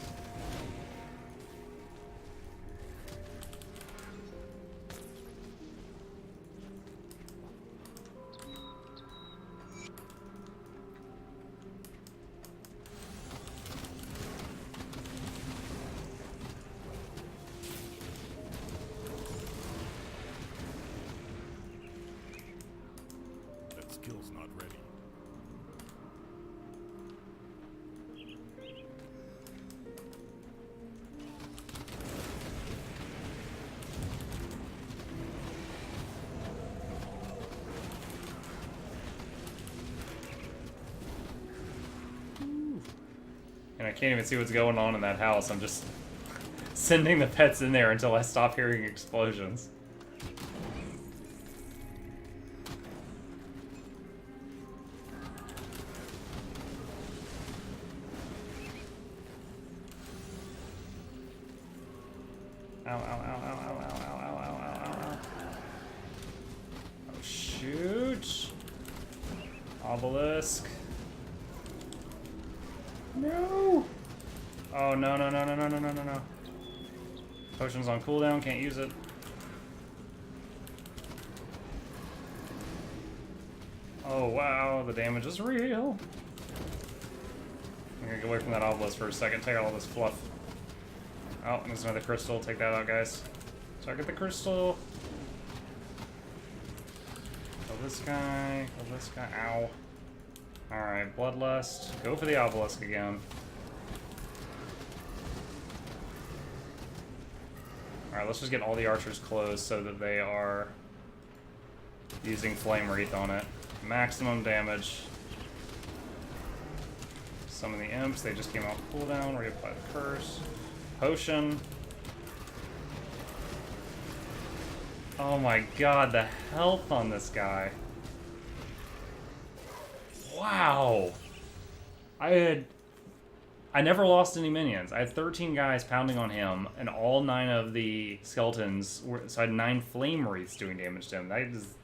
That skill's not ready. And I can't even see what's going on in that house. I'm just sending the pets in there until I stop hearing explosions. Ow, ow, ow, ow, ow, ow, ow, ow, ow, ow, ow, ow. Oh, shoot. Obelisk. No! Oh, no, no, no, no, no, no, no, no, no. Potion's on cooldown, can't use it. Oh, wow, the damage is real. I'm gonna get away from that obelisk for a second, take out all this fluff. Oh, there's another crystal, take that out, guys. Target the crystal. Kill this guy, kill this guy, ow. Alright, Bloodlust. Go for the obelisk again. Alright, let's just get all the archers closed so that they are using Flame Wreath on it. Maximum damage. Some of the imps, they just came off cooldown. Reapply the curse. Potion. Oh my god, the health on this guy. Wow. I never lost any minions. I had 13 guys pounding on him, and all 9 of the skeletons were, so I had 9 flame wreaths doing damage to him. That is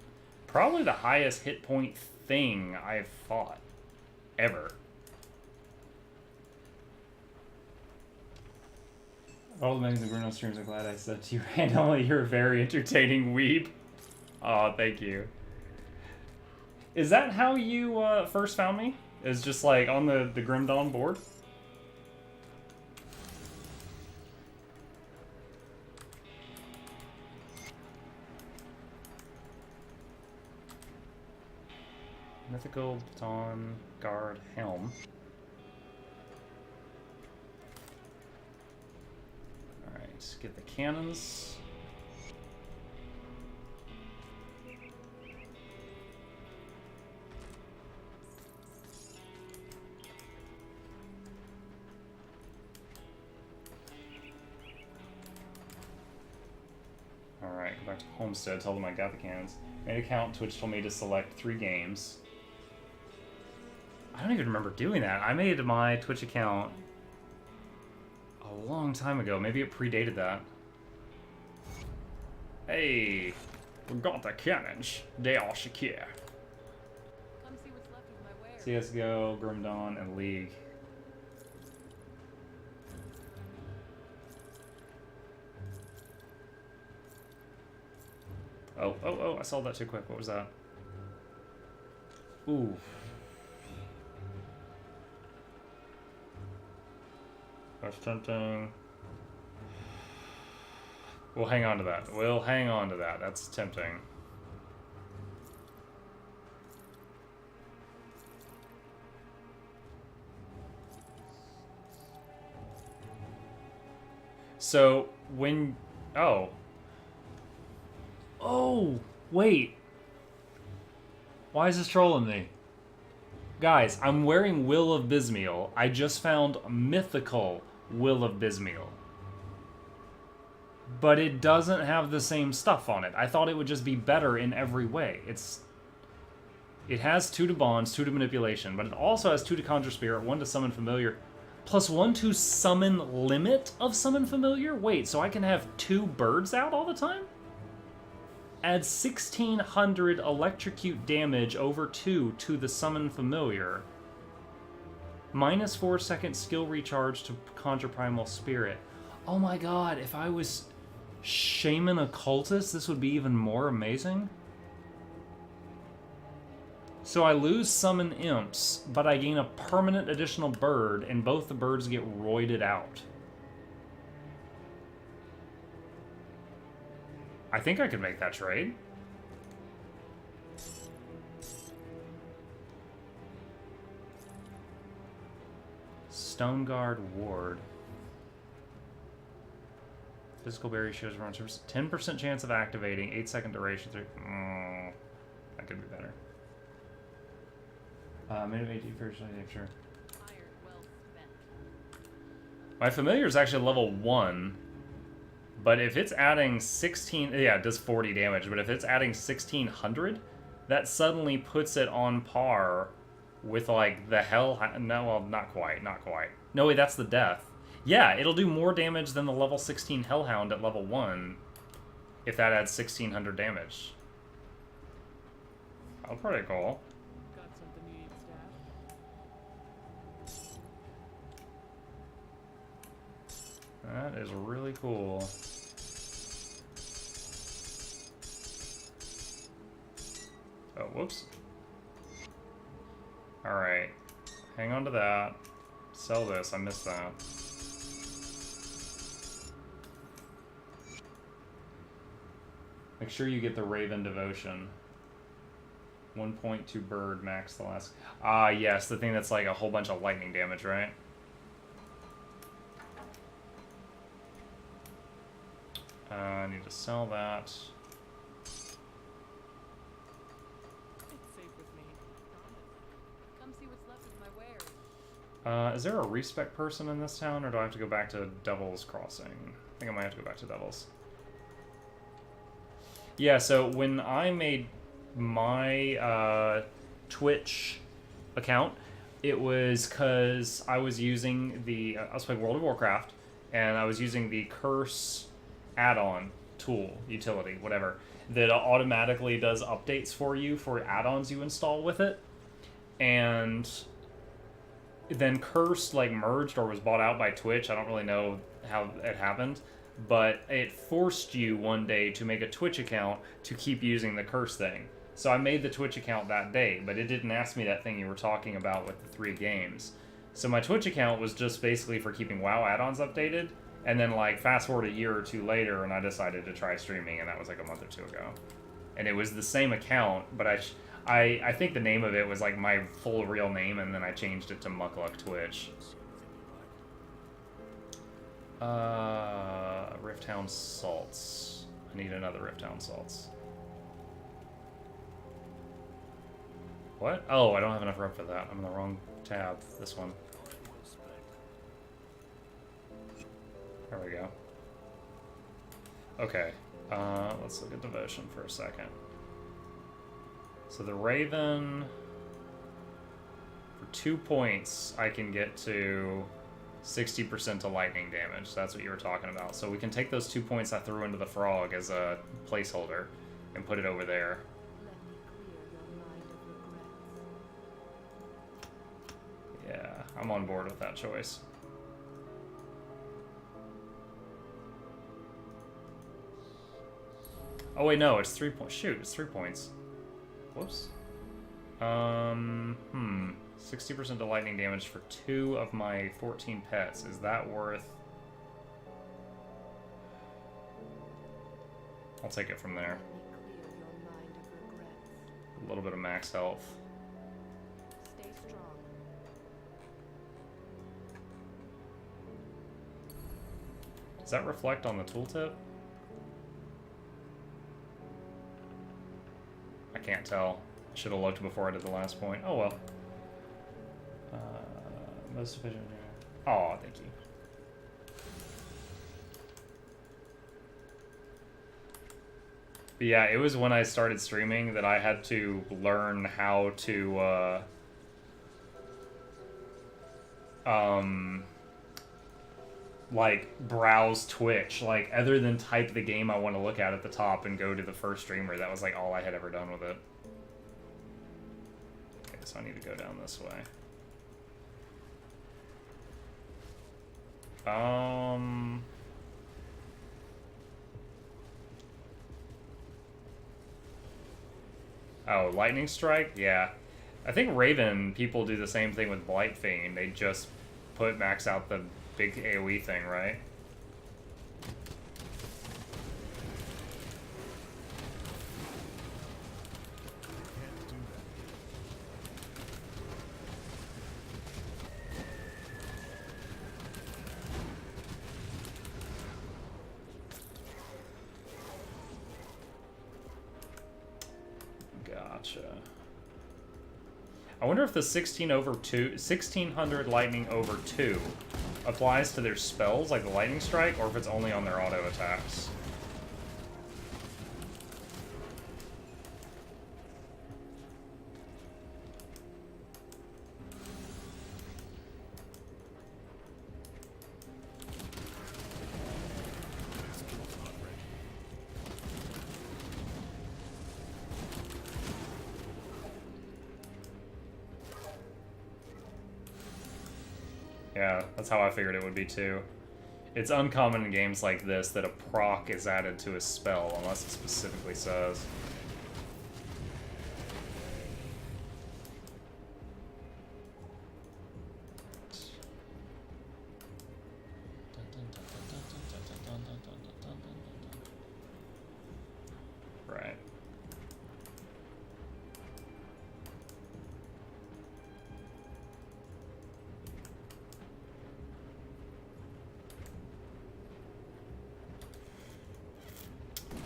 probably the highest hit point thing I've fought ever. All the amazing Bruno streams, I'm glad I said to you randomly, you're a very entertaining weeb. Oh, thank you. Is that how you first found me? Is just like on the Grim Dawn board? Mythical Dawn Guard Helm. Alright, get the cannons. Alright, go back to Homestead, tell them I got the cannons. Made an account, Twitch told me to select 3 games. I don't even remember doing that. I made my Twitch account a long time ago. Maybe it predated that. Hey, we got the cannons. They are secure. Come see what's left of my wares. CSGO, Grim Dawn, and League. Oh, I sold that too quick. What was that? Ooh. That's tempting. We'll hang on to that. We'll hang on to that. That's tempting. So, when... Oh. Oh, wait. Why is this trolling me? Guys, I'm wearing Will of Bismeal. I just found mythical Will of Bismeal. But it doesn't have the same stuff on it. I thought it would just be better in every way. It has 2 to bonds, 2 to manipulation, but it also has 2 to conjure spirit, 1 to summon familiar, plus 1 to summon limit of summon familiar? Wait, so I can have 2 birds out all the time? Add 1600 electrocute damage over 2 to the summon familiar. Minus 4-second skill recharge to conjure primal spirit. Oh my god, if I was Shaman Occultist, this would be even more amazing. So I lose summon imps, but I gain a permanent additional bird, and both the birds get roided out. I think I could make that trade. Stone Guard Ward. Physical Berry shows around 10% chance of activating, 8-second duration. That could be better. Motivate you first, sure. My familiar is actually level 1, but if it's adding 16, yeah, it does 40 damage, but if it's adding 1600, that suddenly puts it on par with, like, the Hell... No, well, not quite. No, wait, that's the Death. Yeah, it'll do more damage than the level 16 Hellhound at level 1 if that adds 1600 damage. That's pretty cool. Got something you need, staff? That is really cool. Oh, whoops. Alright. Hang on to that. Sell this. I missed that. Make sure you get the Raven Devotion. 1.2 bird max the last... Ah, yes. The thing that's like a whole bunch of lightning damage, right? I need to sell that. It's safe with me. Come see what's left of my wares. Is there a respec person in this town, or do I have to go back to Devil's Crossing? I think I might have to go back to Devil's. Yeah, so when I made my Twitch account, it was because I was using the... I was playing World of Warcraft, and I was using the Curse add-on tool, utility, whatever, that automatically does updates for you for add-ons you install with it. And then Curse like merged or was bought out by Twitch. I don't really know how it happened, but it forced you one day to make a Twitch account to keep using the Curse thing. So I made the Twitch account that day, but it didn't ask me that thing you were talking about with the 3 games. So my Twitch account was just basically for keeping WoW add-ons updated, and then like fast forward a year or 2 later, and I decided to try streaming, and that was like a month or 2 ago. And it was the same account, but I think the name of it was like my full real name, and then I changed it to Muckluck Twitch. Rifthound Salts. I need another Rifthound Salts. What? Oh, I don't have enough rope for that. I'm in the wrong tab. This one. There we go. Okay. Let's look at Devotion for a second. So the Raven... For 2 points, I can get to 60% to lightning damage. That's what you were talking about. So we can take those 2 points I threw into the frog as a placeholder and put it over there. Yeah, I'm on board with that choice. Oh wait, no, it's 3 points. Shoot, it's 3 points. Whoops. 60% to lightning damage for 2 of my 14 pets. Is that worth... I'll take it from there. A little bit of max health. Stay strong. Does that reflect on the tooltip? I can't tell. I should have looked before I did the last point. Oh well. Most efficient. Oh, thank you. But yeah, it was when I started streaming that I had to learn how to, like, browse Twitch. Like, other than type the game I want to look at the top and go to the first streamer, that was, like, all I had ever done with it. Okay, so I need to go down this way. Oh, Lightning Strike? Yeah. I think Raven, people do the same thing with Blight Fiend. They just max out the big AoE thing, right? Can't do that. Gotcha. I wonder if the 1600 lightning over 2 applies to their spells, like the lightning strike, or if it's only on their auto attacks. Skill's not ready. Yeah, that's how I figured it would be too. It's uncommon in games like this that a proc is added to a spell, unless it specifically says. Right.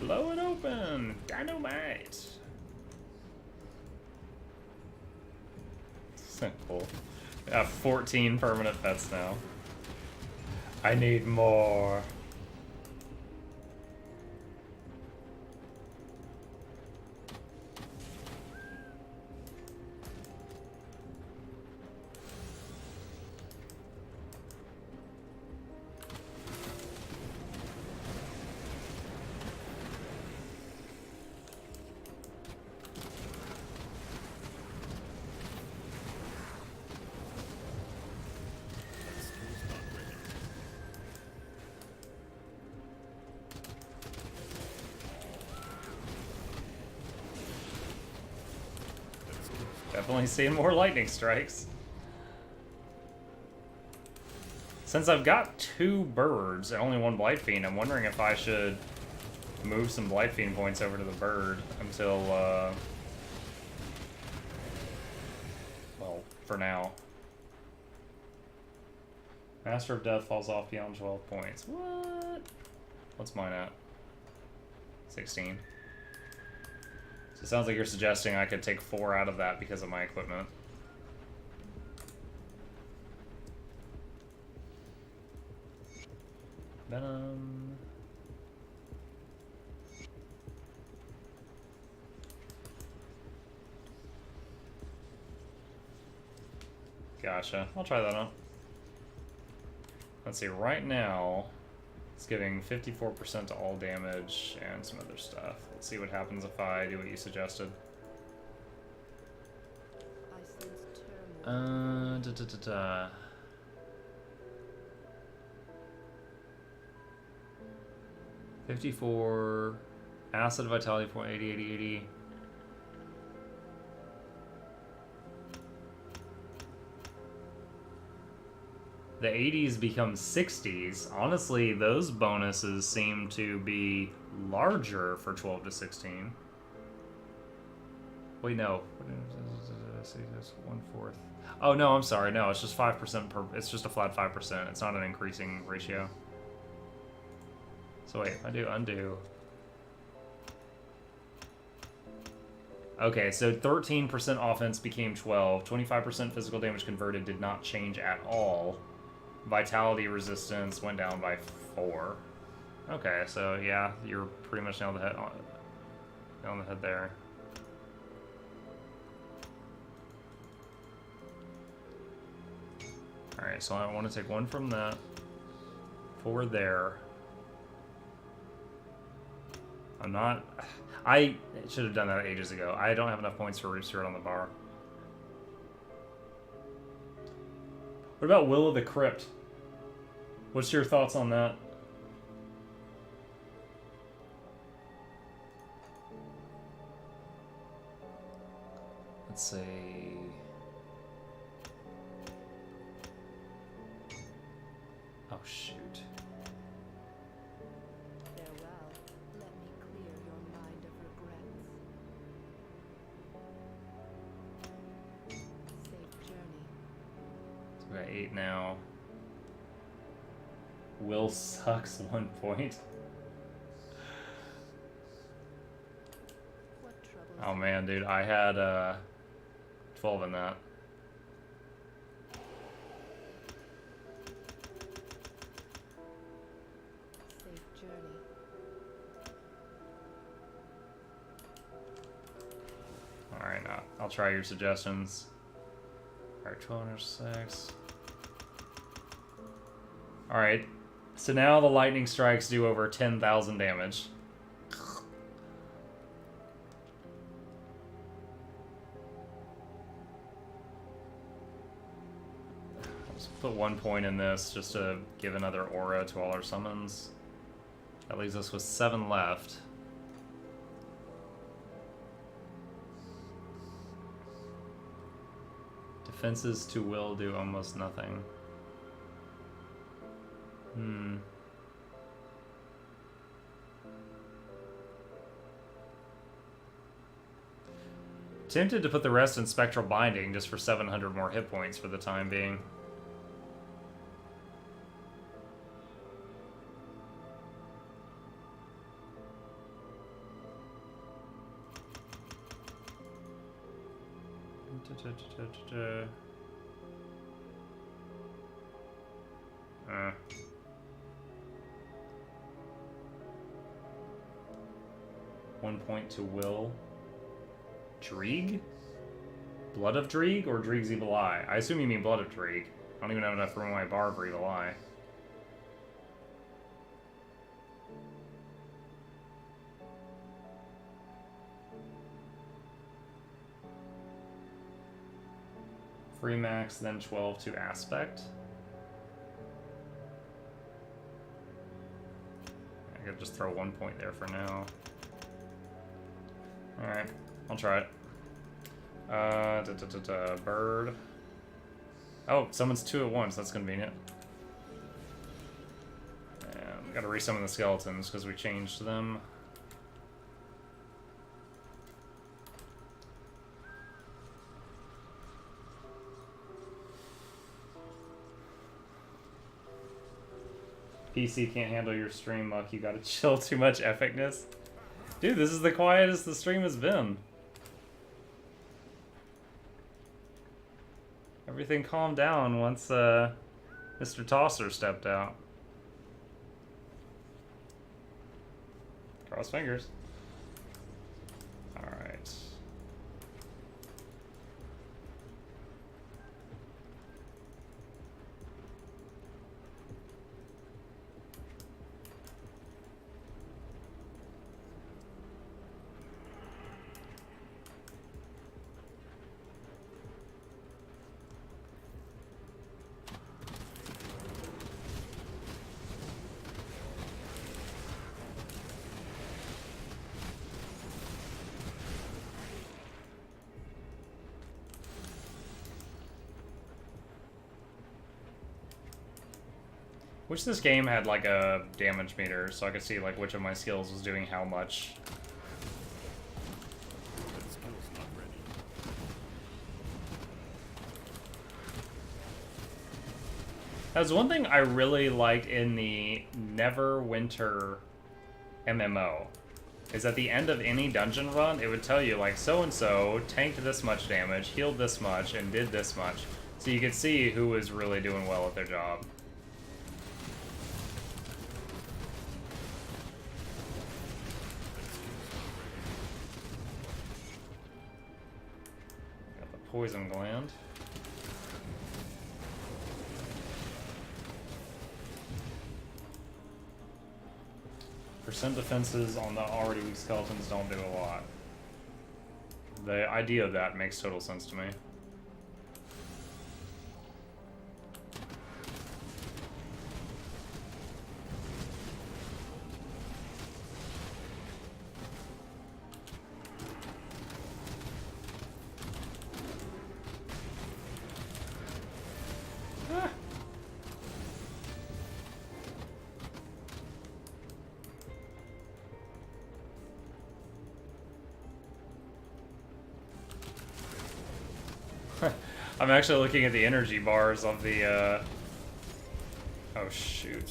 Blow it open! Dynamite! Cool. I have 14 permanent pets now. I need more. Skill's not ready. Definitely seeing more lightning strikes. Since I've got 2 birds and only 1 Blight Fiend, I'm wondering if I should move some Blight Fiend points over to the bird until, well, for now. Master of Death falls off beyond 12 points. What? What's mine at? 16. So it sounds like you're suggesting I could take 4 out of that because of my equipment. Venom. Gotcha. I'll try that out. Let's see, right now, it's giving 54% to all damage and some other stuff. Let's see what happens if I do what you suggested. I sense turmoil. Da. 54, acid vitality point 80. The 80s become 60s. Honestly, those bonuses seem to be larger for 12 to 16. Wait, no. That's 1/4. Oh, no, I'm sorry. No, it's just 5% per... It's just a flat 5%. It's not an increasing ratio. So wait, if I do undo... Okay, so 13% offense became 12. 25% physical damage converted did not change at all. Vitality resistance went down by 4. Okay, so yeah, you're pretty much nailed on the head there. Alright, so I want to take 1 from that. 4 there. I should have done that ages ago. I don't have enough points for Rooster on the bar. What about Will of the Crypt? What's your thoughts on that? Let's see. Oh, shoot. Farewell. Let me clear your mind of regrets. Safe journey. So we got 8 now. Will sucks 1 point. What troubles Oh man, dude, I had 12 in that. safe journey. Alright, now I'll try your suggestions. Alright, 1206. Alright, so now the lightning strikes do over 10,000 damage. Let's put 1 point in this just to give another aura to all our summons. That leaves us with 7 left. Defenses to will do almost nothing. Tempted to put the rest in Spectral Binding just for 700 more hit points for the time being. Uh. 1 point to will. Dreeg? Blood of Dreeg or Dreeg's Evil Eye? I assume you mean Blood of Dreeg. I don't even have enough room in my bar for Evil Eye. Free max, then 12 to aspect. I could just throw 1 point there for now. Alright, I'll try it. Bird. Oh, summons 2 at once, that's convenient. And we gotta resummon the skeletons because we changed them. PC can't handle your stream, Muck. You gotta chill. Too much epicness. Dude, this is the quietest the stream has been. Everything calmed down once Mr. Tosser stepped out. Cross fingers. Alright. Wish this game had like a damage meter so I could see like which of my skills was doing how much. That skill's not ready. That was one thing I really liked in the Neverwinter MMO. is at the end of any dungeon run, it would tell you, like, so-and-so tanked this much damage, healed this much, and did this much. So you could see who was really doing well at their job. Got the poison gland. Percent defenses on the already weak skeletons don't do a lot. The idea of that makes total sense to me. I'm actually looking at the energy bars of the, oh shoot.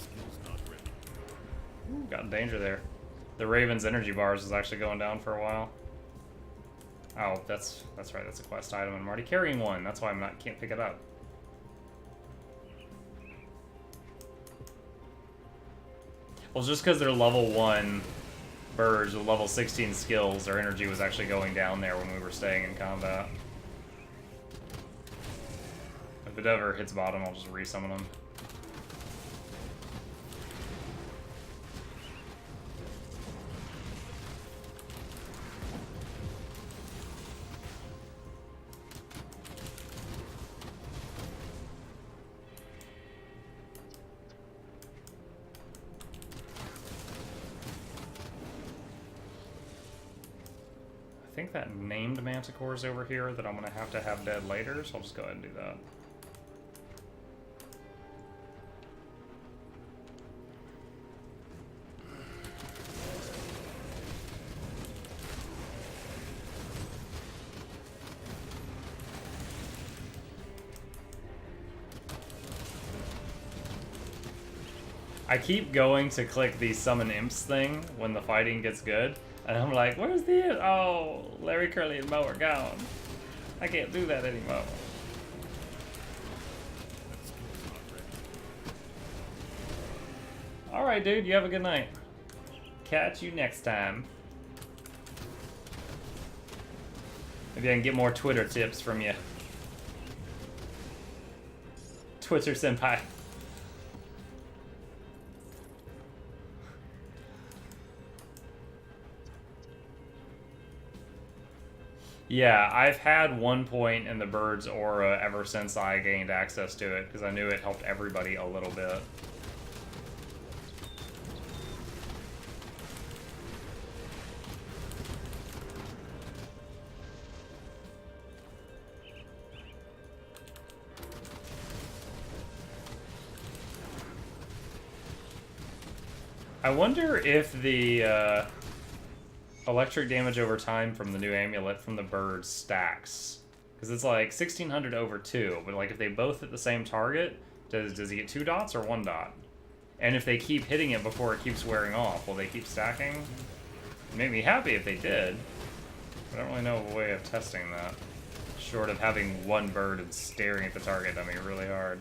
Ooh, got in danger there. The Raven's energy bars is actually going down for a while. Oh, that's right, that's a quest item. I'm already carrying one, that's why can't pick it up. Well, just because they're level 1 birds with level 16 skills, their energy was actually going down there when we were staying in combat. If it ever hits bottom, I'll just resummon them. I think that named Manticore is over here that I'm going to have dead later, so I'll just go ahead and do that. I keep going to click the summon imps thing when the fighting gets good, and I'm like, where's the... Oh, Larry, Curly, and Mo are gone. I can't do that anymore. Alright, dude, you have a good night. Catch you next time. Maybe I can get more Twitter tips from you. Twitter senpai. Yeah, I've had one point in the bird's aura ever since I gained access to it, because I knew it helped everybody a little bit. I wonder if the electric damage over time from the new amulet from the bird stacks. Because it's like 1600 over 2, but like if they both hit the same target, does he get 2 dots or 1 dot? And if they keep hitting it before it keeps wearing off, will they keep stacking? It'd make me happy if they did. I don't really know a way of testing that. Short of having one bird and staring at the target, I mean, really hard.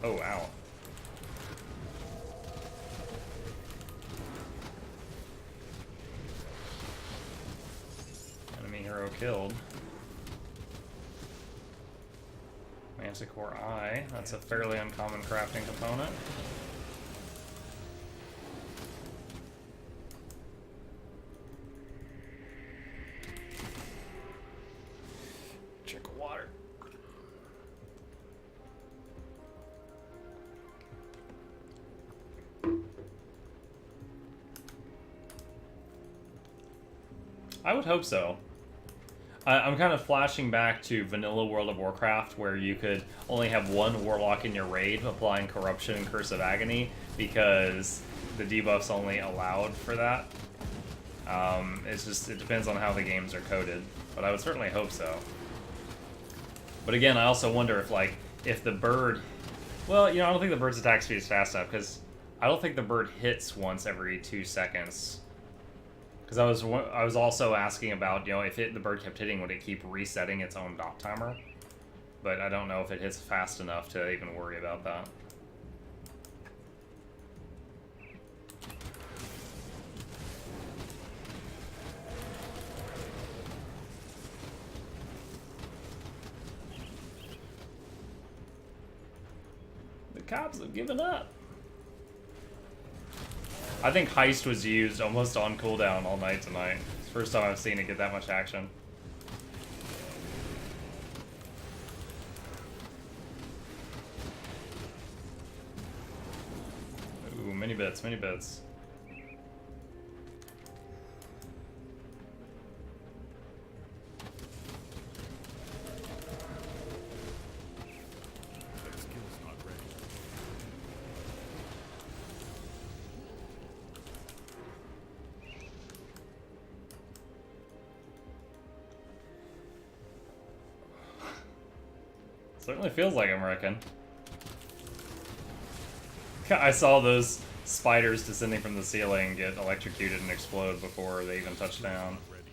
Oh, ow. Enemy hero killed. Manticore Eye. That's a fairly uncommon crafting component. Drink of water. I would hope so. I'm kind of flashing back to vanilla World of Warcraft, where you could only have one warlock in your raid applying Corruption and Curse of Agony, because the debuffs only allowed for that. It depends on how the games are coded, but I would certainly hope so. But again, I also wonder if the bird, Well, you know, I don't think the bird's attack speed is fast enough, because I don't think the bird hits once every 2 seconds. Because I was also asking about, you know, if the bird kept hitting, would it keep resetting its own dot timer? But I don't know if it hits fast enough to even worry about that. The cops have given up. I think Heist was used almost on cooldown all night tonight. It's the first time I've seen it get that much action. Ooh, mini bits, mini bits. That skill's not ready. Certainly feels like I'm wrecking. I saw those spiders descending from the ceiling get electrocuted and explode before they even touched down. Not ready.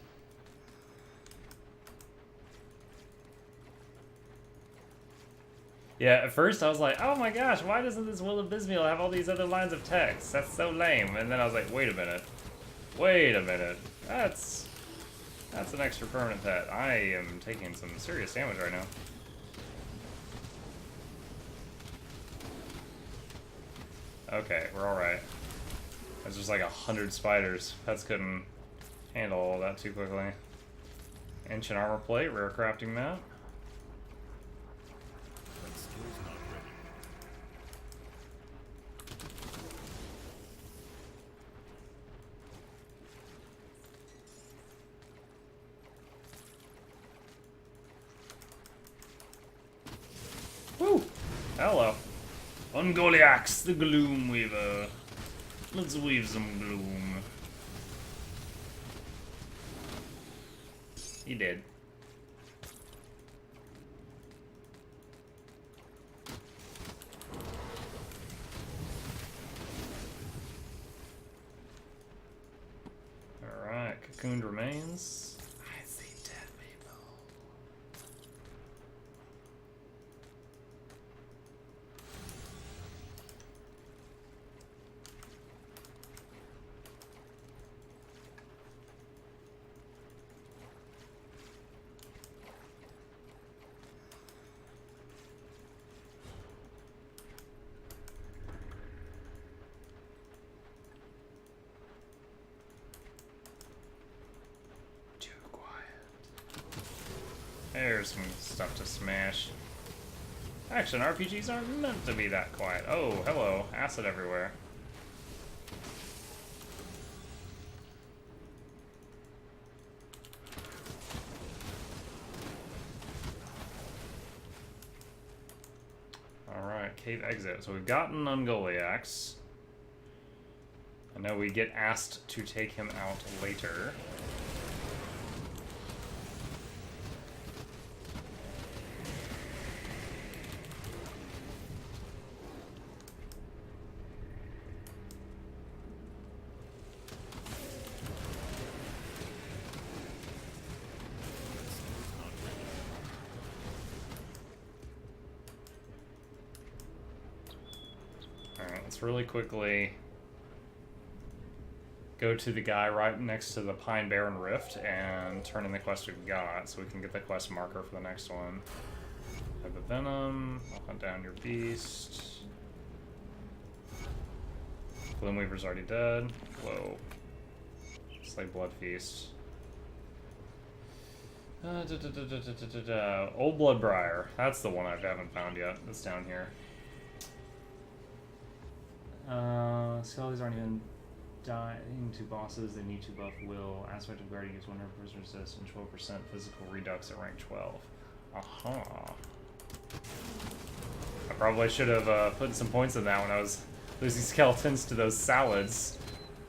Yeah, at first I was like, oh my gosh, why doesn't this Will of Bismuil have all these other lines of text? That's so lame. And then I was like, wait a minute. Wait a minute. That's an extra permanent pet. I am taking some serious damage right now. Okay, we're alright. There's just like 100 spiders. Pets couldn't handle all that too quickly. Ancient armor plate, rare crafting mat. That skill's not ready. Woo! Hello. Ungoliax, the Gloom Weaver. Let's weave some gloom. He did. Alright, cocooned remains. I see dead people. Too quiet. There's some stuff to smash. Action RPGs aren't meant to be that quiet. Oh, hello. Acid everywhere. Alright, cave exit. So we've gotten Ungoliax. I know we get asked to take him out later. Alright, let's really quickly go to the guy right next to the Pine Barren Rift and turn in the quest we've got so we can get the quest marker for the next one. Have the Venom, I'll hunt down your beast. Gloomweaver's already dead. Whoa. Slay Blood Feast. Old Bloodbriar. That's the one I haven't found yet. It's down here. Skellies aren't even dying to bosses. They need to buff Will. Aspect of Guardian gives 100% resist and 12% physical redux at rank 12. Aha. I probably should have put some points in that when I was losing skeletons to those salads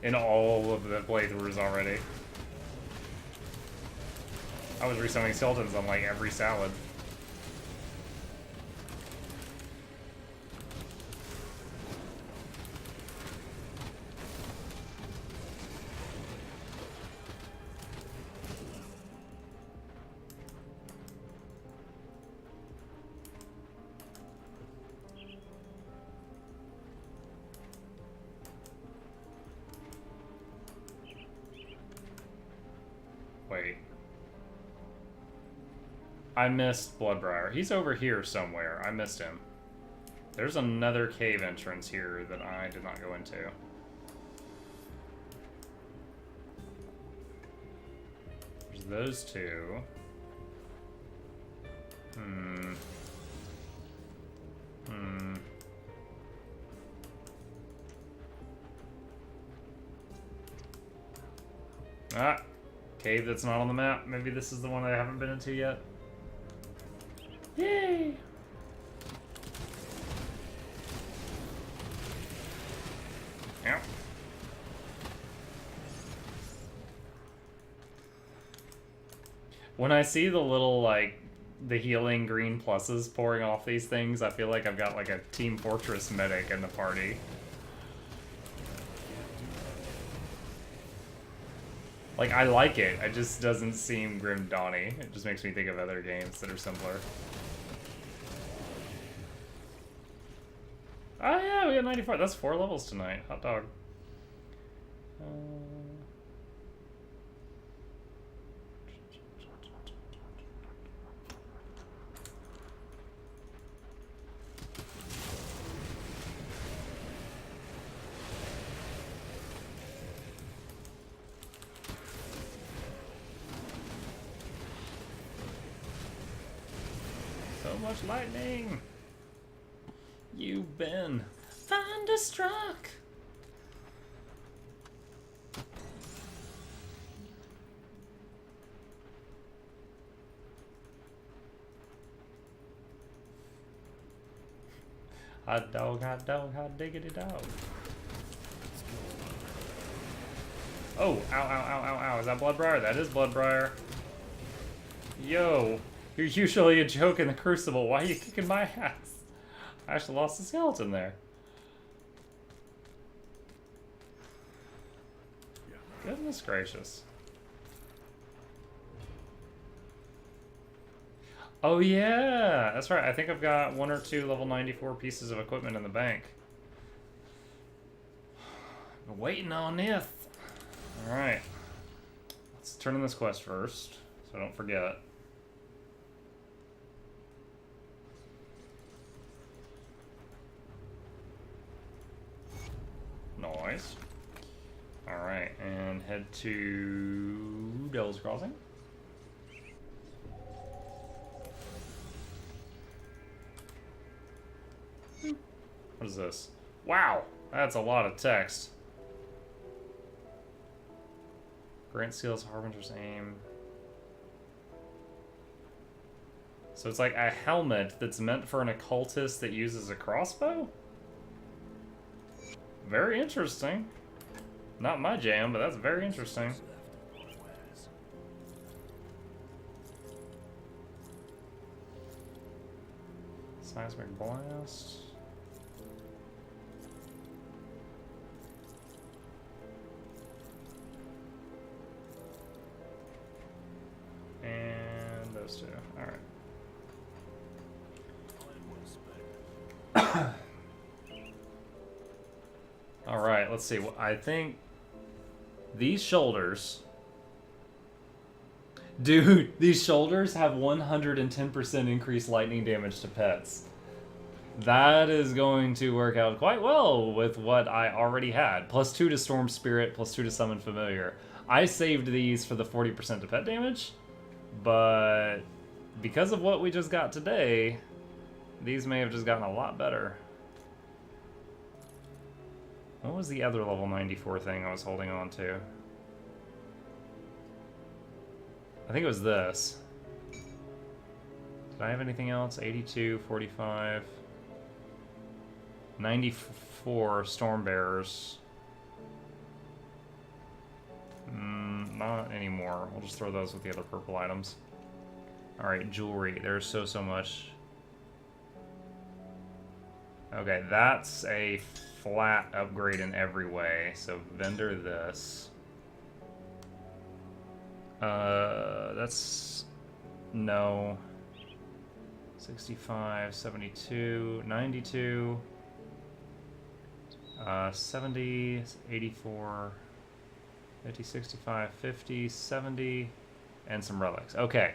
in all of the playthroughs already. I was resummoning skeletons on like every salad. I missed Bloodbriar. He's over here somewhere. I missed him. There's another cave entrance here that I did not go into. There's those two. Ah! Cave that's not on the map. Maybe this is the one I haven't been into yet. Yay! Yep. When I see the little, like, the healing green pluses pouring off these things, I feel like I've got, like, a Team Fortress medic in the party. Like, I like it. It just doesn't seem Grim Dawny. It just makes me think of other games that are simpler. Oh yeah, we got 94. That's 4 levels tonight. Hot dog. So much lightning. You've been thunderstruck. Hot dog, hot diggity dog. Oh, ow, ow, ow, ow, ow. Is that Bloodbriar? That is Bloodbriar. Yo, you're usually a joke in the Crucible. Why are you kicking my ass? I actually lost a skeleton there. Goodness gracious. Oh yeah, that's right. I think I've got 1 or 2 level 94 pieces of equipment in the bank. I'm waiting on this. Alright. Let's turn in this quest first, so I don't forget. Nice. Alright, and head to Devil's Crossing. What is this? Wow! That's a lot of text. Grant Seals Harbinger's Aim. So it's like a helmet that's meant for an occultist that uses a crossbow? Very interesting. Not my jam, but that's very interesting. Seismic Blast. And those two. Alright. Alright, let's see. I think these shoulders... Dude, these shoulders have 110% increased lightning damage to pets. That is going to work out quite well with what I already had. +2 to Storm Spirit, +2 to Summon Familiar. I saved these for the 40% to pet damage, but because of what we just got today, these may have just gotten a lot better. What was the other level 94 thing I was holding on to? I think it was this. Did I have anything else? 82, 45, 94 Storm Bearers. Not anymore. We'll just throw those with the other purple items. Alright, jewelry. There's so much. Okay, that's a flat upgrade in every way. So vendor this. That's... no. 65, 72, 92, 70, 84, 50, 65, 50, 70, and some relics. Okay,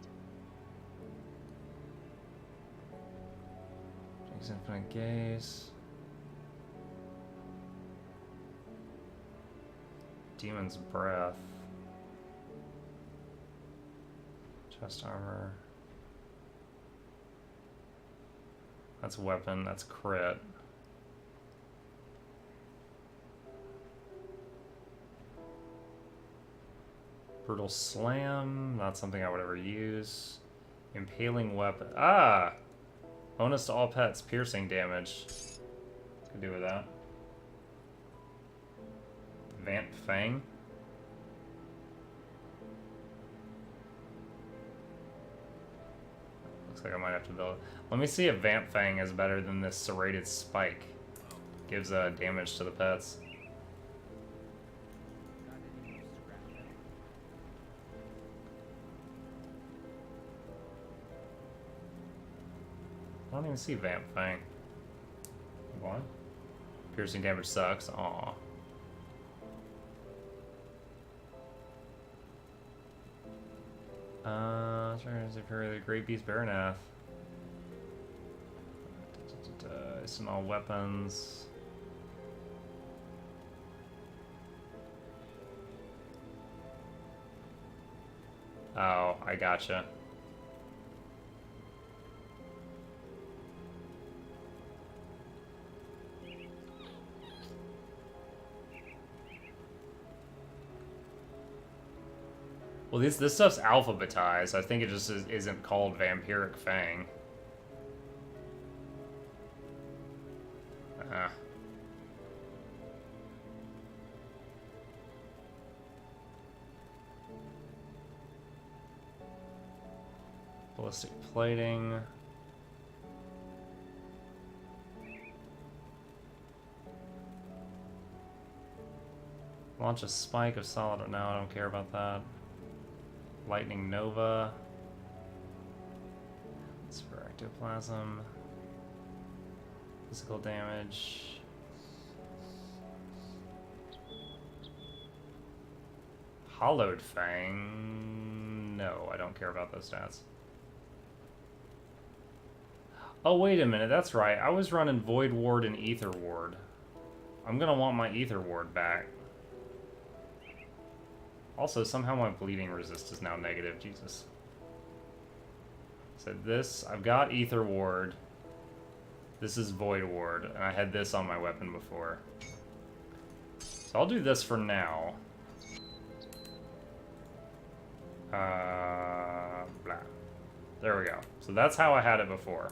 infinite gaze. Demon's breath. Chest armor. That's weapon, that's crit. Brutal slam, not something I would ever use. Impaling weapon. Ah! Bonus to all pets, piercing damage. Could do with that. Vamp Fang. Looks like I might have to build. Let me see if Vamp Fang is better than this serrated spike. Gives damage to the pets. I don't even see Vamp Fang. What? Piercing damage sucks. Aw. Superior the Great Beast Baranath. It's in all weapons. Oh, I gotcha. Well, this stuff's alphabetized. I think it just isn't called Vampiric Fang. Ballistic plating. Launch a spike of solid. No, I don't care about that. Lightning Nova. It's for ectoplasm. Physical damage. Hollowed Fang. No, I don't care about those stats. Oh, wait a minute. That's right. I was running Void Ward and Ether Ward. I'm gonna want my Ether Ward back. Also, somehow my bleeding resist is now negative. Jesus. So this, I've got Ether Ward. This is Void Ward, and I had this on my weapon before. So I'll do this for now. Blah. There we go. So that's how I had it before.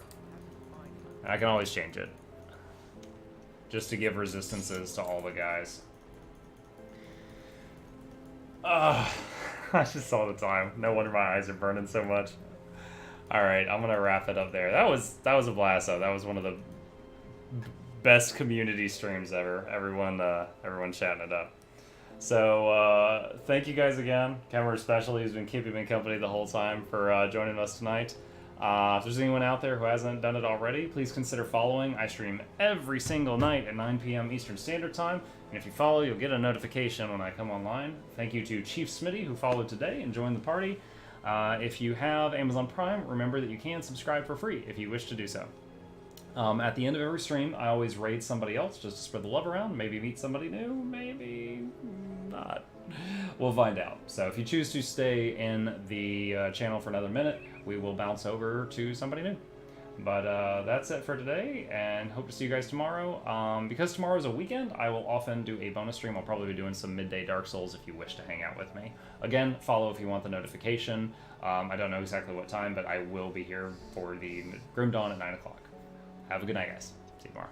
And I can always change it. Just to give resistances to all the guys. I just saw the time. No wonder my eyes are burning so much. Alright, I'm gonna wrap it up there. That was a blast though. That was one of the best community streams ever. Everyone chatting it up. So thank you guys again. Kemmer especially has been keeping me company the whole time for joining us tonight. If there's anyone out there who hasn't done it already, please consider following. I stream every single night at 9 p.m. Eastern Standard Time, and if you follow, you'll get a notification when I come online. Thank you to Chief Smitty, who followed today and joined the party. If you have Amazon Prime, remember that you can subscribe for free if you wish to do so. At the end of every stream, I always raid somebody else just to spread the love around, maybe meet somebody new, maybe not. We'll find out. So if you choose to stay in the channel for another minute, we will bounce over to somebody new. But that's it for today, and hope to see you guys tomorrow. Because tomorrow is a weekend, I will often do a bonus stream. I'll probably be doing some midday Dark Souls if you wish to hang out with me. Again, follow if you want the notification. I don't know exactly what time, but I will be here for the Grim Dawn at 9 o'clock. Have a good night, guys. See you tomorrow.